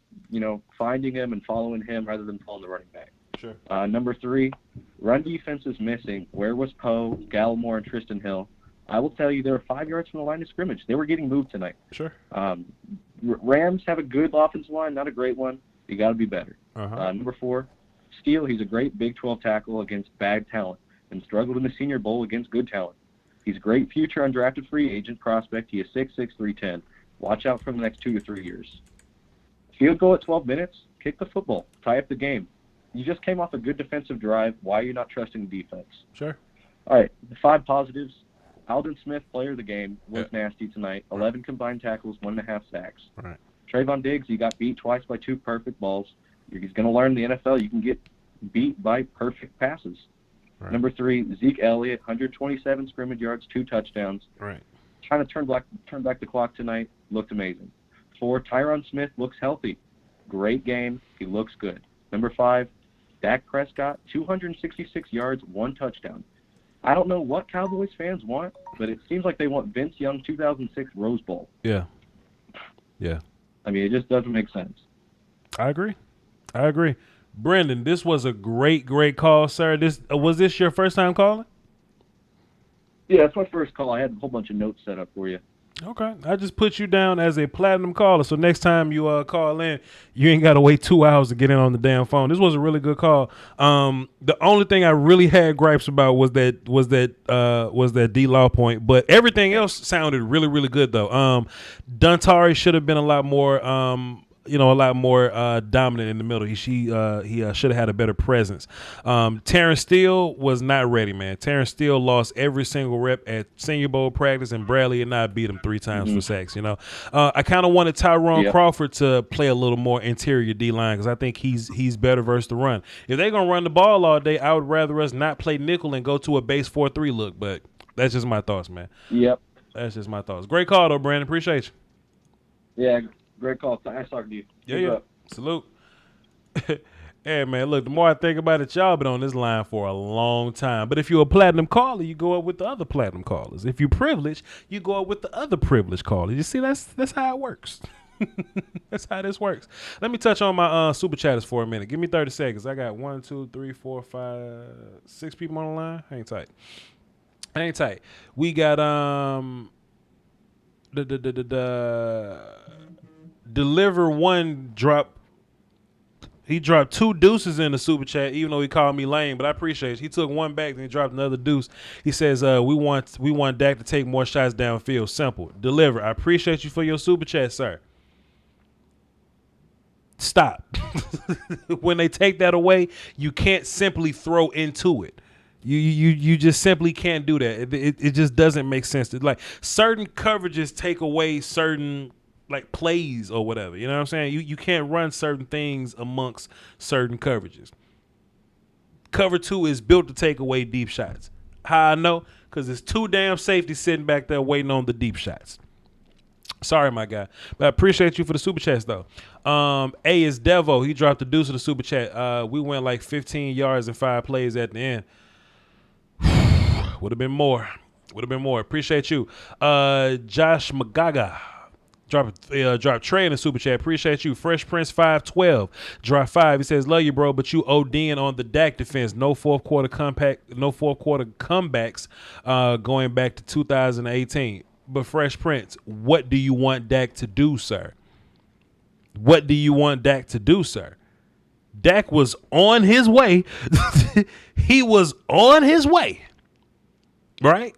finding him and following him rather than following the running back. Sure. Number 3, run defense is missing. Where was Poe, Gallimore, and Tristan Hill? I will tell you, they were 5 yards from the line of scrimmage. They were getting moved tonight. Sure. Rams have a good offensive line, not a great one. You got to be better. Number 4, Steele. He's a great Big 12 tackle against bad talent and struggled in the Senior Bowl against good talent. He's a great future undrafted free agent prospect. He is 6'6", 310. Watch out for the next 2 to 3 years. Field goal at 12 minutes, kick the football, tie up the game. You just came off a good defensive drive. Why are you not trusting the defense? Sure. All right, the 5 positives. Alden Smith, player of the game, was nasty tonight. 11 combined tackles, 1.5 sacks. Right. Trayvon Diggs, he got beat twice by 2 perfect balls. He's going to learn in the NFL you can get beat by perfect passes. Right. Number 3, Zeke Elliott, 127 scrimmage yards, 2 touchdowns. Right. Trying to turn back the clock tonight, looked amazing. 4, Tyron Smith looks healthy. Great game. He looks good. Number 5, Dak Prescott, 266 yards, 1 touchdown. I don't know what Cowboys fans want, but it seems like they want Vince Young 2006 Rose Bowl. Yeah. I mean, it just doesn't make sense. I agree. Brendan, this was a great call, sir. Was this your first time calling? Yeah, that's my first call. I had a whole bunch of notes set up for you. Okay. I just put you down as a platinum caller, so next time you call in, you ain't got to wait 2 hours to get in on the damn phone. This was a really good call. The only thing I really had gripes about was that D-Law point, but everything else sounded really, really good though. Duntari should have been a lot more dominant in the middle. He should have had a better presence. Terrence Steele was not ready, man. Terrence Steele lost every single rep at Senior Bowl practice, and Bradley and I beat him 3 times for sacks. I kind of wanted Tyrone Crawford to play a little more interior D-line because I think he's better versus the run. If they're gonna run the ball all day, I would rather us not play nickel and go to a base 4-3 look. But that's just my thoughts, man. Yep. That's just my thoughts. Great call though, Brandon. Appreciate you. Yeah. Great call. Nice talking to you. Yeah. Salute. Hey, man, look, the more I think about it, y'all been on this line for a long time. But if you're a platinum caller, you go up with the other platinum callers. If you're privileged, you go up with the other privileged callers. You see, that's how it works. That's how this works. Let me touch on my super chatters for a minute. Give me 30 seconds. I got 1, 2, 3, 4, 5, 6 people on the line. Hang tight. We got Deliver One he dropped 2 deuces in the super chat, even though he called me lame, but I appreciate it. He took 1 back, then he dropped another deuce. He says, we want Dak to take more shots downfield. Simple. Deliver. I appreciate you for your super chat, sir. Stop. When they take that away, you can't simply throw into it. You just simply can't do that. It just doesn't make sense. Like certain coverages take away certain like plays or whatever. You know what I'm saying? You can't run certain things amongst certain coverages. Cover 2 is built to take away deep shots. How I know? Because there's 2 damn safeties sitting back there waiting on the deep shots. Sorry, my guy. But I appreciate you for the super chats, though. A is Devo. He dropped the deuce of the super chat. We went like 15 yards and 5 plays at the end. Would have been more. Appreciate you. Josh Magaga. Drop Trey in the super chat. Appreciate you. Fresh Prince 512. Drop 5. He says, love you, bro, but you ODing on the Dak defense. No fourth quarter comebacks going back to 2018. But Fresh Prince, what do you want Dak to do, sir? Dak was on his way. He was on his way right?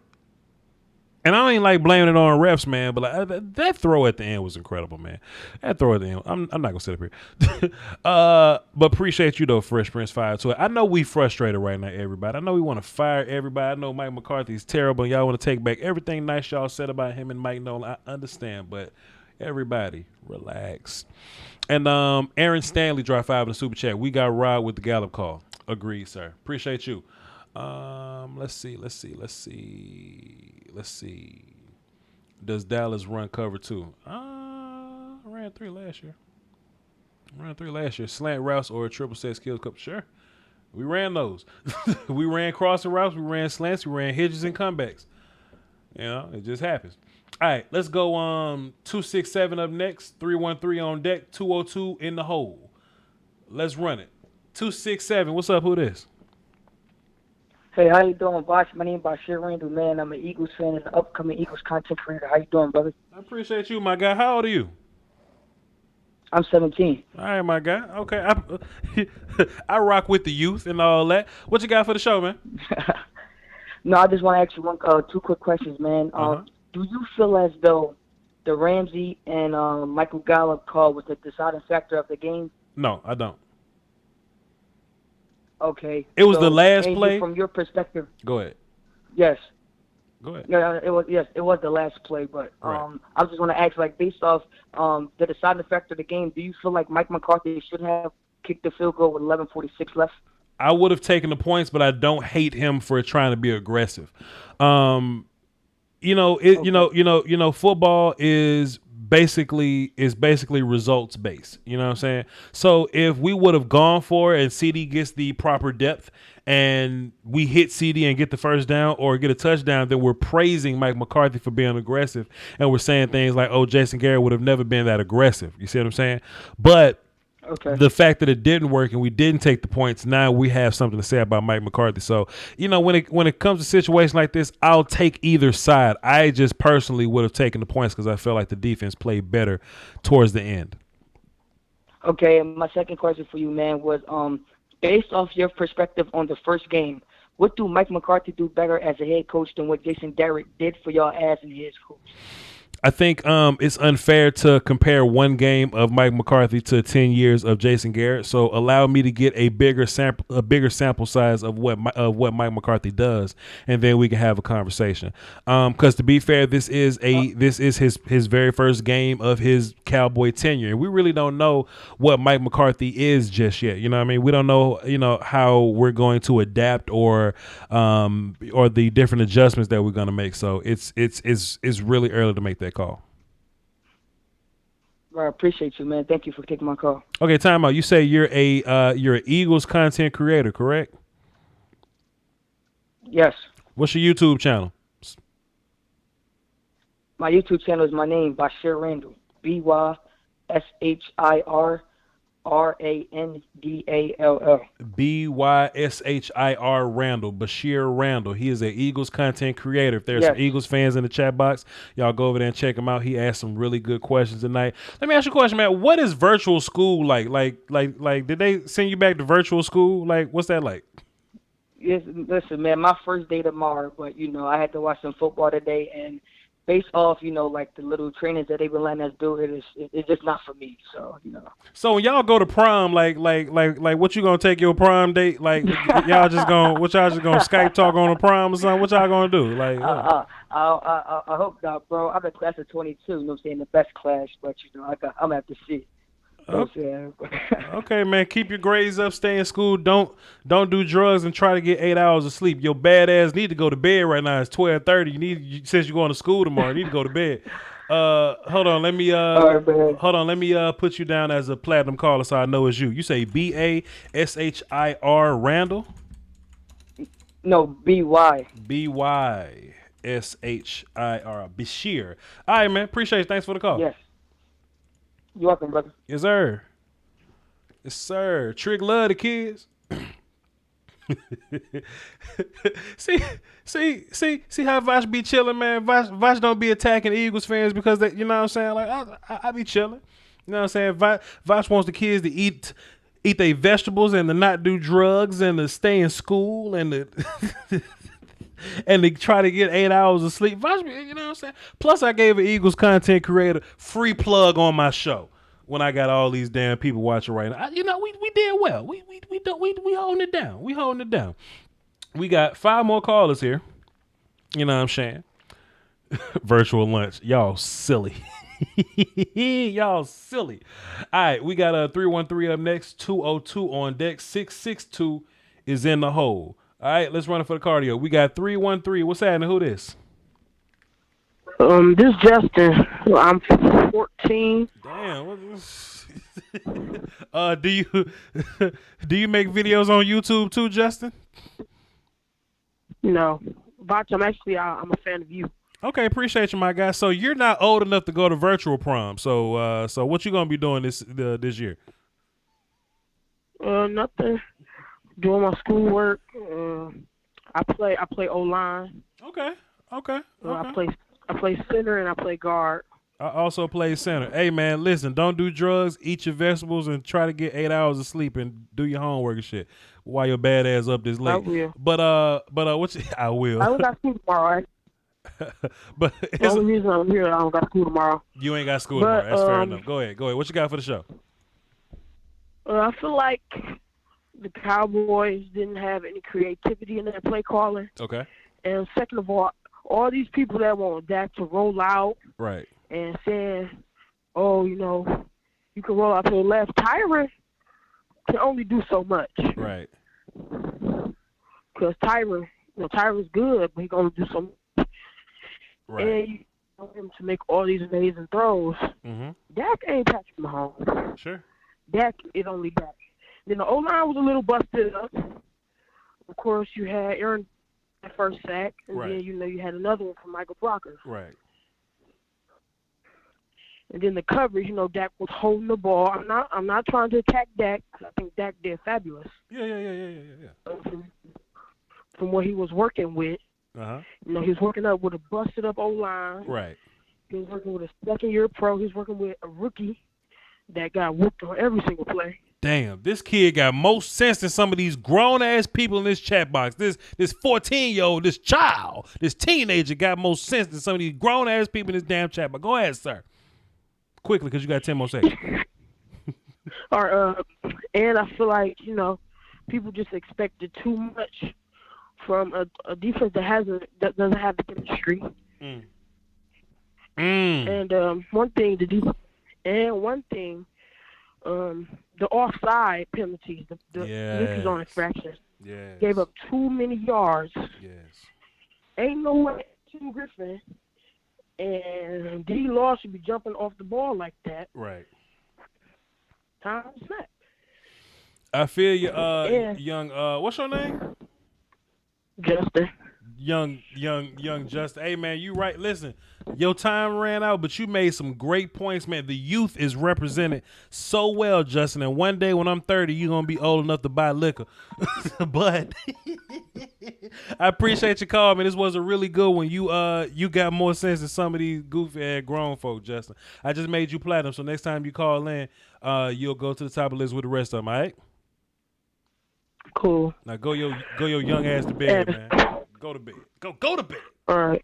And I ain't like blaming it on refs, man, but like, that throw at the end was incredible, man. That throw at the end, I'm not gonna sit up here. But appreciate you though, Fresh Prince 5 to it. I know we frustrated right now, everybody. I know we want to fire everybody. I know Mike McCarthy's terrible, and y'all want to take back everything nice y'all said about him and Mike Nolan. I understand, but everybody, relax. And Aaron Stanley dropped 5 in the super chat. We got robbed with the Gallup call. Agreed, sir. Appreciate you. Let's see. Does Dallas run cover 2? Ran 3 last year. Slant routes or a triple set skills cup. Sure. We ran those. We ran crossing routes. We ran slants. We ran hitches and comebacks. You know, it just happens. All right, let's go 267 up next. 313 on deck. 202 in the hole. Let's run it. 267. What's up? Who this? Hey, how you doing, Voch? My name is Bashir Randall, man. I'm an Eagles fan and an upcoming Eagles content creator. How you doing, brother? I appreciate you, my guy. How old are you? I'm 17. All right, my guy. Okay, I rock with the youth and all that. What you got for the show, man? No, I just want to ask you 2 quick questions, man. Do you feel as though the Ramsey and Michael Gallup call was the deciding factor of the game? No, I don't. Okay. It was the last play? From your perspective. Go ahead. Yes. Go ahead. Yeah, it was the last play, but Right. I just want to ask, like, based off the deciding factor of the game, do you feel like Mike McCarthy should have kicked the field goal with 11:46 left? I would have taken the points, but I don't hate him for trying to be aggressive. Football is basically results based. You know what I'm saying? So if we would have gone for it and CD gets the proper depth and we hit CD and get the first down or get a touchdown, then we're praising Mike McCarthy for being aggressive, and we're saying things like, "Oh, Jason Garrett would have never been that aggressive." You see what I'm saying? But the fact that it didn't work and we didn't take the points, now we have something to say about Mike McCarthy. So, when it comes to situations like this, I'll take either side. I just personally would have taken the points because I felt like the defense played better towards the end. Okay, and my second question for you, man, was based off your perspective on the first game, what do Mike McCarthy do better as a head coach than what Jason Garrett did for y'all as a head coach? I think it's unfair to compare one game of Mike McCarthy to 10 years of Jason Garrett. So allow me to get a bigger sample size of what Mike McCarthy does, and then we can have a conversation. Because to be fair, this is his very first game of his Cowboy tenure, and we really don't know what Mike McCarthy is just yet. You know what I mean? We don't know how we're going to adapt or the different adjustments that we're going to make. So it's really early to make that call. Well, I appreciate you, man. Thank you for taking my call. Okay, time out. You say you're an Eagles content creator, correct? Yes. What's your YouTube channel? My YouTube channel is my name, Bashir Randall. BYSHIRRANDALL. BYSHIR Randall. Bashir Randall. He is an Eagles content creator. If there's some Eagles fans in the chat box, y'all go over there and check him out. He asked some really good questions tonight. Let me ask you a question, man. What is virtual school like? Like, did they send you back to virtual school? Like, what's that like? Yes, listen, man, my first day tomorrow, but I had to watch some football today, and based off, like the little trainings that they've been letting us do, it's just not for me. So, So when y'all go to prom, like what you gonna take your prom date? Like y'all just gonna Skype talk on a prom or something? What y'all gonna do? Like I hope not, bro. I'm in class of 22. You know what I'm saying? The best class, but I'm gonna have to see. Okay, man. Keep your grades up. Stay in school. Don't do drugs and try to get 8 hours of sleep. Your bad ass need to go to bed right now. It's 12:30. Since you're going to school tomorrow, you need to go to bed. Hold on. Let me put you down as a platinum caller so I know it's you. You say BASHIR Randall? No, BY. BYSHIR Bashir. All right, man. Appreciate it. Thanks for the call. Yes. You're welcome, brother. Yes, sir. Yes, sir. Trick love the kids. see how Voch be chilling, man. Voch don't be attacking Eagles fans because they, you know what I'm saying? Like I be chilling. You know what I'm saying? Voch wants the kids to eat their vegetables and to not do drugs and to stay in school and to and to try to get 8 hours of sleep. You know what I'm saying? Plus, I gave an Eagles content creator free plug on my show when I got all these damn people watching right now. We did well. We holding it down. We holding it down. We got 5 more callers here. You know what I'm saying? Virtual lunch. Y'all silly. Y'all silly. All right, we got 313 up next, 202 on deck, 662 is in the hole. All right, let's run it for the cardio. We got 313. What's happening? Who this? This Justin. I'm 14. Damn. What is do you make videos on YouTube too, Justin? No, Voch, I'm a fan of you. Okay, appreciate you, my guy. So you're not old enough to go to virtual prom. So what you gonna be doing this year? Nothing. Doing my schoolwork. I play O-line. Okay. I play center and I play guard. I also play center. Hey man, listen, don't do drugs, eat your vegetables, and try to get 8 hours of sleep and do your homework and shit while your bad ass up this late. I will. But I will. I don't got school tomorrow. But the only reason I'm here, I don't got school tomorrow. You ain't got school tomorrow. That's fair enough. Go ahead. What you got for the show? I feel like the Cowboys didn't have any creativity in their play calling. Okay. And second of all these people that want Dak to roll out. Right. And saying, you can roll out to the left. Tyron can only do so much. Right. Because Tyron's good, but he can only do so much. Right. And you want him to make all these amazing throws. Mm-hmm. Dak ain't Patrick Mahomes. Sure. Dak is only Dak. Then the O-line was a little busted up. Of course, you had Aaron at first sack, and then you had another one from Michael Brocker. Right. And then the coverage, Dak was holding the ball. I'm not trying to attack Dak. I think Dak did fabulous. Yeah. From what he was working with. Uh-huh. He was working up with a busted up O-line. Right. He was working with a second-year pro. He was working with a rookie that got whooped on every single play. Damn, this kid got more sense than some of these grown-ass people in this chat box. This 14-year-old, this child, this teenager got more sense than some of these grown-ass people in this damn chat box. Go ahead, sir. Quickly, because you got 10 more seconds. All right, and I feel like, people just expected too much from a defense that doesn't have the chemistry. And one thing, the offside penalties, the misses on infractions, gave up too many yards. Yes. Ain't no way Tim Griffin and D. Law should be jumping off the ball like that. Right. Time to snap. I feel you, young. What's your name? Justin. Young Justin. Hey man, you right. Listen, your time ran out, but you made some great points, man. The youth is represented so well, Justin. And one day when I'm 30, you're gonna be old enough to buy liquor. But I appreciate your call, man. This was a really good one. You got more sense than some of these goofy ass grown folk, Justin. I just made you platinum, so next time you call in, you'll go to the top of the list with the rest of them. All right? Cool. Now go your young ass to bed, man. Go to bed. Go to bed. All right.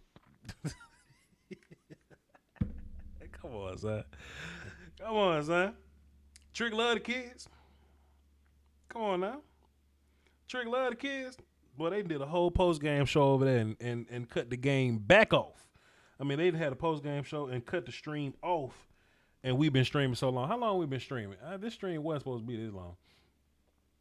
Come on, son. Trick love the kids. Come on now. Trick love the kids. Boy, they did a whole post-game show over there and cut the game back off. I mean, they had a post-game show and cut the stream off, and we've been streaming so long. How long we been streaming? This stream wasn't supposed to be this long.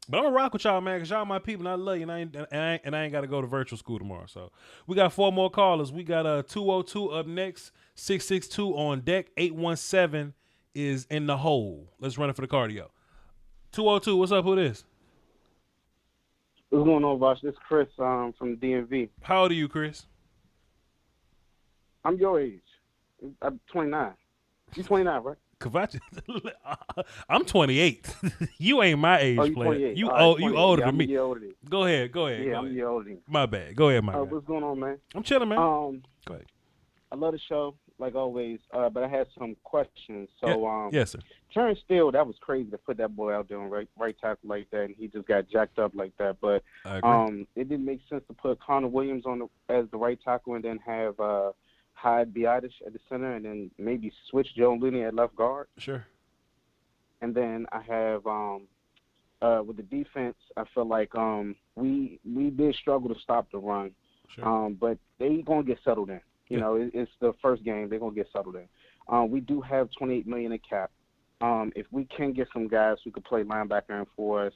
But I'm going to rock with y'all, man, because y'all my people, and I love you, and I ain't got to go to virtual school tomorrow. So we got 4 more callers. We got 202 up next, 662 on deck, 817 is in the hole. Let's run it for the cardio. 202, what's up? Who this? What's going on, Voch? This is Chris from DMV. How old are you, Chris? I'm your age. I'm 29. You 29, right? I'm 28. You ain't my age, player. You older than me. Go ahead. Yeah, I'm older than you. My bad. Go ahead, my guy. What's going on, man? I'm chilling, man. Go ahead. I love the show. like always. But I had some questions. So, yes, sir. Terrence Steele, that was crazy to put that boy out there on right tackle like that, and he just got jacked up like that. But it didn't make sense to put Connor Williams as the right tackle and then have Hyde Biadish at the center, and then maybe switch Joe Looney at left guard. Sure. And then I have with the defense, I feel like we did struggle to stop the run. Sure. But they gonna get settled in. You know, it's the first game. They're gonna get settled in. We do have $28 million in cap. If we can get some guys who could play linebacker and for us,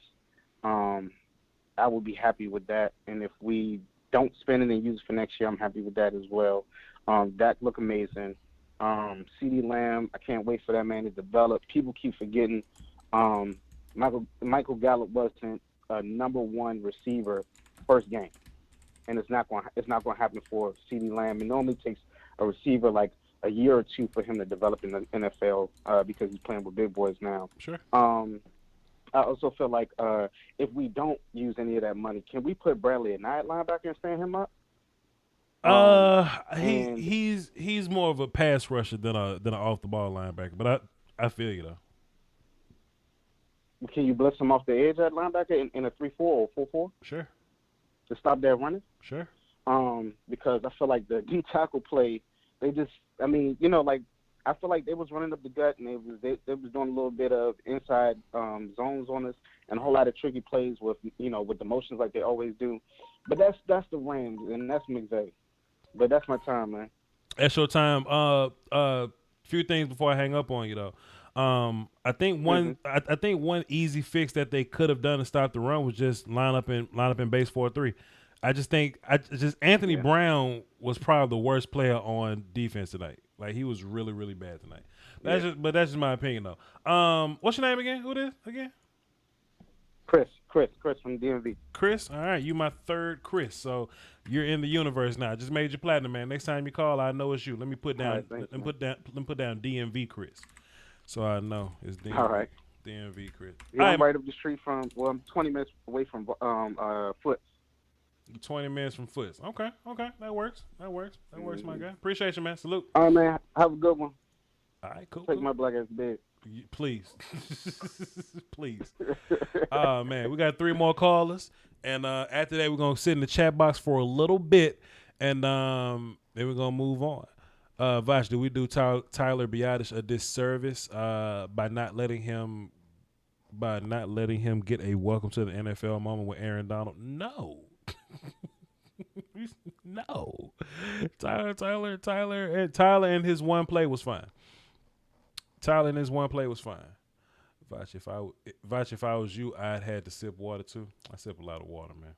I would be happy with that. And if we don't spend it and use it for next year, I'm happy with that as well. Dak look amazing. CD Lamb, I can't wait for that man to develop. People keep forgetting Michael Gallup wasn't a number one receiver first game, and it's not going to happen for CD Lamb. It normally takes a receiver like a year or two for him to develop in the NFL because he's playing with big boys now. Sure. I also feel like if we don't use any of that money, can we put Bradley at night linebacker and stand him up? He's more of a pass rusher than an off the ball linebacker, but I feel you though. Can you blitz him off the edge at linebacker in a 3-4 or 4-4? Sure. To stop that running? Sure. Because I feel like the D tackle play, they just, I mean, you know, like I feel like they was running up the gut and they was doing a little bit of inside zones on us and a whole lot of tricky plays with the motions like they always do. But that's the Rams and that's McVay. But that's my time, man. That's your time. Few things before I hang up on you though. I think one easy fix that they could have done to stop the run was just line up in base 4-3. I just think Anthony Brown was probably the worst player on defense tonight. Like he was really, really bad tonight. But that's just my opinion though. What's your name again? Who it is again? Chris from DMV. Chris, all right, you my third Chris. So you're in the universe now. Just made you platinum, man. Next time you call, I know it's you. Let me put down let me put down DMV Chris. So I know it's DMV. All right. DMV Chris. Yeah, I'm right up the street from. Well, I'm 20 minutes away from Foots. 20 minutes from Foots. Okay, that works. That works, my guy. Appreciate you, man. Salute. All right, man. Have a good one. All right, cool. Take my black ass to bed. Please. Please. Oh, man. We got 3 more callers. And after that, we're going to sit in the chat box for a little bit. And then we're going to move on. Voch, do we do Tyler Biadish a disservice by not letting him get a welcome to the NFL moment with Aaron Donald? No. No. Tyler and his one play was fine. Tyler and his one play was fine. Voch, if I was you, I'd had to sip water too. I sip a lot of water, man.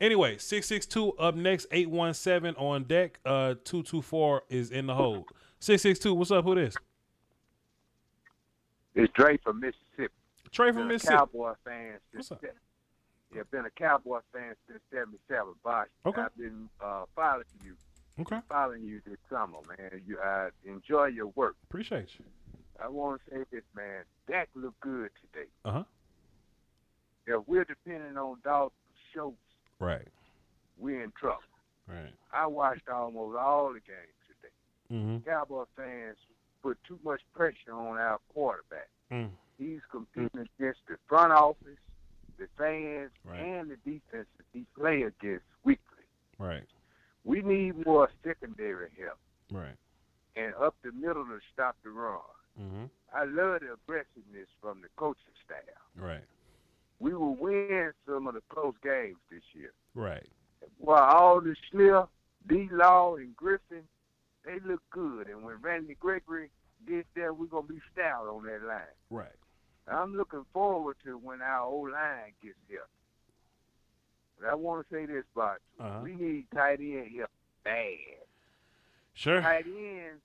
Anyway, 662 up next, 817 on deck. 224 is in the hold. 662, what's up? Who this? It's Dre from Mississippi. Trey from Mississippi. Cowboy fan. What's up? Yeah, been a Cowboy fan since '77. Voch. Okay. I've been following you. Okay. Following you this summer, man. I enjoy your work. Appreciate you. I want to say this, man. Dak looked good today. Uh-huh. If we're depending on Dalton Schultz, right, we're in trouble. Right. I watched almost all the games today. Mm-hmm. Cowboy fans put too much pressure on our quarterback. Mm. He's competing against the front office, the fans, right, and the defense that he play against weekly. Right. We need more secondary help. Right. And up the middle to stop the run. Mm-hmm. I love the aggressiveness from the coaching staff. Right. We will win some of the close games this year. Right. Well, all the Schliff, D-Law, and Griffin, they look good. And when Randy Gregory gets there, we're going to be stout on that line. Right. I'm looking forward to when our O-line gets here. But I want to say this, Bob. We need tight end help bad. Sure. Tight ends,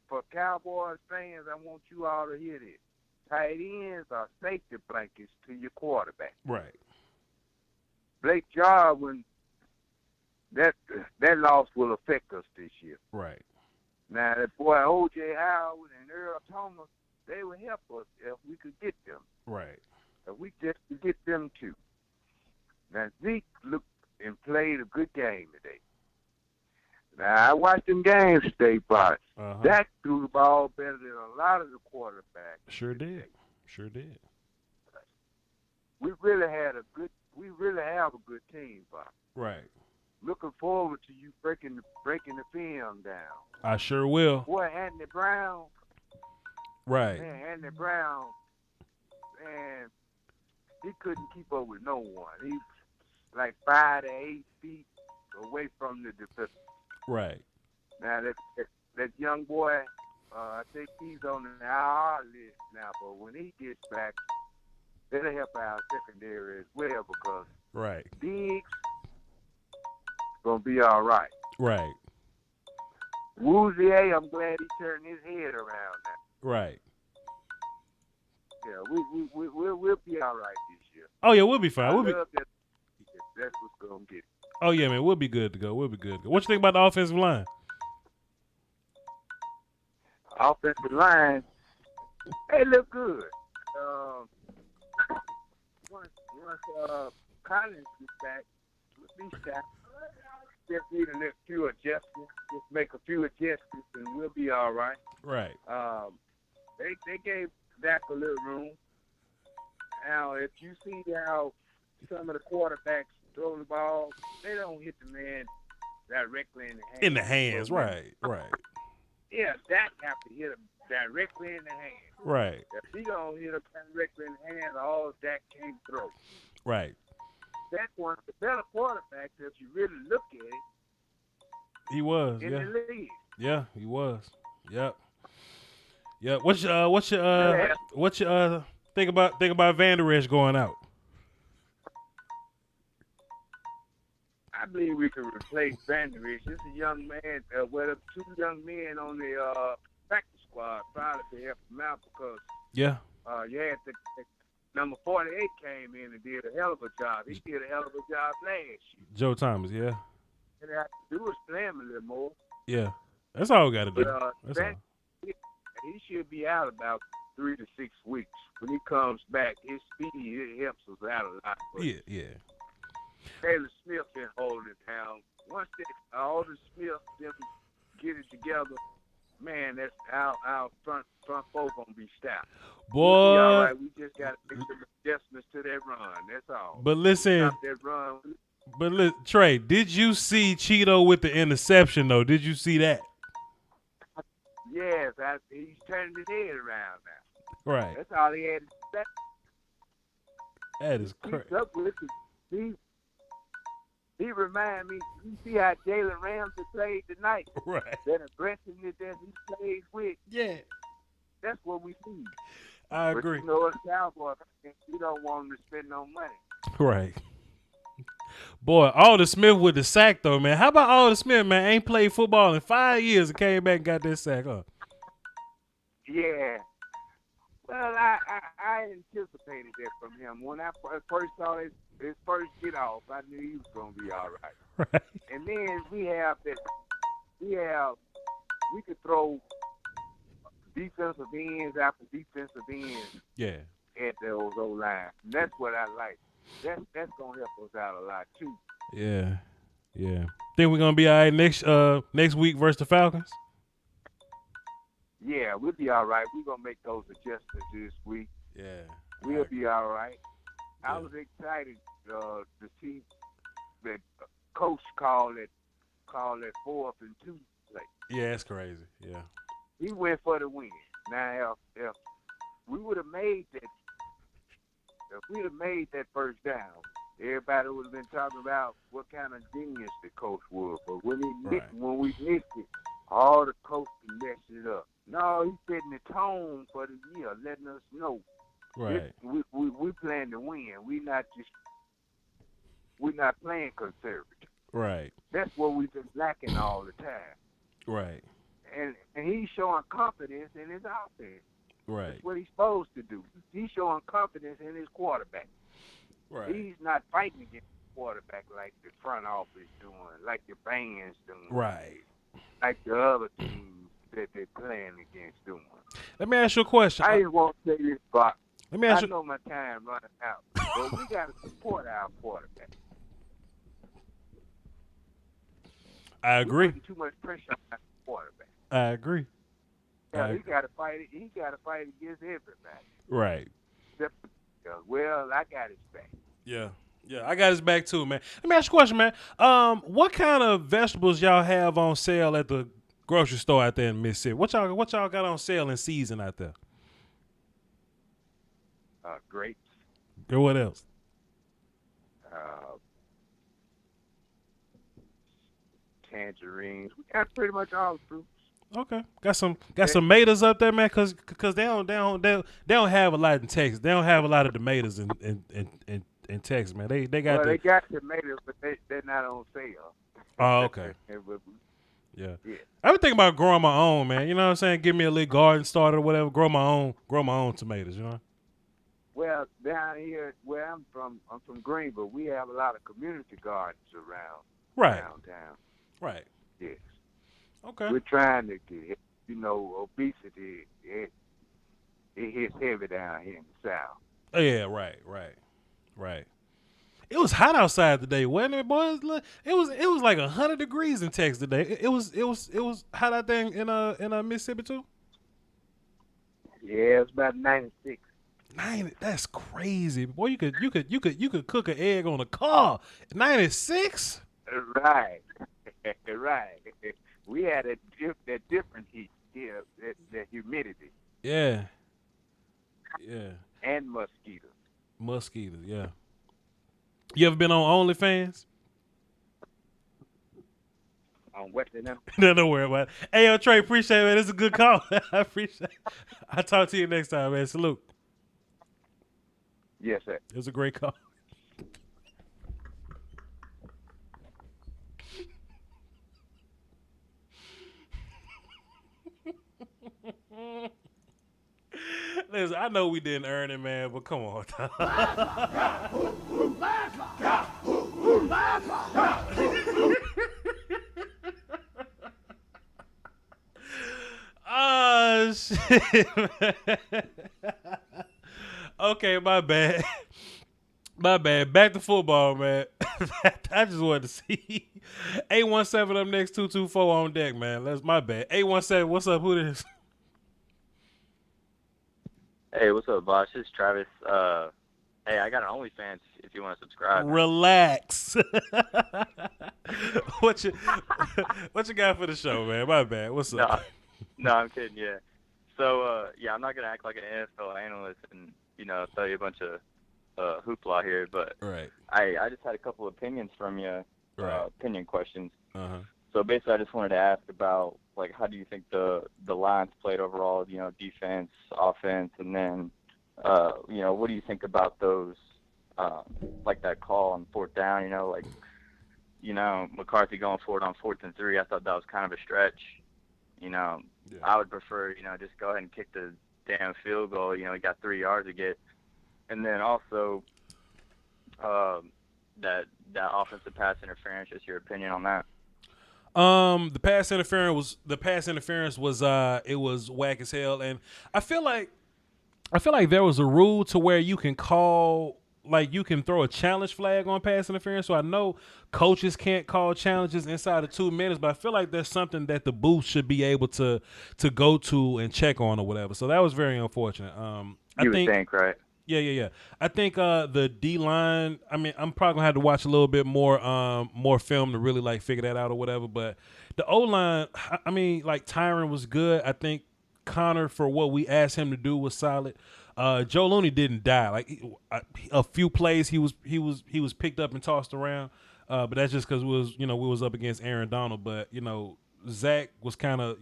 for Cowboys fans, I want you all to hear this. Tight ends are safety blankets to your quarterback. Right. Blake Jarwin, that loss will affect us this year. Right. Now, that boy O.J. Howard and Earl Thomas, they will help us if we could get them. Right. If we just could get them too. Now, Zeke looked and played a good game today. Now, I watched them games today, but Dak threw the ball better than a lot of the quarterbacks. Sure did. Sure did. We really have a good team, Bob. Right. Looking forward to you breaking the film down. I sure will. Boy, Anthony Brown. Right. Man, Anthony Brown, man, he couldn't keep up with no one. He's like 5 to 8 feet away from the defender. Right. Now that young boy, I think he's on the IR list now, but when he gets back, it'll help our secondary as well because Diggs gonna be all right. Right. Woozy A, I'm glad he turned his head around now. Right. Yeah, we'll be all right this year. Oh yeah, we'll be fine. That's what's gonna get it. Oh yeah, man, we'll be good to go. We'll be good to go. What you think about the offensive line? Offensive line, they look good. Once Collins gets back, we'll be stacked. Just need a few adjustments. Just make a few adjustments, and we'll be all right. Right. They gave Dak a little room. Now, if you see how some of the quarterbacks throw the ball, they don't hit the man directly in the hands. In the hands, right. Yeah, Dak have to hit him directly in the hands. Right. If he don't hit him directly in the hands, all Dak can't throw. Right. That's one of the better quarterbacks if you really look at it. He was, in the league. Yeah, he was. Yep. What's your think about Van Der Esch going out? I believe we can replace Van Der Esch. It's a young man, two young men on the practice squad probably to help him out because you had the number 48 came in and did a hell of a job. He did a hell of a job last year. Joe Thomas, yeah. And I have to do is play him a little more. Yeah, that's all we got to do. But he should be out about 3 to 6 weeks. When he comes back, his speed it helps us out a lot. But yeah. Taylor Smith can hold it down. Once all the Smith them get it together, man, that's our front four gonna be stout. Boy, we'll be all right. We just got to make some adjustments to that run. That's all. But listen, that run. But Trey, did you see Cheeto with the interception though? Did you see that? Yes, he's turning his head around now. Right. That's all he had to say. That is crazy. He remind me, you see how Jalen Ramsey played tonight? Right. That aggressiveness that he plays with. Yeah. That's what we need. I agree. But you know, as Cowboys, we don't want him to spend no money. Right. Boy, Alden Smith with the sack, though, man. How about Alden Smith, man? Ain't played football in 5 years and came back and got that sack, huh? Yeah. Well, I anticipated that from him. When I first saw his first get off, I knew he was going to be all right. Right. And then we could throw defensive ends after defensive ends at those O-line. And that's what I like. That's going to help us out a lot, too. Yeah. Think we're going to be all right next week versus the Falcons? Yeah, we'll be all right. We're going to make those adjustments this week. Yeah. We'll be all right. I was excited to see that coach call it 4th and 2 play. Yeah, it's crazy. Yeah. He went for the win. Now, if we would have made that first down, everybody would have been talking about what kind of genius the coach was. But when we missed it, all the coaches messed it up. No, he's setting the tone for the year, letting us know. Right. We plan to win. We're not playing conservative. Right. That's what we've been lacking all the time. Right. And he's showing confidence in his offense. Right. That's what he's supposed to do. He's showing confidence in his quarterback. Right. He's not fighting against the quarterback like the front office doing, like the fans doing. Right. Like the other teams that they're playing against doing. Let me ask you a question. I just want to say this, Bob. Let me ask you. I know my time running out, but we got to support our quarterback. I agree. Too much pressure on the quarterback. I agree. Yeah, he got to fight. He got to fight against everybody. Right. Well, I got his back. Yeah. Yeah, I got his back too, man. Let me ask you a question, man. What kind of vegetables y'all have on sale at the grocery store out there in Mississippi? What y'all got on sale in season out there? Grapes. What else? Tangerines. We got pretty much all the fruits. Okay, got some tomatoes up there, man. Cause they don't have a lot in Texas. They don't have a lot of tomatoes in Texas, man. They got. Well, they got tomatoes, but they're not on sale. Oh, okay. Yeah. I've been thinking about growing my own, man. You know what I'm saying? Give me a little garden started or whatever. Grow my own tomatoes. You know. Well, down here where I'm from Greenville. We have a lot of community gardens around. Right. Downtown. Right. Yes. Okay. We're trying to get, obesity. It hits heavy down here in the South. Oh yeah, right. It was hot outside today, wasn't it, boys? It was like 100 degrees in Texas today. It was hot out there in Mississippi too. Yeah, it's about 96. 90. That's crazy, boy. You could cook an egg on a car. 96. Right. Right. We had that different heat here, that humidity. Yeah. Yeah. And mosquitoes. Mosquitoes, yeah. You ever been on OnlyFans? On what now? No, don't worry about it. Hey, Trey, appreciate it, man. It's a good call. I appreciate it. I'll talk to you next time, man. Salute. Yes, sir. It was a great call. Listen, I know we didn't earn it, man, but come on. Oh, shit, man. Okay, my bad. My bad. Back to football, man. I just wanted to see. 817 up next, 224 on deck, man. That's my bad. 817, what's up? Who this? Hey, what's up, boss? It's Travis. Hey, I got an OnlyFans if you want to subscribe. Relax. What you got for the show, man? My bad. What's up? No, I'm kidding, yeah. So, I'm not going to act like an NFL analyst and, tell you a bunch of hoopla here, but right. I just had a couple opinions from you, right. Opinion questions. Uh-huh. So basically, I just wanted to ask about, like, how do you think the Lions played overall, defense, offense, and then, what do you think about those, like that call on fourth down, McCarthy going for it on 4th and 3. I thought that was kind of a stretch. I would prefer, just go ahead and kick the damn field goal. He got 3 yards to get. And then also that offensive pass interference, just your opinion on that. The pass interference was it was whack as hell, and I feel like there was a rule to where you can call, like, you can throw a challenge flag on pass interference. So I know coaches can't call challenges inside of 2 minutes, but I feel like there's something that the booth should be able to go to and check on or whatever. So that was very unfortunate. You would think, right? Yeah. I think the D line. I mean, I'm probably gonna have to watch a little bit more film to really like figure that out or whatever. But the O line, I mean, like Tyron was good. I think Connor, for what we asked him to do, was solid. Joe Looney didn't die. Like a few plays, he was picked up and tossed around. But that's just because we was up against Aaron Donald. But Zach was kind of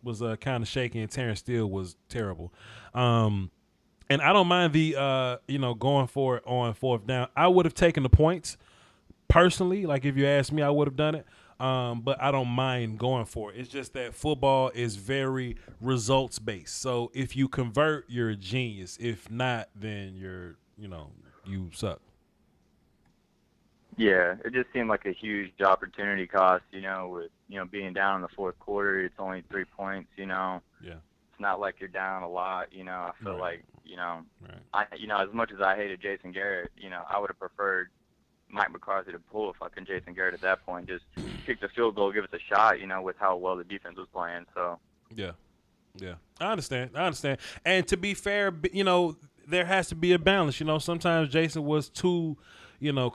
was kind of shaky, and Terrence Steele was terrible. And I don't mind the going for it on 4th down. I would have taken the points personally. Like, if you asked me, I would have done it. But I don't mind going for it. It's just that football is very results based. So if you convert, you're a genius. If not, then you suck. Yeah, it just seemed like a huge opportunity cost. With being down in the 4th quarter, it's only 3 points. Yeah. It's not like you're down a lot. I feel like right. as much as I hated Jason Garrett, I would have preferred Mike McCarthy to pull a fucking Jason Garrett at that point. Just kick the field goal, give us a shot, with how well the defense was playing. So yeah, I understand. And to be fair, there has to be a balance. Sometimes Jason was too,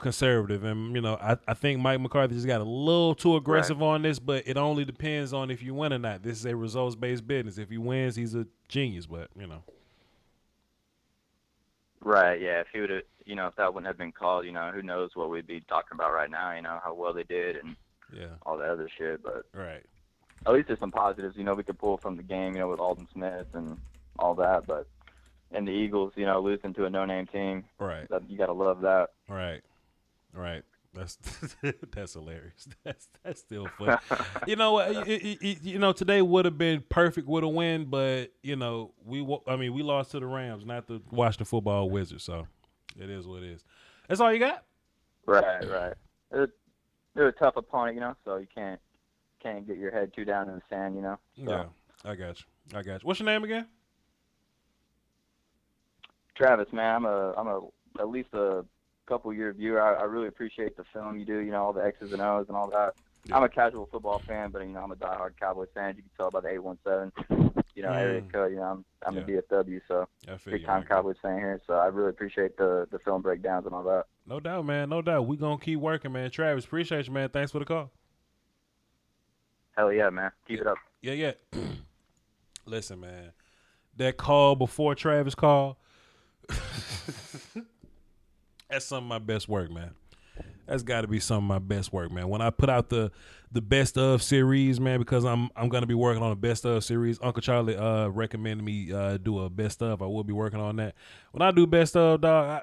conservative, and I think Mike McCarthy just got a little too aggressive on this. But it only depends on if you win or not. This is a results-based business. If he wins, he's a genius. But Right, yeah. If he would have, if that wouldn't have been called, who knows what we'd be talking about right now. How well they did and all that other shit. But at least there's some positives, we could pull from the game, with Alden Smith and all that. But and the Eagles, losing to a no-name team, you got to love that. Right. That's hilarious. That's still fun. Today would have been perfect with a win, but we lost to the Rams, not the Washington Football Wizards. So it is what it is. That's all you got. Right. They're a tough opponent, so you can't get your head too down in the sand, So. Yeah, I got you. What's your name again? Travis, man. I'm at least a couple-year viewer. I really appreciate the film you do, all the X's and O's and all that. Yeah. I'm a casual football fan, but, I'm a diehard Cowboys fan. You can tell by the 817, area code. I'm a DFW, so big-time Cowboys fan here. So I really appreciate the film breakdowns and all that. No doubt, man. No doubt. We're going to keep working, man. Travis, appreciate you, man. Thanks for the call. Hell yeah, man. Keep it up. Yeah. Listen, man. That call before Travis called, that's some of my best work, man. That's got to be some of my best work, man. When I put out the best of series, man, because I'm going to be working on a best of series. Uncle Charlie recommended me do a best of. I will be working on that. When I do best of, dog,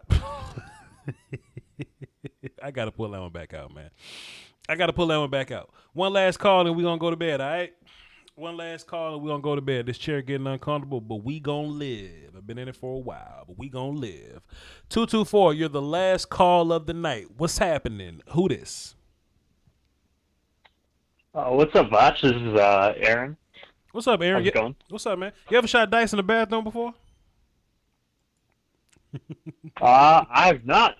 I got to pull that one back out, man. One last call and we're going to go to bed, all right? One last call and we're going to go to bed. This chair getting uncomfortable, but we going to live. I've been in it for a while, but we going to live. 224, you're the last call of the night. What's happening? Who this? What's up, Voch? This is Aaron. What's up, Aaron? How's it going? What's up, man? You ever shot dice in the bathroom before? I've not.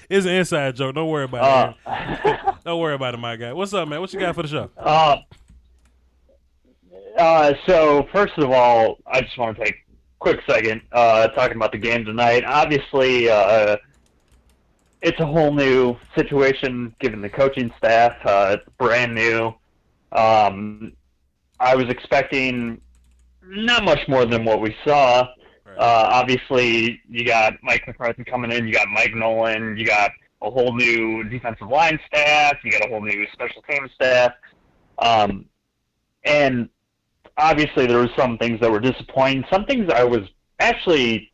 It's an inside joke. Don't worry about it. Don't worry about it, my guy. What's up, man? What you got for the show? So first of all, I just want to take a quick second talking about the game tonight. Obviously, it's a whole new situation given the coaching staff. It's brand new. I was expecting not much more than what we saw. Obviously, you got Mike McCarthy coming in, you got Mike Nolan, you got a whole new defensive line staff, you got a whole new special team staff. And obviously there were some things that were disappointing. Some things I was actually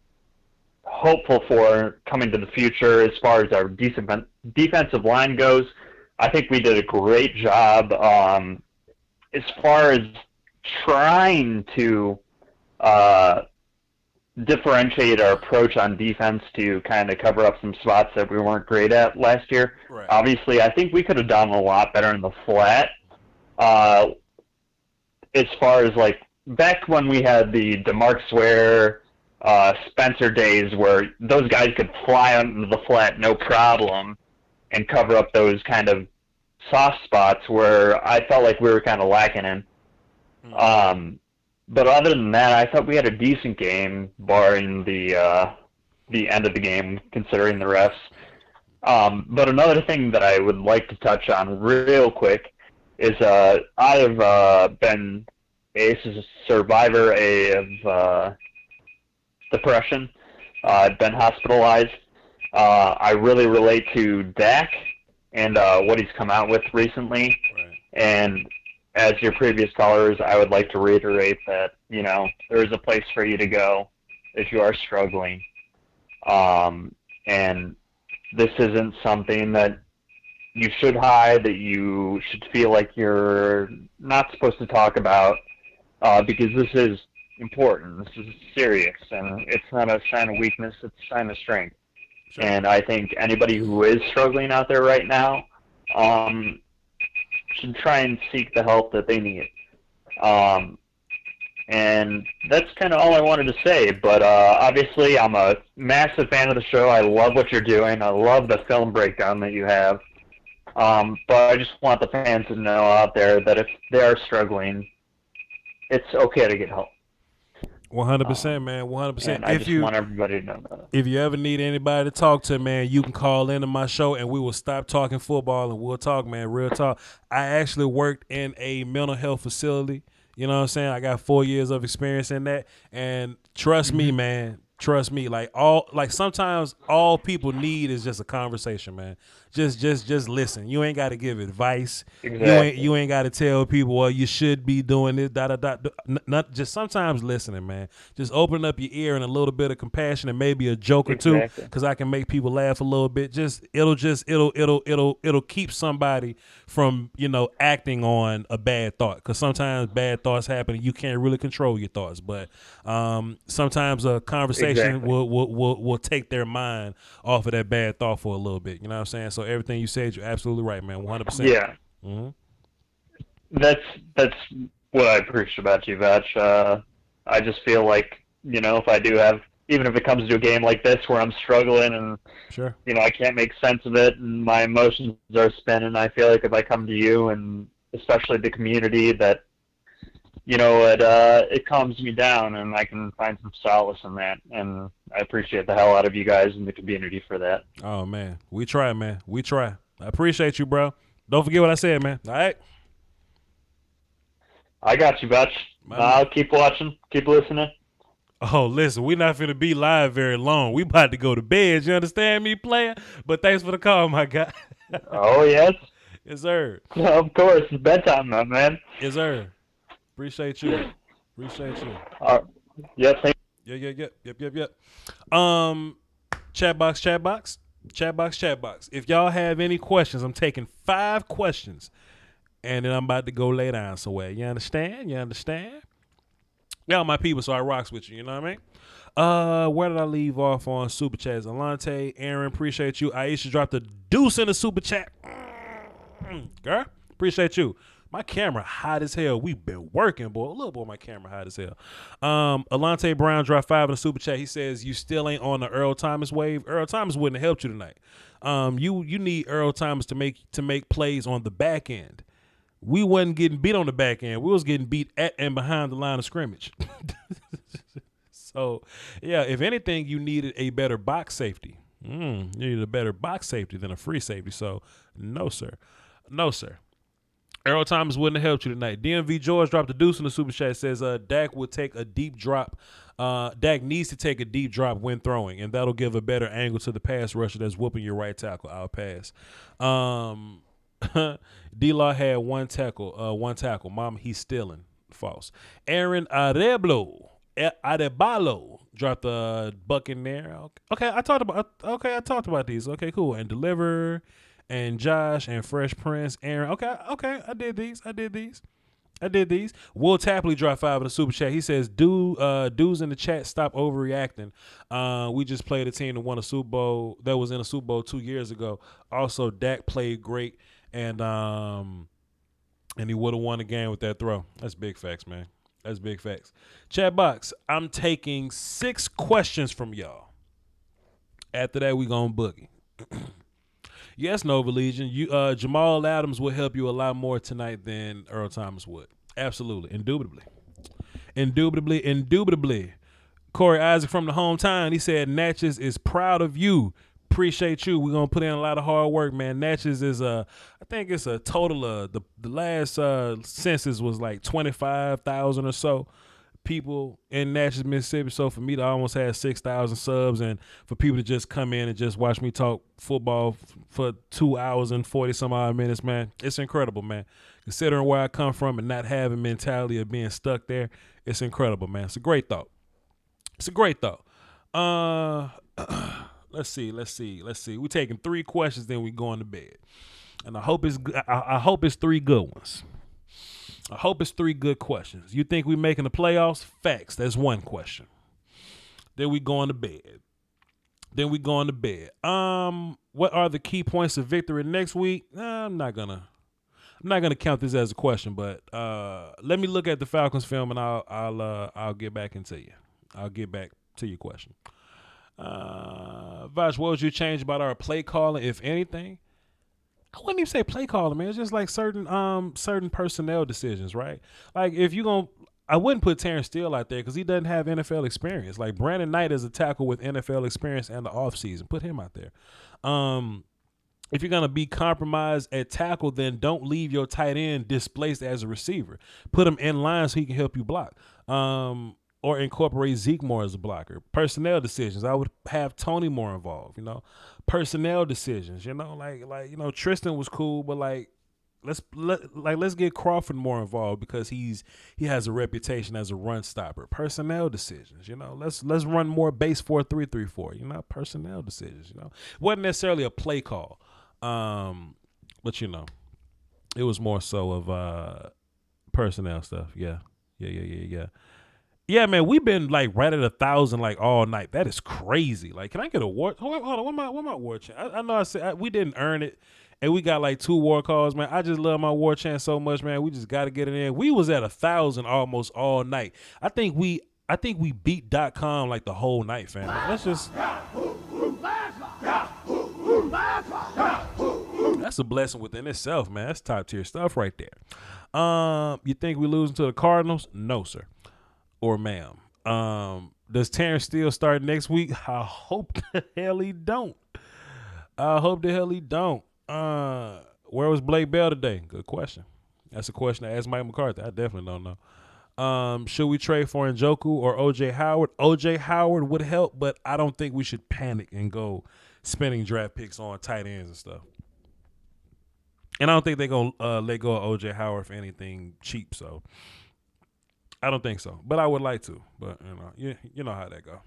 hopeful for coming to the future as far as our defensive line goes. I think we did a great job as far as trying to differentiate our approach on defense to kind of cover up some spots that we weren't great at last year. Right. Obviously, I think we could have done a lot better in the flat. As far as like back when we had the DeMarcus Ware, Spencer days where those guys could fly onto the flat no problem and cover up those kind of soft spots where I felt like we were kind of lacking in. But other than that, I thought we had a decent game, barring the end of the game, considering the refs. But another thing that I would like to touch on real quick is I have been a survivor of depression. I've been hospitalized. I really relate to Dak and what he's come out with recently. Right. And as your previous callers, I would like to reiterate that, there is a place for you to go if you are struggling. And this isn't something that you should hide, that you should feel like you're not supposed to talk about, because this is important. This is serious, and it's not a sign of weakness, it's a sign of strength. Sure. And I think anybody who is struggling out there right now should try and seek the help that they need. And that's kind of all I wanted to say. But obviously, I'm a massive fan of the show. I love what you're doing. I love the film breakdown that you have. But I just want the fans to know out there that if they are struggling, it's okay to get help. 100%, man. 100%. I just want everybody to know that. If you ever need anybody to talk to, man, you can call into my show and we will stop talking football and we'll talk, man. Real talk. I actually worked in a mental health facility. You know what I'm saying? I got 4 years of experience in that. And trust me, man. Trust me. Like sometimes all people need is just a conversation, man. Just listen. You ain't got to give advice. Exactly. You ain't got to tell people, well, you should be doing this. Not just sometimes listening, man. Just open up your ear and a little bit of compassion and maybe a joke or two, because I can make people laugh a little bit. It'll keep somebody from acting on a bad thought, because sometimes bad thoughts happen and you can't really control your thoughts. But sometimes a conversation will take their mind off of that bad thought for a little bit. You know what I'm saying? So everything you said, you're absolutely right, man. 100%. Yeah. Mm-hmm. That's what I appreciate about you, Voch. I just feel like, if I do have, even if it comes to a game like this where I'm struggling and sure, I can't make sense of it and my emotions are spinning, I feel like if I come to you and especially the community, that it calms me down and I can find some solace in that. And I appreciate the hell out of you guys in the community for that. Oh, man. We try, man. We try. I appreciate you, bro. Don't forget what I said, man. All right? I got you, Voch. I'll keep watching. Keep listening. Oh, listen, we're not finna be live very long. We about to go to bed. You understand me, player? But thanks for the call, my guy. Oh, yes. Yes, sir. Of course. It's bedtime, my man. Yes, sir. Appreciate you. Appreciate you. Yes. Yep. Chat box. If y'all have any questions, I'm taking 5 questions, and then I'm about to go lay down somewhere. You understand? Y'all my people, so I rocks with you. You know what I mean? Where did I leave off on Super Chats? Alante, Aaron, appreciate you. Aisha dropped a deuce in the Super Chat. Girl, appreciate you. My camera hot as hell. We've been working, boy. Little boy, my camera hot as hell. Alante Brown dropped 5 in the Super Chat. He says, you still ain't on the Earl Thomas wave. Earl Thomas wouldn't have helped you tonight. You need Earl Thomas to make plays on the back end. We wasn't getting beat on the back end. We was getting beat at and behind the line of scrimmage. So, yeah, if anything, you needed a better box safety. You needed a better box safety than a free safety. So, no, sir. Earl Thomas wouldn't have helped you tonight. DMV George dropped a deuce in the Super Chat. Says Dak will take a deep drop. Dak needs to take a deep drop when throwing, and that'll give a better angle to the pass rusher that's whooping your right tackle. I'll pass. D-Law had one tackle. Mama, he's stealing. False. Aaron Arebalo dropped a buck in there. Okay, I talked about these. Okay, cool. And Deliver and Josh and Fresh Prince, Aaron. Okay, I did these. Will Tapley dropped 5 in the Super Chat. He says, dudes in the chat, stop overreacting. We just played a team that won a Super Bowl, that was in a Super Bowl 2 years ago. Also, Dak played great, and he would have won the game with that throw. That's big facts, man. That's big facts. Chat box, I'm taking 6 questions from y'all. After that, we gonna boogie. Yes, Nova Legion. Jamal Adams will help you a lot more tonight than Earl Thomas would. Absolutely. Indubitably. Corey Isaac from the hometown, he said, Natchez is proud of you. Appreciate you. We're going to put in a lot of hard work, man. Natchez is, I think it's a total of, the last census was like 25,000 or so people in Natchez, Mississippi. So for me to almost have 6,000 subs, and for people to just come in and just watch me talk football for 2 hours and 40 some odd minutes, man, it's incredible, man. Considering where I come from and not having mentality of being stuck there, it's incredible, man. It's a great thought. Let's see. We're taking 3 questions, then we going to bed, and I hope it's 3 good ones. I hope it's 3 good questions. You think we making the playoffs? Facts. That's 1 question. Then we going to bed. What are the key points of victory next week? I'm not gonna I'm not gonna count this as a question, but let me look at the Falcons film and I'll get back into you. I'll get back to your question. Voch, what would you change about our play calling, if anything? I wouldn't even say play calling, man. It's just like certain personnel decisions, right? Like if you gonna, I wouldn't put Terrence Steele out there because he doesn't have NFL experience. Like Brandon Knight is a tackle with NFL experience and the offseason. Put him out there. If you're gonna be compromised at tackle, then don't leave your tight end displaced as a receiver. Put him in line so he can help you block. Or incorporate Zeke more as a blocker. Personnel decisions. I would have Tony more involved. Personnel decisions. Like Tristan was cool, but let's get Crawford more involved because he has a reputation as a run stopper. Personnel decisions. Let's run more base 4-3-3-4. Personnel decisions. Wasn't necessarily a play call, but it was more so of personnel stuff. Yeah. Yeah, man, we've been right at 1,000 all night. That is crazy. Can I get a war? Hold on, what my war chant? I know I said we didn't earn it, and we got 2 war calls, man. I just love my war chant so much, man. We just got to get it in. We was at 1,000 almost all night. I think we beat .com the whole night, fam. Let's just. That's a blessing within itself, man. That's top tier stuff right there. You think we losing to the Cardinals? No, sir. Or ma'am. Does Terrence Steele start next week? I hope the hell he don't. Where was Blake Bell today? Good question. That's a question I asked Mike McCarthy. I definitely don't know. Should we trade for Njoku or O.J. Howard? O.J. Howard would help, but I don't think we should panic and go spending draft picks on tight ends and stuff. And I don't think they're going to let go of O.J. Howard for anything cheap, so I don't think so, but I would like to. But you know how that go.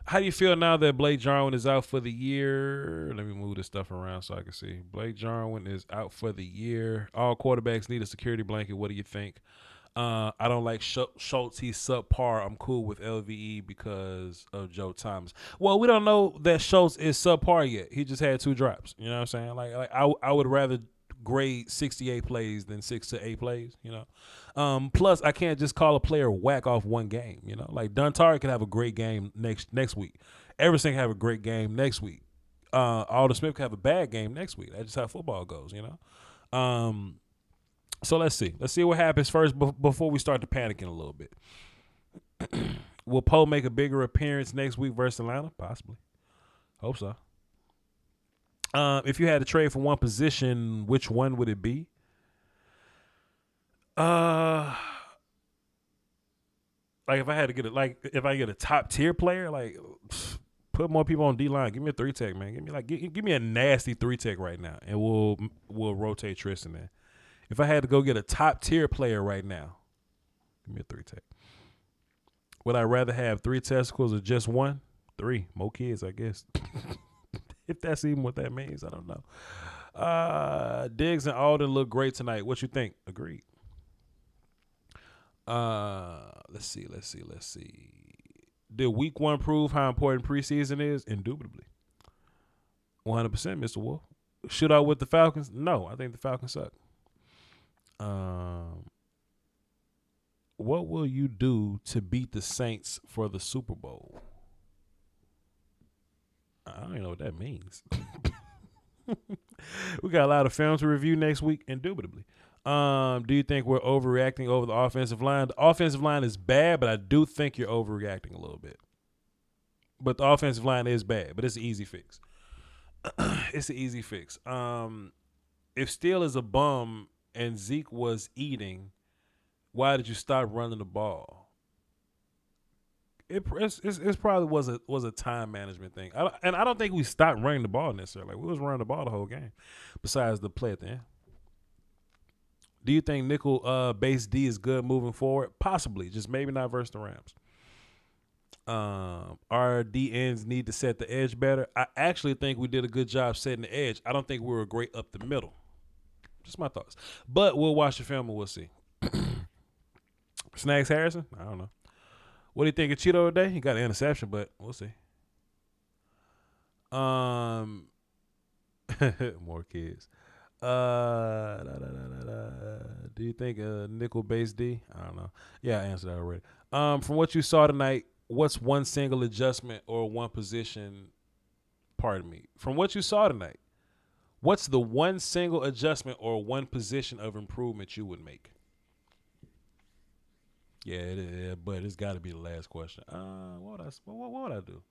How do you feel now that Blake Jarwin is out for the year? Let me move this stuff around so I can see. Blake Jarwin is out for the year. All quarterbacks need a security blanket. What do you think? I don't like Schultz. He's subpar. I'm cool with LVE because of Joe Thomas. Well, we don't know that Schultz is subpar yet. He just had 2 drops. You know what I'm saying? Like I would rather grade 68 plays than 6 to 8 plays, plus I can't just call a player whack off one game, like Duntari could have a great game next week. Everson can have a great game next week. Alden Smith could have a bad game next week. That's just how football goes, so let's see what happens first before we start to panicking a little bit. Will Poe make a bigger appearance next week versus Atlanta? Possibly. Hope so. If you had to trade for one position, which one would it be? If I had to get if I get a top tier player, put more people on D line. Give me a 3-tech, man. Give me a nasty 3-tech right now, and we'll rotate Tristan in. If I had to go get a top tier player right now, give me a 3-tech. Would I rather have 3 testicles or just 1? 3 more kids, I guess. If that's even what that means, I don't know. Diggs and Alden look great tonight. What you think? Agreed. Let's see. Did week 1 prove how important preseason is? Indubitably. 100%, Mr. Wolf. Shootout with the Falcons? No, I think the Falcons suck. What will you do to beat the Saints for the Super Bowl? I don't even know what that means. We got a lot of film to review next week, indubitably. Do you think we're overreacting over the offensive line? The offensive line is bad, but I do think you're overreacting a little bit. But the offensive line is bad, but it's an easy fix. It's an easy fix. If Steele is a bum and Zeke was eating, why did you stop running the ball? It probably was a time management thing. I don't think we stopped running the ball necessarily. We was running the ball the whole game, besides the play at the end. Do you think nickel base D is good moving forward? Possibly, just maybe not versus the Rams. Our D ends need to set the edge better. I actually think we did a good job setting the edge. I don't think we were great up the middle. Just my thoughts. But we'll watch the film and we'll see. Snags Harrison? I don't know. What do you think of Cheeto today? He got an interception, but we'll see. More kids. Do you think nickel base D? I don't know. Yeah, I answered that already. From what you saw tonight, what's one single adjustment or one position? Pardon me. From what you saw tonight, what's the one single adjustment or one position of improvement you would make? Yeah, but it's got to be the last question. What would I do?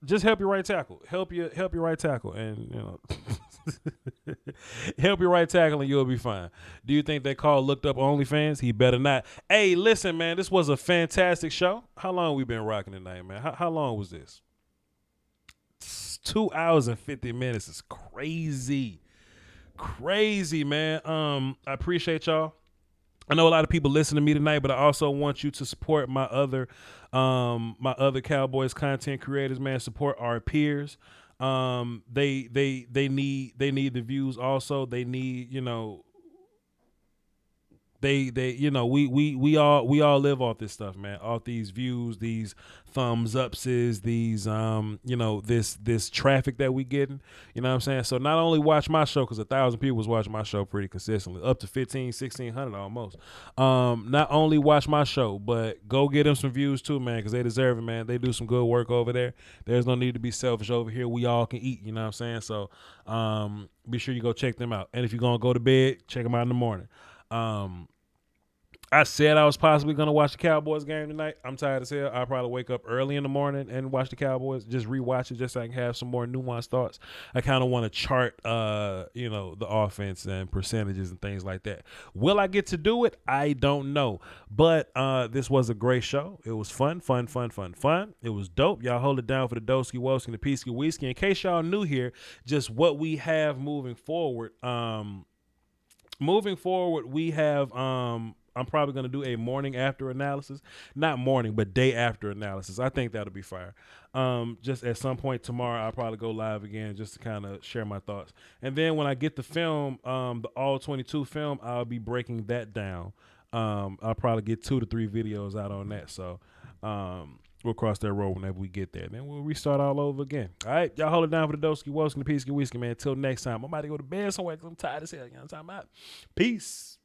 Just help your right tackle. Help your right tackle, and help your right tackle, and you'll be fine. Do you think that Carl looked up OnlyFans? He better not. Hey, listen, man, this was a fantastic show. How long we been rocking tonight, man? How long was this? 2 hours and 50 minutes is crazy, man. I appreciate y'all. I know a lot of people listen to me tonight, but I also want you to support my other Cowboys content creators, man. Support our peers. They need the views also. They need, we all live off this stuff, man. Off these views, these thumbs ups, these this traffic that we getting. You know what I'm saying? So not only watch my show, because 1,000 people was watching my show pretty consistently, up to 1,600 almost. Not only watch my show, but go get them some views too, man, because they deserve it, man. They do some good work over there. There's no need to be selfish over here. We all can eat. You know what I'm saying? So be sure you go check them out. And if you're gonna go to bed, check them out in the morning. I said I was possibly going to watch the Cowboys game tonight. I'm tired as hell. I'll probably wake up early in the morning and watch the Cowboys, just rewatch it just so I can have some more nuanced thoughts. I kind of want to chart, the offense and percentages and things like that. Will I get to do it? I don't know. But this was a great show. It was fun. It was dope. Y'all hold it down for the Doski Woski and the Peasky Whiskey. In case y'all new here, just what we have moving forward. We have I'm probably going to do a morning after analysis. Not morning, but day after analysis. I think that'll be fire. Just at some point tomorrow, I'll probably go live again just to kind of share my thoughts. And then when I get the film, the All 22 film, I'll be breaking that down. I'll probably get 2 to 3 videos out on that. So we'll cross that road whenever we get there. Then we'll restart all over again. All right, y'all hold it down for the Doski Woski and the Peasky Whiskey, man. Until next time, I'm about to go to bed somewhere because I'm tired as hell. You know what I'm talking about? Peace.